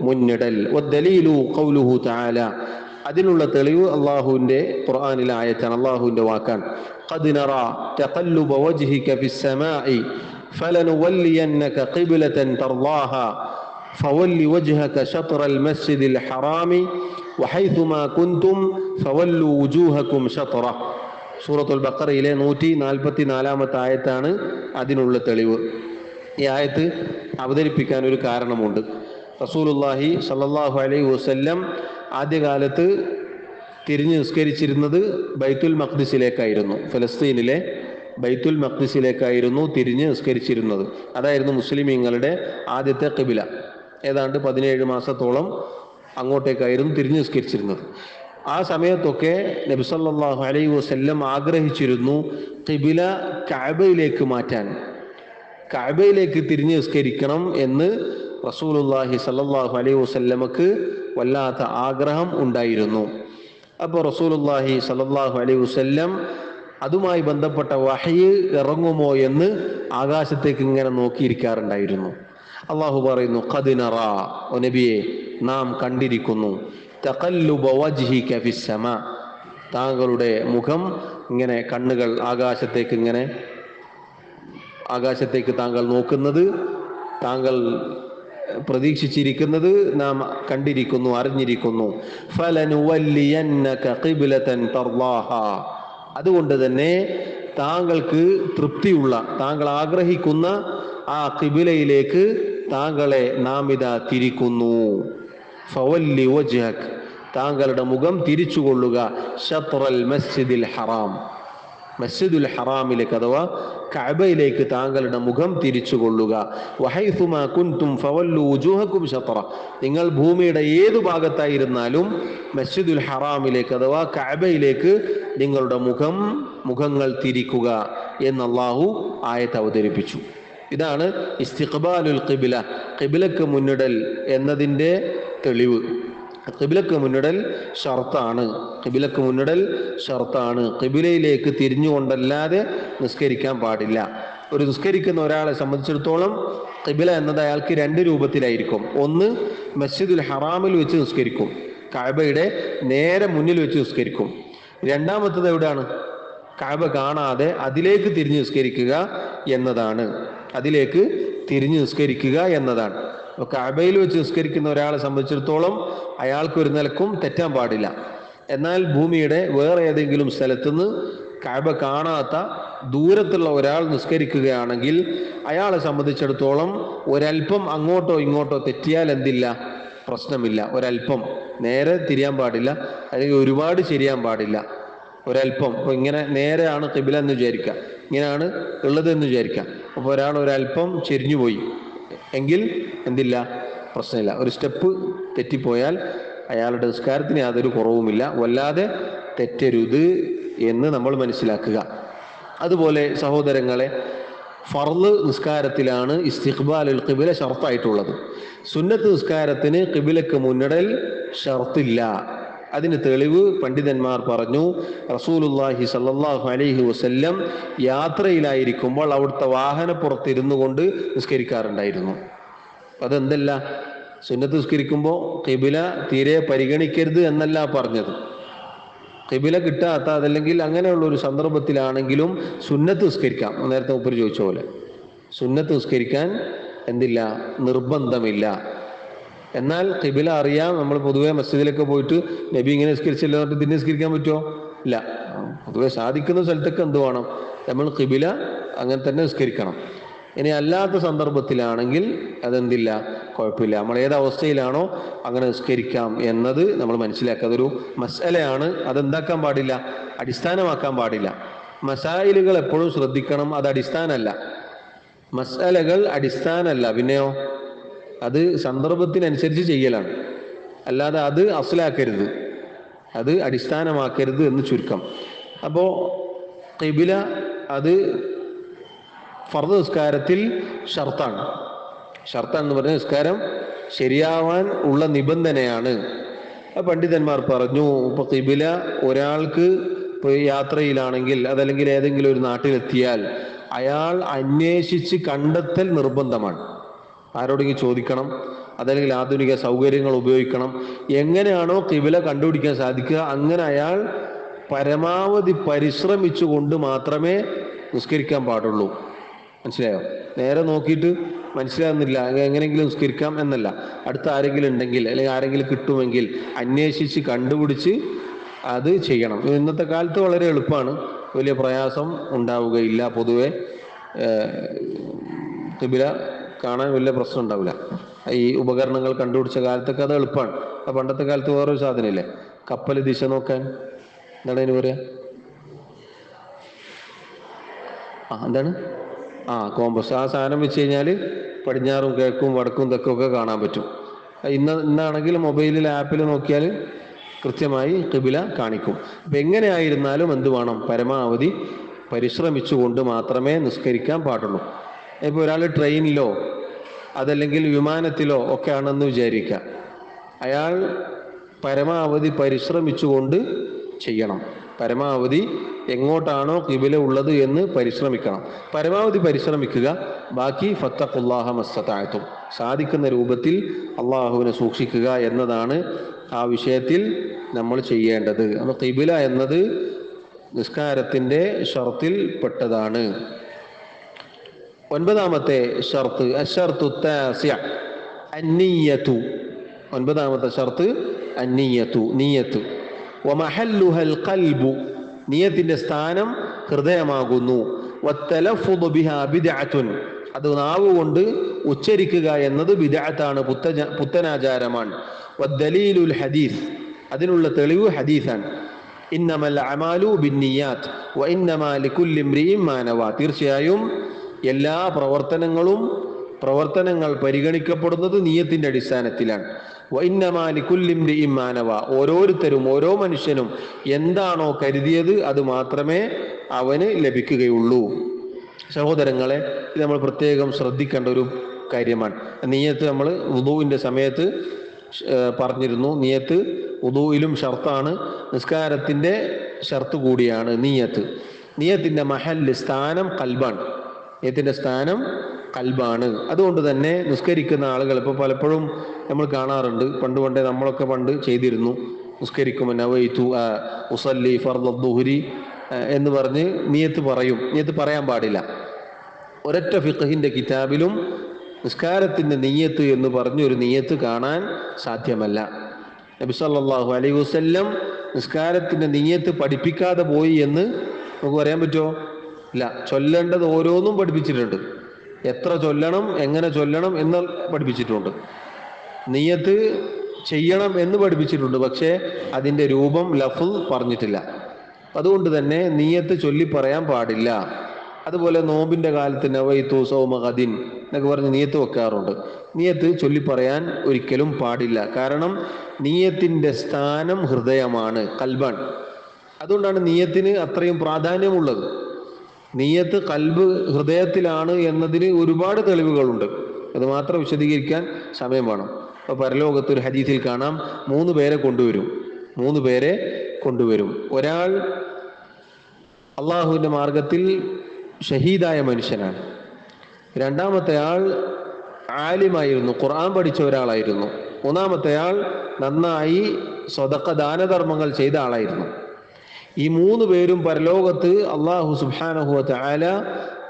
Speaker 1: മുന്നിടൽ. വദ്ദലീലു ഖൗലുഹു തആല, അതിനുള്ള തെളിവ് അല്ലാഹുവിന്റെ ഖുർആനിലെ ആയത്താണ്, അല്ലാഹുവിന്റെ വാക്കാണ്. ഖദ് നറാ തഖല്ലുബ വജ്ഹിക ഫിസ്സമാഇ ഫലനുവല്ലിയന്നക ഖിബ്ലതൻ തർളാഹാ ഫവല്ലി വജ്ഹക ശത്റൽ മസ്ജിദിൽ ഹറാമി വഹൈസുമാ കുൻതും ഫവല്ലു വുജൂഹകും ശത്റ. സൂറത്തുൽ ബഖറയിലെ 144ാമത്തെ ആയത്താണ് അതിനുള്ള തെളിവ്. ഈ ആയത്ത് അവതരിപ്പിക്കാൻ ഒരു കാരണമുണ്ട്. റസൂലുള്ളാഹി സ്വല്ലല്ലാഹു അലൈഹി വസല്ലം ആദ്യകാലത്ത് തിരിഞ്ഞ് നിസ്കരിച്ചിരുന്നത് ബൈത്തുൽ മഖ്ദിസിലേക്കായിരുന്നു. ഫലസ്തീനിലെ ബൈത്തുൽ മഖ്ദിസിലേക്കായിരുന്നു തിരിഞ്ഞ് നിസ്കരിച്ചിരുന്നത്. അതായിരുന്നു മുസ്ലിമീങ്ങളുടെ ആദ്യത്തെ ഖിബില. ഏതാണ്ട് 17 മാസത്തോളം അങ്ങോട്ടേക്കായിരുന്നു തിരിഞ്ഞ് നിസ്കരിച്ചിരുന്നത്. ആ സമയത്തൊക്കെ നബി സല്ലല്ലാഹു അലൈഹി വസല്ലം ആഗ്രഹിച്ചിരുന്നു ഖിബില കഅബയിലേക്ക് മാറ്റാൻ, കഅബയിലേക്ക് തിരിഞ്ഞ് നിസ്കരിക്കണം എന്ന് റസൂലുള്ളാഹി സല്ലല്ലാഹു അലൈഹി വസല്ലമക്ക് വല്ലാത്ത ആഗ്രഹം ഉണ്ടായിരുന്നു. അപ്പോൾ റസൂലുള്ളാഹി സല്ലല്ലാഹു അലൈഹി വസല്ലം അതുമായി ബന്ധപ്പെട്ട വഹ്യ് ഇറങ്ങുമോ എന്ന് ആകാശത്തേക്ക് ഇങ്ങനെ നോക്കിയിരിക്കാറുണ്ടായിരുന്നു. അള്ളാഹു പറയുന്നു, ഖദ് നറാ, ഓ നബിയെ നാം കണ്ടിരിക്കുന്നു, തഖല്ലുബ വജ്ഹിക ഫിസ്സമാ, താങ്കളുടെ മുഖം ഇങ്ങനെ കണ്ണുകൾ ആകാശത്തേക്ക് താങ്കൾ നോക്കുന്നത്, താങ്കൾ പ്രതീക്ഷിച്ചിരിക്കുന്നത് നാം കണ്ടിരിക്കുന്നു, അറിഞ്ഞിരിക്കുന്നു. ഫലനുവല്ലിയന്നക ഖിബ്ലതൻ തർളാഹാ, അതുകൊണ്ട് തന്നെ താങ്കൾക്ക് തൃപ്തിയുള്ള, താങ്കൾ ആഗ്രഹിക്കുന്ന ആ ഖിബിലയിലേക്ക് താങ്കളെ നാം ഇതാ തിരിക്കുന്നു. ഫവല്ലി വജ്ഹക്, താങ്കളുടെ മുഖം തിരിച്ചുകൊള്ളുക, ശത്റൽ മസ്ജിദിൽ ഹറാം, മസ്ജിദുൽ ഹറാമിലേക്ക് അഥവാ കഅബയിലേക്ക് താങ്കളുടെ മുഖം തിരിച്ചുകൊള്ളുക. വഹൈസുമാ കുൻതും ഫവല്ലു വുജൂഹകും ശത്റ, നിങ്ങൾ ഭൂമിയുടെ ഏതു ഭാഗത്തായിരുന്നാലും മസ്ജിദുൽ ഹറാമിലേക്ക് അഥവാ കഅബയിലേക്ക് നിങ്ങളുടെ മുഖങ്ങൾ തിരിക്കുക എന്ന് അല്ലാഹു ആയത്ത് അവതരിപ്പിച്ചു. ഇതാണ് ഇസ്തിഖ്ബാലുൽ ഖിബ്ല, ഖിബ്ലക്ക് മുന്നിടൽ എന്നതിൻ്റെ തെളിവ്. ഖിബ്ലക്ക് മുന്നിടൽ ഷർത്താണ്, ഖിബ്ലക്ക് മുന്നിടൽ ഷർത്താണ്. ഖിബ്ലയിലേക്ക് തിരിഞ്ഞുകൊണ്ടല്ലാതെ നിസ്കരിക്കാൻ പാടില്ല. ഒരു നിസ്കരിക്കുന്ന ഒരാളെ സംബന്ധിച്ചിടത്തോളം ഖിബ്ല എന്നത് അയാൾക്ക് 2 രൂപത്തിലായിരിക്കും. ഒന്ന്, മസ്ജിദുൽ ഹറാമിൽ വെച്ച് നിസ്കരിക്കും, കഅബയുടെ നേരെ മുന്നിൽ വെച്ച് നിസ്കരിക്കും. രണ്ടാമത്തത് എവിടെയാണ്? കഅബ കാണാതെ അതിലേക്ക് തിരിഞ്ഞ് നിസ്കരിക്കുക എന്നതാണ്, അതിലേക്ക് തിരിഞ്ഞ് നിസ്കരിക്കുക എന്നതാണ്. കഅബയിൽ വെച്ച് നിസ്കരിക്കുന്ന ഒരാളെ സംബന്ധിച്ചിടത്തോളം അയാൾക്ക് ഒരു നിലക്കും തെറ്റാൻ പാടില്ല. എന്നാൽ ഭൂമിയുടെ വേറെ ഏതെങ്കിലും സ്ഥലത്തുനിന്ന് കഅബ കാണാത്ത ദൂരത്തുള്ള ഒരാൾ നിസ്കരിക്കുകയാണെങ്കിൽ അയാളെ സംബന്ധിച്ചിടത്തോളം ഒരൽപ്പം അങ്ങോട്ടോ ഇങ്ങോട്ടോ തെറ്റിയാൽ എന്തില്ല, പ്രശ്നമില്ല. ഒരൽപ്പം നേരെ തിരിയാൻ പാടില്ല, അല്ലെങ്കിൽ ഒരുപാട് ശരിയാൻ പാടില്ല. ഒരൽപ്പം, ഇപ്പോൾ ഇങ്ങനെ നേരെയാണ് ഖിബ്ല എന്ന് വിചാരിക്കുക, ഇങ്ങനെയാണ് ഉള്ളതെന്ന് വിചാരിക്കുക. അപ്പോൾ ഒരാൾ ഒരൽപ്പം ചെരിഞ്ഞുപോയി എങ്കിൽ എന്തില്ല, പ്രശ്നമില്ല. ഒരു സ്റ്റെപ്പ് തെറ്റിപ്പോയാൽ അയാളുടെ നിസ്കാരത്തിന് യാതൊരു കുറവുമില്ല. വല്ലാതെ തെറ്റരുത് എന്ന് നമ്മൾ മനസ്സിലാക്കുക. അതുപോലെ സഹോദരങ്ങളെ, ഫർള് നിസ്കാരത്തിലാണ് ഇസ്തിഖ്ബാലുൽ ഖിബ്ല ഷർത്തായിട്ടുള്ളത്. സുന്നത്ത് നിസ്കാരത്തിന് ഖിബ്ലക്ക് മുന്നിടൽ ഷർത്തില്ല. അതിന് തെളിവ് പണ്ഡിതന്മാർ പറഞ്ഞു, റസൂലുള്ളാഹി സ്വല്ലല്ലാഹു അലൈഹി വസല്ലം യാത്രയിലായിരിക്കുമ്പോൾ അവിടുത്തെ വാഹനപ്പുറത്തിരുന്നു കൊണ്ട് നിസ്കരിക്കാറുണ്ടായിരുന്നു. അതെന്തല്ല, സുന്നത്ത് നിസ്കരിക്കുമ്പോൾ ഖിബ്ല തീരെ പരിഗണിക്കരുത് എന്നല്ല പറഞ്ഞത്. ഖിബ്ല കിട്ടാത്ത അതല്ലെങ്കിൽ അങ്ങനെയുള്ള ഒരു സന്ദർഭത്തിലാണെങ്കിലും സുന്നത്ത് നിസ്കരിക്കാം. നേരത്തെ മുപ്പര് ചോദിച്ച പോലെ സുന്നത്ത് നിസ്കരിക്കാൻ എന്തില്ല, നിർബന്ധമില്ല. എന്നാൽ ഖിബ്ല അറിയാം. നമ്മൾ പൊതുവെ മസ്ജിദിലൊക്കെ പോയിട്ട് നബി ഇങ്ങനെ നിസ്കരിച്ചല്ലോ പറഞ്ഞിട്ട് പിന്നെ നിസ്കരിക്കാൻ പറ്റുമോ? ഇല്ല. പൊതുവെ സാധിക്കുന്ന സ്ഥലത്തൊക്കെ എന്ത് വേണം, നമ്മൾ ഖിബ്ല അങ്ങനെ തന്നെ നിസ്കരിക്കണം. ഇനി അല്ലാത്ത സന്ദർഭത്തിലാണെങ്കിൽ അതെന്തില്ല, കുഴപ്പമില്ല. നമ്മൾ ഏതവസ്ഥയിലാണോ അങ്ങനെ നിസ്കരിക്കാം എന്നത് നമ്മൾ മനസ്സിലാക്കുക. അതൊരു മസ്അലയാണ്, അതെന്താക്കാൻ പാടില്ല, അടിസ്ഥാനമാക്കാൻ പാടില്ല. മസായിലുകൾ എപ്പോഴും ശ്രദ്ധിക്കണം, അത് അടിസ്ഥാനമല്ല. മസ്അലകൾ അടിസ്ഥാനമല്ല, പിന്നെയോ അത് സന്ദർഭത്തിനനുസരിച്ച് ചെയ്യലാണ്. അല്ലാതെ അത് അസ്ലാക്കരുത്, അത് അടിസ്ഥാനമാക്കരുത് എന്ന് ചുരുക്കം. അപ്പോൾ ഖിബ്ല അത് ഫർദ് നിസ്കാരത്തിൽ ഷർത്താണ്. ഷർത്താണെന്ന് പറഞ്ഞാൽ നിസ്കാരം ശരിയാവാൻ ഉള്ള നിബന്ധനയാണ്. പണ്ഡിതന്മാർ പറഞ്ഞു, ഇപ്പോൾ ഖിബ്ല ഒരാൾക്ക് ഇപ്പോൾ യാത്രയിലാണെങ്കിൽ അതല്ലെങ്കിൽ ഏതെങ്കിലും ഒരു നാട്ടിലെത്തിയാൽ അയാൾ അന്വേഷിച്ച് കണ്ടെത്തൽ നിർബന്ധമാണ്. ആരോടെങ്കിലും ചോദിക്കണം, അതല്ലെങ്കിൽ ആധുനിക സൗകര്യങ്ങൾ ഉപയോഗിക്കണം. എങ്ങനെയാണോ ഖിബ്ല കണ്ടുപിടിക്കാൻ സാധിക്കുക അങ്ങനെ അയാൾ പരമാവധി പരിശ്രമിച്ചുകൊണ്ട് മാത്രമേ നിസ്കരിക്കാൻ പാടുള്ളൂ. മനസ്സിലായോ? നേരെ നോക്കിയിട്ട് മനസ്സിലാകുന്നില്ല എങ്ങനെയെങ്കിലും നിസ്കരിക്കാം എന്നല്ല. അടുത്ത ആരെങ്കിലും ഉണ്ടെങ്കിൽ അല്ലെങ്കിൽ ആരെങ്കിലും കിട്ടുമെങ്കിൽ അന്വേഷിച്ച് കണ്ടുപിടിച്ച് അത് ചെയ്യണം. ഇന്നത്തെ കാലത്ത് വളരെ എളുപ്പമാണ്, വലിയ പ്രയാസം ഉണ്ടാവുകയില്ല. പൊതുവെ ഖിബ്ല കാണാൻ വലിയ പ്രശ്നം ഉണ്ടാവില്ല. ഈ ഉപകരണങ്ങൾ കണ്ടുപിടിച്ച കാലത്തൊക്കെ അത് എളുപ്പമാണ്. ആ പണ്ടത്തെ കാലത്ത് വേറൊരു സാധനമില്ലേ, കപ്പൽ ദിശ നോക്കാൻ, എന്താണ് അതിന് പറയാ, എന്താണ്, കോമ്പസ്. ആ സാധനം വെച്ച് കഴിഞ്ഞാൽ പടിഞ്ഞാറും കിഴക്കും വടക്കും തെക്കും ഒക്കെ കാണാൻ പറ്റും. ഇന്നാണെങ്കിൽ മൊബൈലിൽ ആപ്പിൽ നോക്കിയാൽ കൃത്യമായി ഖിബില കാണിക്കും. അപ്പം എങ്ങനെയായിരുന്നാലും എന്ത് വേണം, പരമാവധി പരിശ്രമിച്ചുകൊണ്ട് മാത്രമേ നിസ്കരിക്കാൻ പാടുള്ളൂ. ഇപ്പോൾ ഒരാൾ ട്രെയിനിലോ അതല്ലെങ്കിൽ വിമാനത്തിലോ ഒക്കെ ആണെന്ന് വിചാരിക്കുക, അയാൾ പരമാവധി പരിശ്രമിച്ചുകൊണ്ട് ചെയ്യണം. പരമാവധി എങ്ങോട്ടാണോ ഖിബില ഉള്ളത് എന്ന് പരിശ്രമിക്കണം. പരമാവധി പരിശ്രമിക്കുക. ബാക്കി ഫത്തഖുല്ലാഹ മസ്തതഅതും, സാധിക്കുന്ന രൂപത്തിൽ അള്ളാഹുവിനെ സൂക്ഷിക്കുക എന്നതാണ് ആ വിഷയത്തിൽ നമ്മൾ ചെയ്യേണ്ടത്. അപ്പോൾ ഖിബില എന്നത് നിസ്കാരത്തിൻ്റെ ഷർത്തിൽ പെട്ടതാണ്. 9ാമത്തെ ഷർത്ത് അശ്ശർതു താസിഅ അന്നിയ്യതു. 9ാമത്തെ ഷർത്ത് അന്നിയ്യതു, നിയ്യത്ത്. വമഹല്ലുഹൽ ഖൽബു, നിയ്യത്തിന്റെ സ്ഥാനം ഹൃദയമാകുന്നു. വത്തലഫ്ഫുദു ബിഹാ ബിദ്അത്തുൻ, അത് നാവുകൊണ്ട് ഉച്ചരിക്കുക എന്നത് ബിദ്അത്താണ്, പുത്തനാചാരമാണ്. വദ്ദലീലുൽ ഹദീസ്, അതിനുള്ള തെളിവ് ഹദീസാണ്. ഇന്നമൽ അമാലു ബിന്നിയാത്ത് വഇന്നമാ ലികുല്ലി ഇംറിഇൻ മാ നവ, തീർച്ചയായും എല്ലാ പ്രവർത്തനങ്ങൾ പരിഗണിക്കപ്പെടുന്നത് നിയ്യത്തിന്റെ അടിസ്ഥാനത്തിലാണ്. വഇന്നമാ ലികുല്ലി ഇംറിഇൻ മാ നവ, ഓരോരുത്തരും ഓരോ മനുഷ്യനും എന്താണോ കരുതിയത് അത് മാത്രമേ അവന് ലഭിക്കുകയുള്ളൂ. സഹോദരങ്ങളെ, ഇത് നമ്മൾ പ്രത്യേകം ശ്രദ്ധിക്കേണ്ട ഒരു കാര്യമാണ്. നിയ്യത്ത് നമ്മൾ വുദൂഇന്റെ സമയത്ത് പറഞ്ഞിരുന്നു. നിയ്യത്ത് വുദൂഇലും ഷർത്താണ്, നിസ്കാരത്തിൻ്റെ ഷർത്ത് കൂടിയാണ് നിയ്യത്ത്. നിയ്യത്തിൻ്റെ മഹല്ല്, സ്ഥാനം ഖൽബാണ്. നിയ്യത്തിൻ്റെ സ്ഥാനം ഖൽബാണ്. അതുകൊണ്ട് തന്നെ നിസ്കരിക്കുന്ന ആളുകൾ ഇപ്പോൾ പലപ്പോഴും നമ്മൾ കാണാറുണ്ട്, പണ്ടേ നമ്മളൊക്കെ പണ്ട് ചെയ്തിരുന്നു, നിസ്കരിക്കുമ്പോൾ നവൈതു ഉസല്ലി ഫർദ ദുഹ്രി എന്ന് പറഞ്ഞ് നിയ്യത്ത് പറയും. നിയ്യത്ത് പറയാൻ പാടില്ല. ഒരൊറ്റ ഫിഖ്ഹിന്റെ കിതാബിലും നിസ്കാരത്തിന്റെ നിയ്യത്ത് എന്ന് പറഞ്ഞൊരു നിയ്യത്ത് കാണാൻ സാധ്യമല്ല. നബി സല്ലല്ലാഹു അലൈഹി വസല്ലം നിസ്കാരത്തിന്റെ നിയ്യത്ത് പഠിപ്പിക്കാതെ പോയി എന്ന് നമുക്ക് പറയാൻ പറ്റുമോ? ഇല്ല. ചൊല്ലേണ്ടത് ഓരോന്നും പഠിപ്പിച്ചിട്ടുണ്ട്. എത്ര ചൊല്ലണം, എങ്ങനെ ചൊല്ലണം എന്ന് പഠിപ്പിച്ചിട്ടുണ്ട്. നിയ്യത്ത് ചെയ്യണം എന്ന് പഠിപ്പിച്ചിട്ടുണ്ട്. പക്ഷേ അതിൻ്റെ രൂപം, ലഫ്ള് പറഞ്ഞിട്ടില്ല. അതുകൊണ്ട് തന്നെ നിയ്യത്ത് ചൊല്ലി പറയാൻ പാടില്ല. അതുപോലെ നോമ്പിൻ്റെ കാലത്ത് നവൈതു സൗമ ഗദിൻ എന്നൊക്കെ പറഞ്ഞ് നിയ്യത്ത് വെക്കാറുണ്ട്. നിയ്യത്ത് ചൊല്ലി പറയാൻ ഒരിക്കലും പാടില്ല. കാരണം നിയ്യത്തിൻ്റെ സ്ഥാനം ഹൃദയമാണ്, ഖൽബാൻ. അതുകൊണ്ടാണ് നിയ്യത്തിന് അത്രയും പ്രാധാന്യമുള്ളത്. നിയ്യത്ത് ഖൽബ്, ഹൃദയത്തിലാണ് എന്നതിന് ഒരുപാട് തെളിവുകളുണ്ട്. അത് മാത്രം വിശദീകരിക്കാൻ സമയം വേണം. അപ്പോൾ പരലോകത്ത് ഒരു ഹദീസിൽ കാണാം, 3 പേരെ കൊണ്ടുവരും. ഒരാൾ അള്ളാഹുവിൻ്റെ മാർഗത്തിൽ ഷഹീദായ മനുഷ്യനാണ്. 2ാമത്തെ ആൾ ആലിമായിരുന്നു, ഖുർആൻ പഠിച്ച ഒരാളായിരുന്നു. 3ാമത്തെ ആൾ നന്നായി സ്വതക്ക, ദാനധർമ്മങ്ങൾ ചെയ്ത ആളായിരുന്നു. ഈ 3 പേരും പരലോകത്ത് അള്ളാഹു സുബ്ഹാനഹു വ തആല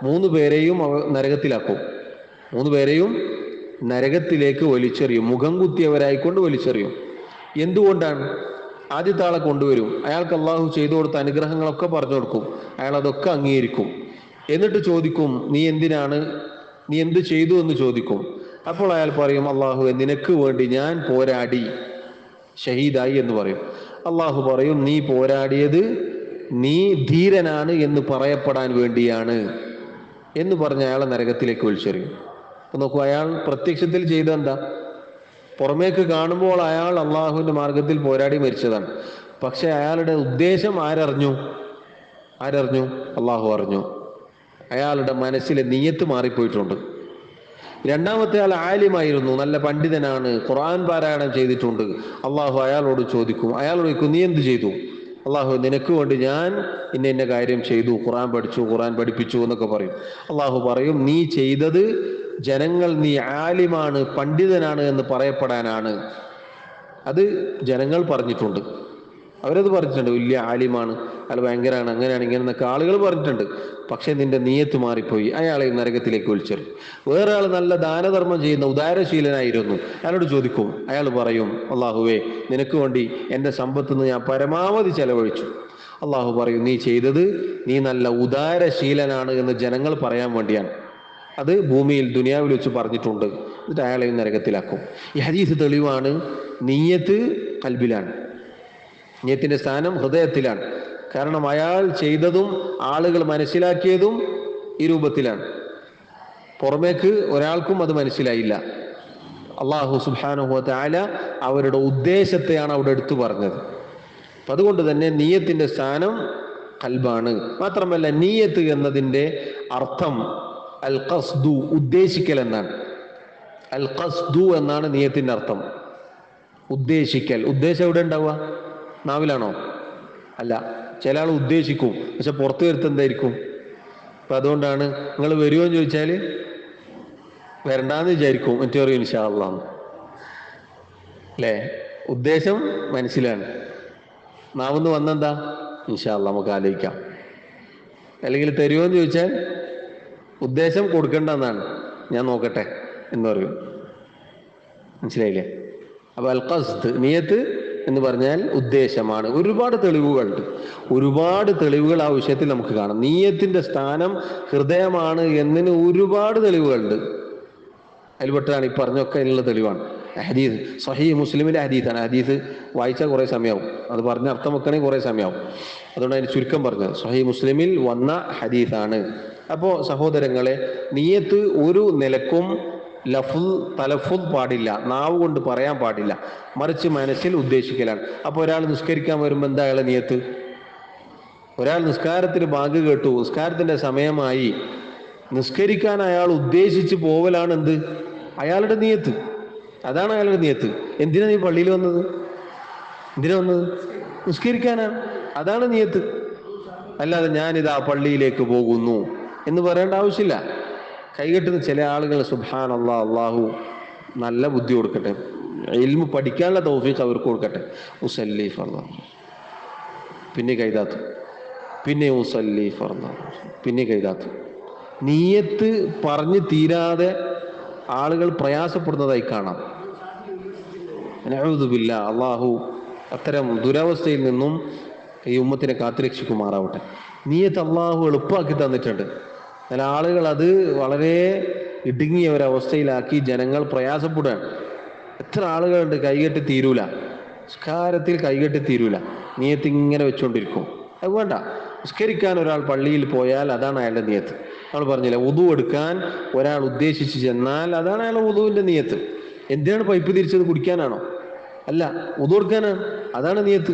Speaker 1: 3 പേരെയും നരകത്തിലാക്കും. 3 പേരെയും നരകത്തിലേക്ക് വലിച്ചെറിയും, മുഖം കുത്തിയവരായിക്കൊണ്ട് വലിച്ചെറിയും. എന്തുകൊണ്ടാണ്? ആദ്യത്തെ ആളെ കൊണ്ടുവരും, അയാൾക്ക് അള്ളാഹു ചെയ്തു കൊടുത്ത അനുഗ്രഹങ്ങളൊക്കെ പറഞ്ഞു കൊടുക്കും, അയാൾ അതൊക്കെ അംഗീകരിക്കും. എന്നിട്ട് ചോദിക്കും, നീ എന്ത് ചെയ്തു എന്ന് ചോദിക്കും. അപ്പോൾ അയാൾ പറയും, അള്ളാഹുവേ, നിനക്ക് വേണ്ടി ഞാൻ പോരാടി ഷഹീദായി എന്ന് പറയും. അള്ളാഹു പറയും, നീ പോരാടിയത് നീ ധീരനാണ് എന്ന് പറയപ്പെടാൻ വേണ്ടിയാണ് എന്ന് പറഞ്ഞ് അയാളെ നരകത്തിലേക്ക് വലിച്ചെറിയും. അപ്പൊ നോക്കൂ, അയാൾ പ്രത്യക്ഷത്തിൽ ചെയ്തെന്താ? പുറമേക്ക് കാണുമ്പോൾ അയാൾ അള്ളാഹുവിൻ്റെ മാർഗത്തിൽ പോരാടി മരിച്ചതാണ്. പക്ഷെ അയാളുടെ ഉദ്ദേശം ആരറിഞ്ഞു? അള്ളാഹു അറിഞ്ഞു. അയാളുടെ മനസ്സിലെ നിയ്യത്ത് മാറിപ്പോയിട്ടുണ്ട്. 2ാമത്തെ ആൾ ആലിമായിരുന്നു, നല്ല പണ്ഡിതനാണ്, ഖുർആൻ പാരായണം ചെയ്തിട്ടുണ്ട്. അള്ളാഹു അയാളോട് ചോദിക്കും, നീ എന്ത് ചെയ്തു? അള്ളാഹു, നിനക്ക് വേണ്ടി ഞാൻ ഇന്ന കാര്യം ചെയ്തു, ഖുർആൻ പഠിച്ചു, ഖുർആൻ പഠിപ്പിച്ചു എന്നൊക്കെ പറയും. അള്ളാഹു പറയും, നീ ചെയ്തത് ജനങ്ങൾ നീ ആലിമാണ്, പണ്ഡിതനാണ് എന്ന് പറയപ്പെടാനാണ്. അത് ജനങ്ങൾ പറഞ്ഞിട്ടുണ്ട്, അവരത് പറഞ്ഞിട്ടുണ്ട്, വലിയ ആലിമാണ്, അയാൾ ഭയങ്കരമാണ്, അങ്ങനെയാണ് ഇങ്ങനെന്നൊക്കെ ആളുകൾ പറഞ്ഞിട്ടുണ്ട്. പക്ഷെ നിന്റെ നിയ്യത്ത് മാറിപ്പോയി, അയാളെ നരകത്തിലേക്ക് വലിച്ചെറിയും. വേറെ ആൾ നല്ല ദാനധർമ്മം ചെയ്യുന്ന ഉദാരശീലനായിരുന്നു, അയാളോട് ചോദിക്കും, അയാൾ പറയും, അള്ളാഹുവേ, നിനക്ക് വേണ്ടി എൻ്റെ സമ്പത്ത് നിന്ന് ഞാൻ പരമാവധി ചെലവഴിച്ചു. അള്ളാഹു പറയും, നീ ചെയ്തത് നീ നല്ല ഉദാരശീലനാണ് എന്ന് ജനങ്ങൾ പറയാൻ വേണ്ടിയാണ്. അത് ഭൂമിയിൽ ദുനിയാവിൽ വെച്ച് പറഞ്ഞിട്ടുണ്ട്, എന്നിട്ട് അയാളെയും നരകത്തിലാക്കും. ഈ ഹദീസ് തെളിവാണ്. നിയ്യത്ത് കൽബിലാണ്, നിയ്യത്തിന്റെ സ്ഥാനം ഹൃദയത്തിലാണ്. കാരണം അയാൾ ചെയ്തതും ആളുകൾ മനസ്സിലാക്കിയതും ഈ രൂപത്തിലാണ്. പുറമേക്ക് ഒരാൾക്കും അത് മനസ്സിലായില്ല. അള്ളാഹു സുബ്ഹാനഹു വ തആല അവരുടെ ഉദ്ദേശത്തെയാണ് അവിടെ എടുത്തു പറഞ്ഞത്. അപ്പം അതുകൊണ്ട് തന്നെ നിയ്യത്തിന്റെ സ്ഥാനം ഖൽബാണ്. മാത്രമല്ല, നിയ്യത്ത് എന്നതിൻ്റെ അർത്ഥം അൽ ഖസ്ദു, ഉദ്ദേശിക്കൽ എന്നാണ്. അൽ ഖസ്ദു എന്നാണ് നിയ്യത്തിന്റെ അർത്ഥം, ഉദ്ദേശിക്കൽ. ഉദ്ദേശം എവിടെ ഉണ്ടാവുക? നാവിലാണോ? അല്ല. ചില ആൾ ഉദ്ദേശിക്കും, പക്ഷെ പുറത്തു വരുത്ത് എന്തായിരിക്കും? അപ്പം അതുകൊണ്ടാണ് നിങ്ങൾ വരുമോ എന്ന് ചോദിച്ചാൽ വരണ്ടാന്ന് വിചാരിക്കും, മറ്റേ പറയും ഇൻഷാ അല്ലാഹ് അല്ലേ. ഉദ്ദേശം മനസ്സിലാണ്, നാവെന്ന് വന്നെന്താ ഇൻഷാ അല്ലാഹ് നമുക്ക് ആലോചിക്കാം. അല്ലെങ്കിൽ തരുമോ എന്ന് ചോദിച്ചാൽ ഉദ്ദേശം കൊടുക്കേണ്ടെന്നാണ്, ഞാൻ നോക്കട്ടെ എന്ന് പറയും. മനസ്സിലായില്ലേ? അപ്പൊ അൽ ഖസ്ദ്, നിയത്ത് എന്ന് പറഞ്ഞാൽ ഉദ്ദേശമാണ്. ഒരുപാട് തെളിവുകളുണ്ട്, ഒരുപാട് തെളിവുകൾ ആ വിഷയത്തിൽ നമുക്ക് കാണാം. നിയ്യത്തിന്റെ സ്ഥാനം ഹൃദയമാണ് എന്നതിന് ഒരുപാട് തെളിവുകളുണ്ട്. അതിൽപ്പെട്ടാണ് ഈ പറഞ്ഞൊക്കെ അതിനുള്ള തെളിവാണ്. ഹദീസ് സഹീഹ് മുസ്ലിമിന്റെ ഹദീസാണ്. ഹദീസ് വായിച്ചാൽ കുറേ സമയമാവും, അത് പറഞ്ഞ അർത്ഥം വെക്കണമെങ്കിൽ കുറേ സമയമാവും. അതുകൊണ്ട് അതിന് ചുരുക്കം പറഞ്ഞത് സഹീഹ് മുസ്ലിമിൽ വന്ന ഹദീസാണ്. അപ്പോൾ സഹോദരങ്ങളെ, നിയ്യത്ത് ഒരു നിലക്കും തലഫുദ് പാടില്ല, നാവ് കൊണ്ട് പറയാൻ പാടില്ല, മറിച്ച് മനസ്സിൽ ഉദ്ദേശിക്കലാണ്. അപ്പോൾ ഒരാൾ നിസ്കരിക്കാൻ വരുമ്പോൾ എന്താ അയാളെ നിയ്യത്ത്? ഒരാൾ നിസ്കാരത്തിന് ബാങ്ക് കേട്ടു, നിസ്കാരത്തിന്റെ സമയമായി, നിസ്കരിക്കാൻ അയാൾ ഉദ്ദേശിച്ച് പോവലാണ് എന്ത്? അയാളുടെ നിയ്യത്ത്. അതാണ് അയാളുടെ നിയ്യത്ത്. എന്തിനാ നീ പള്ളിയിൽ വന്നത്? എന്തിനാ വന്നത്? നിസ്കരിക്കാനാണ്. അതാണ് നിയ്യത്ത്. അല്ലാതെ ഞാനിതാ പള്ളിയിലേക്ക് പോകുന്നു എന്ന് പറയേണ്ട ആവശ്യമില്ല. കൈകെട്ടുന്ന ചില ആളുകൾ സുബ്ഹാനല്ലാഹ്, അള്ളാഹു നല്ല ബുദ്ധി കൊടുക്കട്ടെ, ഇൽമു പഠിക്കാനുള്ള തൗഫീഖ് അവർക്ക് കൊടുക്കട്ടെ. ഉസല്ലി ഫർള, പിന്നെ കൈതാത്തു, പിന്നെ ഉസല്ലി ഫർള, പിന്നെ കൈതാത്തു. നിയ്യത്ത് പറഞ്ഞ് തീരാതെ ആളുകൾ പ്രയാസപ്പെടുന്നതായി കാണാം. നഊദു ബില്ലാഹ്, അള്ളാഹു അത്തരം ദുരവസ്ഥയിൽ നിന്നും ഈ ഉമ്മത്തിനെ കാത്തുരക്ഷിക്കുമാറാവട്ടെ. നിയ്യത്ത് അള്ളാഹു എളുപ്പമാക്കി തന്നിട്ടുണ്ട്. എന്നാൽ ആളുകൾ അത് വളരെ ഇടുങ്ങിയ ഒരവസ്ഥയിലാക്കി ജനങ്ങൾ പ്രയാസപ്പെടുകയാണ്. എത്ര ആളുകളുണ്ട് കൈകെട്ടി തീരൂല, നിസ്കാരത്തിൽ കൈകെട്ടി തീരൂല, നിയ്യത്ത് ഇങ്ങനെ വെച്ചുകൊണ്ടിരിക്കും. അത് വേണ്ട. നിസ്കരിക്കാൻ ഒരാൾ പള്ളിയിൽ പോയാൽ അതാണ് അയാളുടെ നിയ്യത്ത്. നമ്മൾ പറഞ്ഞില്ലേ, വുദു എടുക്കാൻ ഒരാൾ ഉദ്ദേശിച്ച് ചെന്നാൽ അതാണ് അയാളുടെ വുദുവിന്റെ നിയ്യത്ത്. എന്തിനാണ് പൈപ്പ് തിരിച്ചത്? കുടിക്കാനാണോ? അല്ല, വുദു എടുക്കാനാണ്. അതാണ് നിയ്യത്ത്.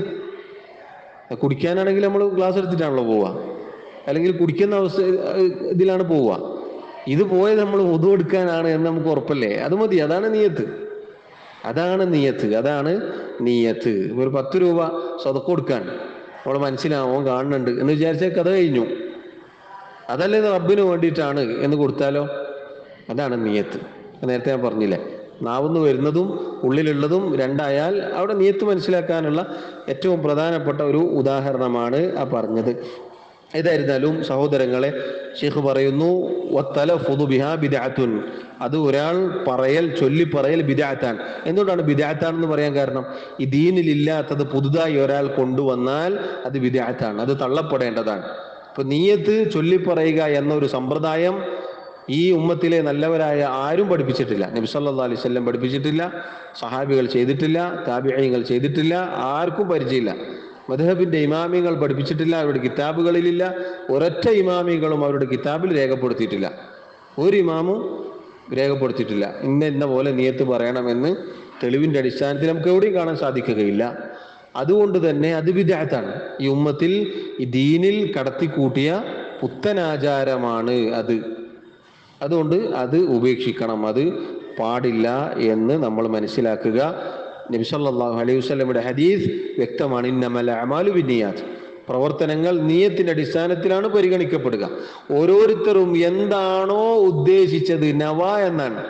Speaker 1: കുടിക്കാനാണെങ്കിൽ നമ്മൾ ഗ്ലാസ് എടുത്തിട്ടാണല്ലോ പോവുക, അല്ലെങ്കിൽ കുടിക്കുന്ന അവസ്ഥ ഇതിലാണ് പോവുക. ഇത് പോയത് നമ്മൾ വുദു എടുക്കാനാണ് എന്ന് നമുക്ക് ഉറപ്പല്ലേ? അത് മതി. അതാണ് നിയ്യത്ത്. അതാണ് നിയ്യത്ത്. അതാണ് നിയ്യത്ത്. ഒരു 10 രൂപ സ്വതക്ക കൊടുക്കാൻ അവളെ മനസ്സിലാവും, കാണുന്നുണ്ട് എന്ന് വിചാരിച്ചാൽ കഥ കഴിഞ്ഞു. അതല്ലേ റബ്ബിന് വേണ്ടിയിട്ടാണ് എന്ന് കൊടുത്താലോ? അതാണ് നിയ്യത്ത്. നേരത്തെ ഞാൻ പറഞ്ഞില്ലേ, നാവുന്ന് വരുന്നതും ഉള്ളിലുള്ളതും രണ്ടായാൽ അവിടെ നിയ്യത്ത് മനസ്സിലാക്കാനുള്ള ഏറ്റവും പ്രധാനപ്പെട്ട ഒരു ഉദാഹരണമാണ് ആ പറഞ്ഞത്. ഏതായിരുന്നാലും സഹോദരങ്ങളെ, ഷെയ്ഖ് പറയുന്നു വത്തലഫുദു ബിഹാ ബിദ്അത്തുൻ, അത് ഒരാൾ ചൊല്ലിപ്പറയൽ ബിദ്അത്താണ്. എന്തുകൊണ്ടാണ് ബിദ്അത്താണെന്ന് പറയാൻ കാരണം? ഈ ദീനിലില്ലാത്തത് പുതുതായി ഒരാൾ കൊണ്ടുവന്നാൽ അത് ബിദ്അത്താണ്, അത് തള്ളപ്പെടേണ്ടതാണ്. ഇപ്പൊ നിയ്യത്ത് ചൊല്ലിപ്പറയുക എന്ന ഒരു സമ്പ്രദായം ഈ ഉമ്മത്തിലെ നല്ലവരായ ആരും പഠിപ്പിച്ചിട്ടില്ല. നബി സല്ലല്ലാഹു അലൈഹി വസല്ലം പഠിപ്പിച്ചിട്ടില്ല, സഹാബികൾ ചെയ്തിട്ടില്ല, താബിഈങ്ങൾ ചെയ്തിട്ടില്ല, ആർക്കും പരിചയമില്ല. മദ്ഹബിന്റെ ഇമാമിങ്ങൾ പഠിപ്പിച്ചിട്ടില്ല, അവരുടെ കിതാബുകളിലില്ല. ഒരൊറ്റ ഇമാമികളും അവരുടെ കിതാബിൽ രേഖപ്പെടുത്തിയിട്ടില്ല. ഒരു ഇമാമും രേഖപ്പെടുത്തിയിട്ടില്ല ഇന്ന പോലെ നിയ്യത്ത് പറയണമെന്ന്. തെളിവിന്റെ അടിസ്ഥാനത്തിൽ നമുക്ക് എവിടെയും കാണാൻ സാധിക്കുകയില്ല. അതുകൊണ്ട് തന്നെ അത് ബിദ്അത്താണ്. ഈ ഉമ്മത്തിൽ ഈ ദീനിൽ കടത്തിക്കൂട്ടിയ പുത്തനാചാരമാണ് അത്. അതുകൊണ്ട് അത് ഉപേക്ഷിക്കണം, അത് പാടില്ല എന്ന് നമ്മൾ മനസ്സിലാക്കുക. നബി സല്ലല്ലാഹു അലൈഹി വസല്ലമയുടെ ഹദീസ് വ്യക്തമാണ്, ഇന്നമൽ അഅമാലു ബിന്നിയാത്ത്, പ്രവർത്തനങ്ങൾ നിയ്യത്തിന്റെ അടിസ്ഥാനത്തിലാണ് പരിഗണിക്കപ്പെടുക. ഓരോരുത്തരും എന്താണോ ഉദ്ദേശിച്ചത്, നവ എന്നാണ്,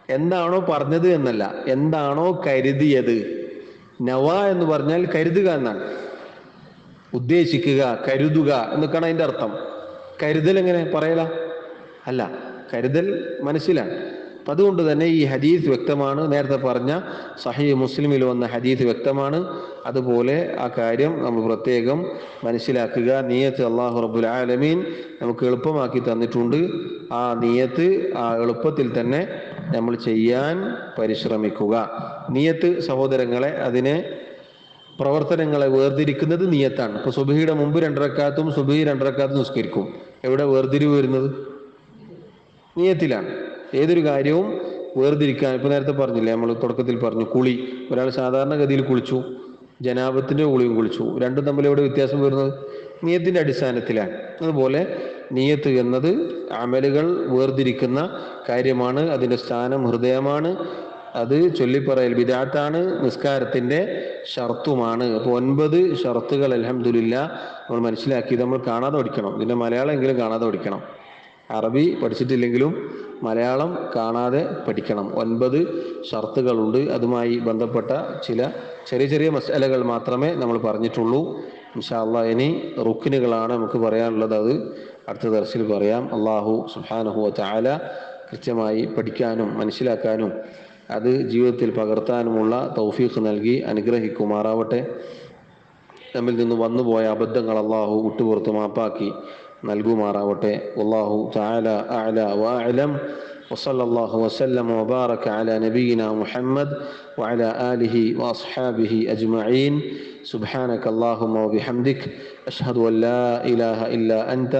Speaker 1: എന്താണോ പറഞ്ഞത് എന്നല്ല, എന്താണോ കരുതിയത്. നവ എന്ന് പറഞ്ഞാൽ കരുതുക എന്നാണ്. ഉദ്ദേശിക്കുക, കരുതുക എന്നൊക്കെയാണ് അതിന്റെ അർത്ഥം. കരുതൽ എങ്ങനെ പറയല? അല്ല, കരുതൽ മനസ്സിലാണ്. അതുകൊണ്ട് തന്നെ ഈ ഹദീസ് വ്യക്തമാണ്. നേരത്തെ പറഞ്ഞ സഹീഹ് മുസ്ലിമിൽ വന്ന ഹദീസ് വ്യക്തമാണ്. അതുപോലെ ആ കാര്യം നമ്മൾ പ്രത്യേകം മനസ്സിലാക്കുക. നിയത്ത് അല്ലാഹു റബ്ബുൽ ആലമീൻ നമുക്ക് എളുപ്പമാക്കി തന്നിട്ടുണ്ട്. ആ നിയത്ത് ആ എളുപ്പത്തിൽ തന്നെ നമ്മൾ ചെയ്യാൻ പരിശ്രമിക്കുക. നിയത്ത് സഹോദരങ്ങളെ, അതിനെ പ്രവർത്തനങ്ങളെ വേർതിരിക്കുന്നത് നിയത്താണ്. ഇപ്പൊ സുബ്ഹിയുടെ മുമ്പ് 2 റക്അത്തും സുബ്ഹി 2 റക്അത്തും നിസ്കരിക്കും. എവിടെ വേർതിരിവ് വരുന്നത്? നിയത്തിലാണ്. ഏതൊരു കാര്യവും വേർതിരിക്കാൻ, ഇപ്പൊ നേരത്തെ പറഞ്ഞില്ലേ, നമ്മൾ തുടക്കത്തിൽ പറഞ്ഞു, കുളി. ഒരാൾ സാധാരണഗതിയിൽ കുളിച്ചു, ജനാബത്തിന്റെ കുളിയും കുളിച്ചു. രണ്ടും തമ്മിൽ എവിടെ വ്യത്യാസം വരുന്നത്? നിയത്തിന്റെ അടിസ്ഥാനത്തിലാണ്. അതുപോലെ നിയത്ത് എന്നത് അമലുകൾ വേർതിരിക്കുന്ന കാര്യമാണ്. അതിന്റെ സ്ഥാനം ഹൃദയമാണ്. അത് ചൊല്ലിപ്പറയൽ ബിദഅത്താണ്, നിസ്കാരത്തിന്റെ ഷർത്തുമാണ്. അപ്പോൾ 9 ഷർത്തുകൾ അൽഹംദുലില്ലാ നമ്മൾ മനസ്സിലാക്കി. നമ്മൾ കാണാതെ പഠിക്കണം. ഇതിന്റെ മലയാളം എങ്കിലും കാണാതെ പഠിക്കണം. അറബി പഠിച്ചിട്ടില്ലെങ്കിലും മലയാളം കാണാതെ പഠിക്കണം. 9 ഷർത്തുകളുണ്ട്. അതുമായി ബന്ധപ്പെട്ട ചില ചെറിയ ചെറിയ മസലകൾ മാത്രമേ നമ്മൾ പറഞ്ഞിട്ടുള്ളൂ. ഇൻഷാ അല്ലാഹ് ഇനി റുക്നുകളാണ് നമുക്ക് പറയാനുള്ളത്. അത് അടുത്ത ദർസിൽ പറയാം. അല്ലാഹു സുബ്ഹാനഹു വ തആല കൃത്യമായി പഠിക്കാനും മനസ്സിലാക്കാനും അത് ജീവിതത്തിൽ പകർത്താനുമുള്ള തൗഫീഖ് നൽകി അനുഗ്രഹിക്കുമാറാവട്ടെ. നമ്മിൽ നിന്ന് വന്നുപോയ അബദ്ധങ്ങൾ അല്ലാഹു വിട്ടുപുറത്ത് മാപ്പാക്കി നൽകുമാറാവട്ടെ. വല്ലാഹു തആല അഅല വഅലം. വസല്ലല്ലാഹു വസല്ലമ വബാറക അലാ നബിയിനാ മുഹമ്മദ് വഅലാ ആലിഹി വഅസ്ഹാബിഹി അജ്മഈൻ. സുബ്ഹാനക അല്ലാഹുമ്മ വബിഹംദിക അഷ്ഹദു അൻ ലാ ഇലാഹ ഇല്ലാ അൻത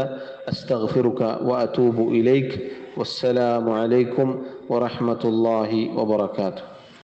Speaker 1: അസ്തഗ്ഫിറുക വഅതൂബു ഇലൈക്. വസ്സലാമു അലൈക്കും വറഹ്മത്തുള്ളാഹി വബറകാതുഹു.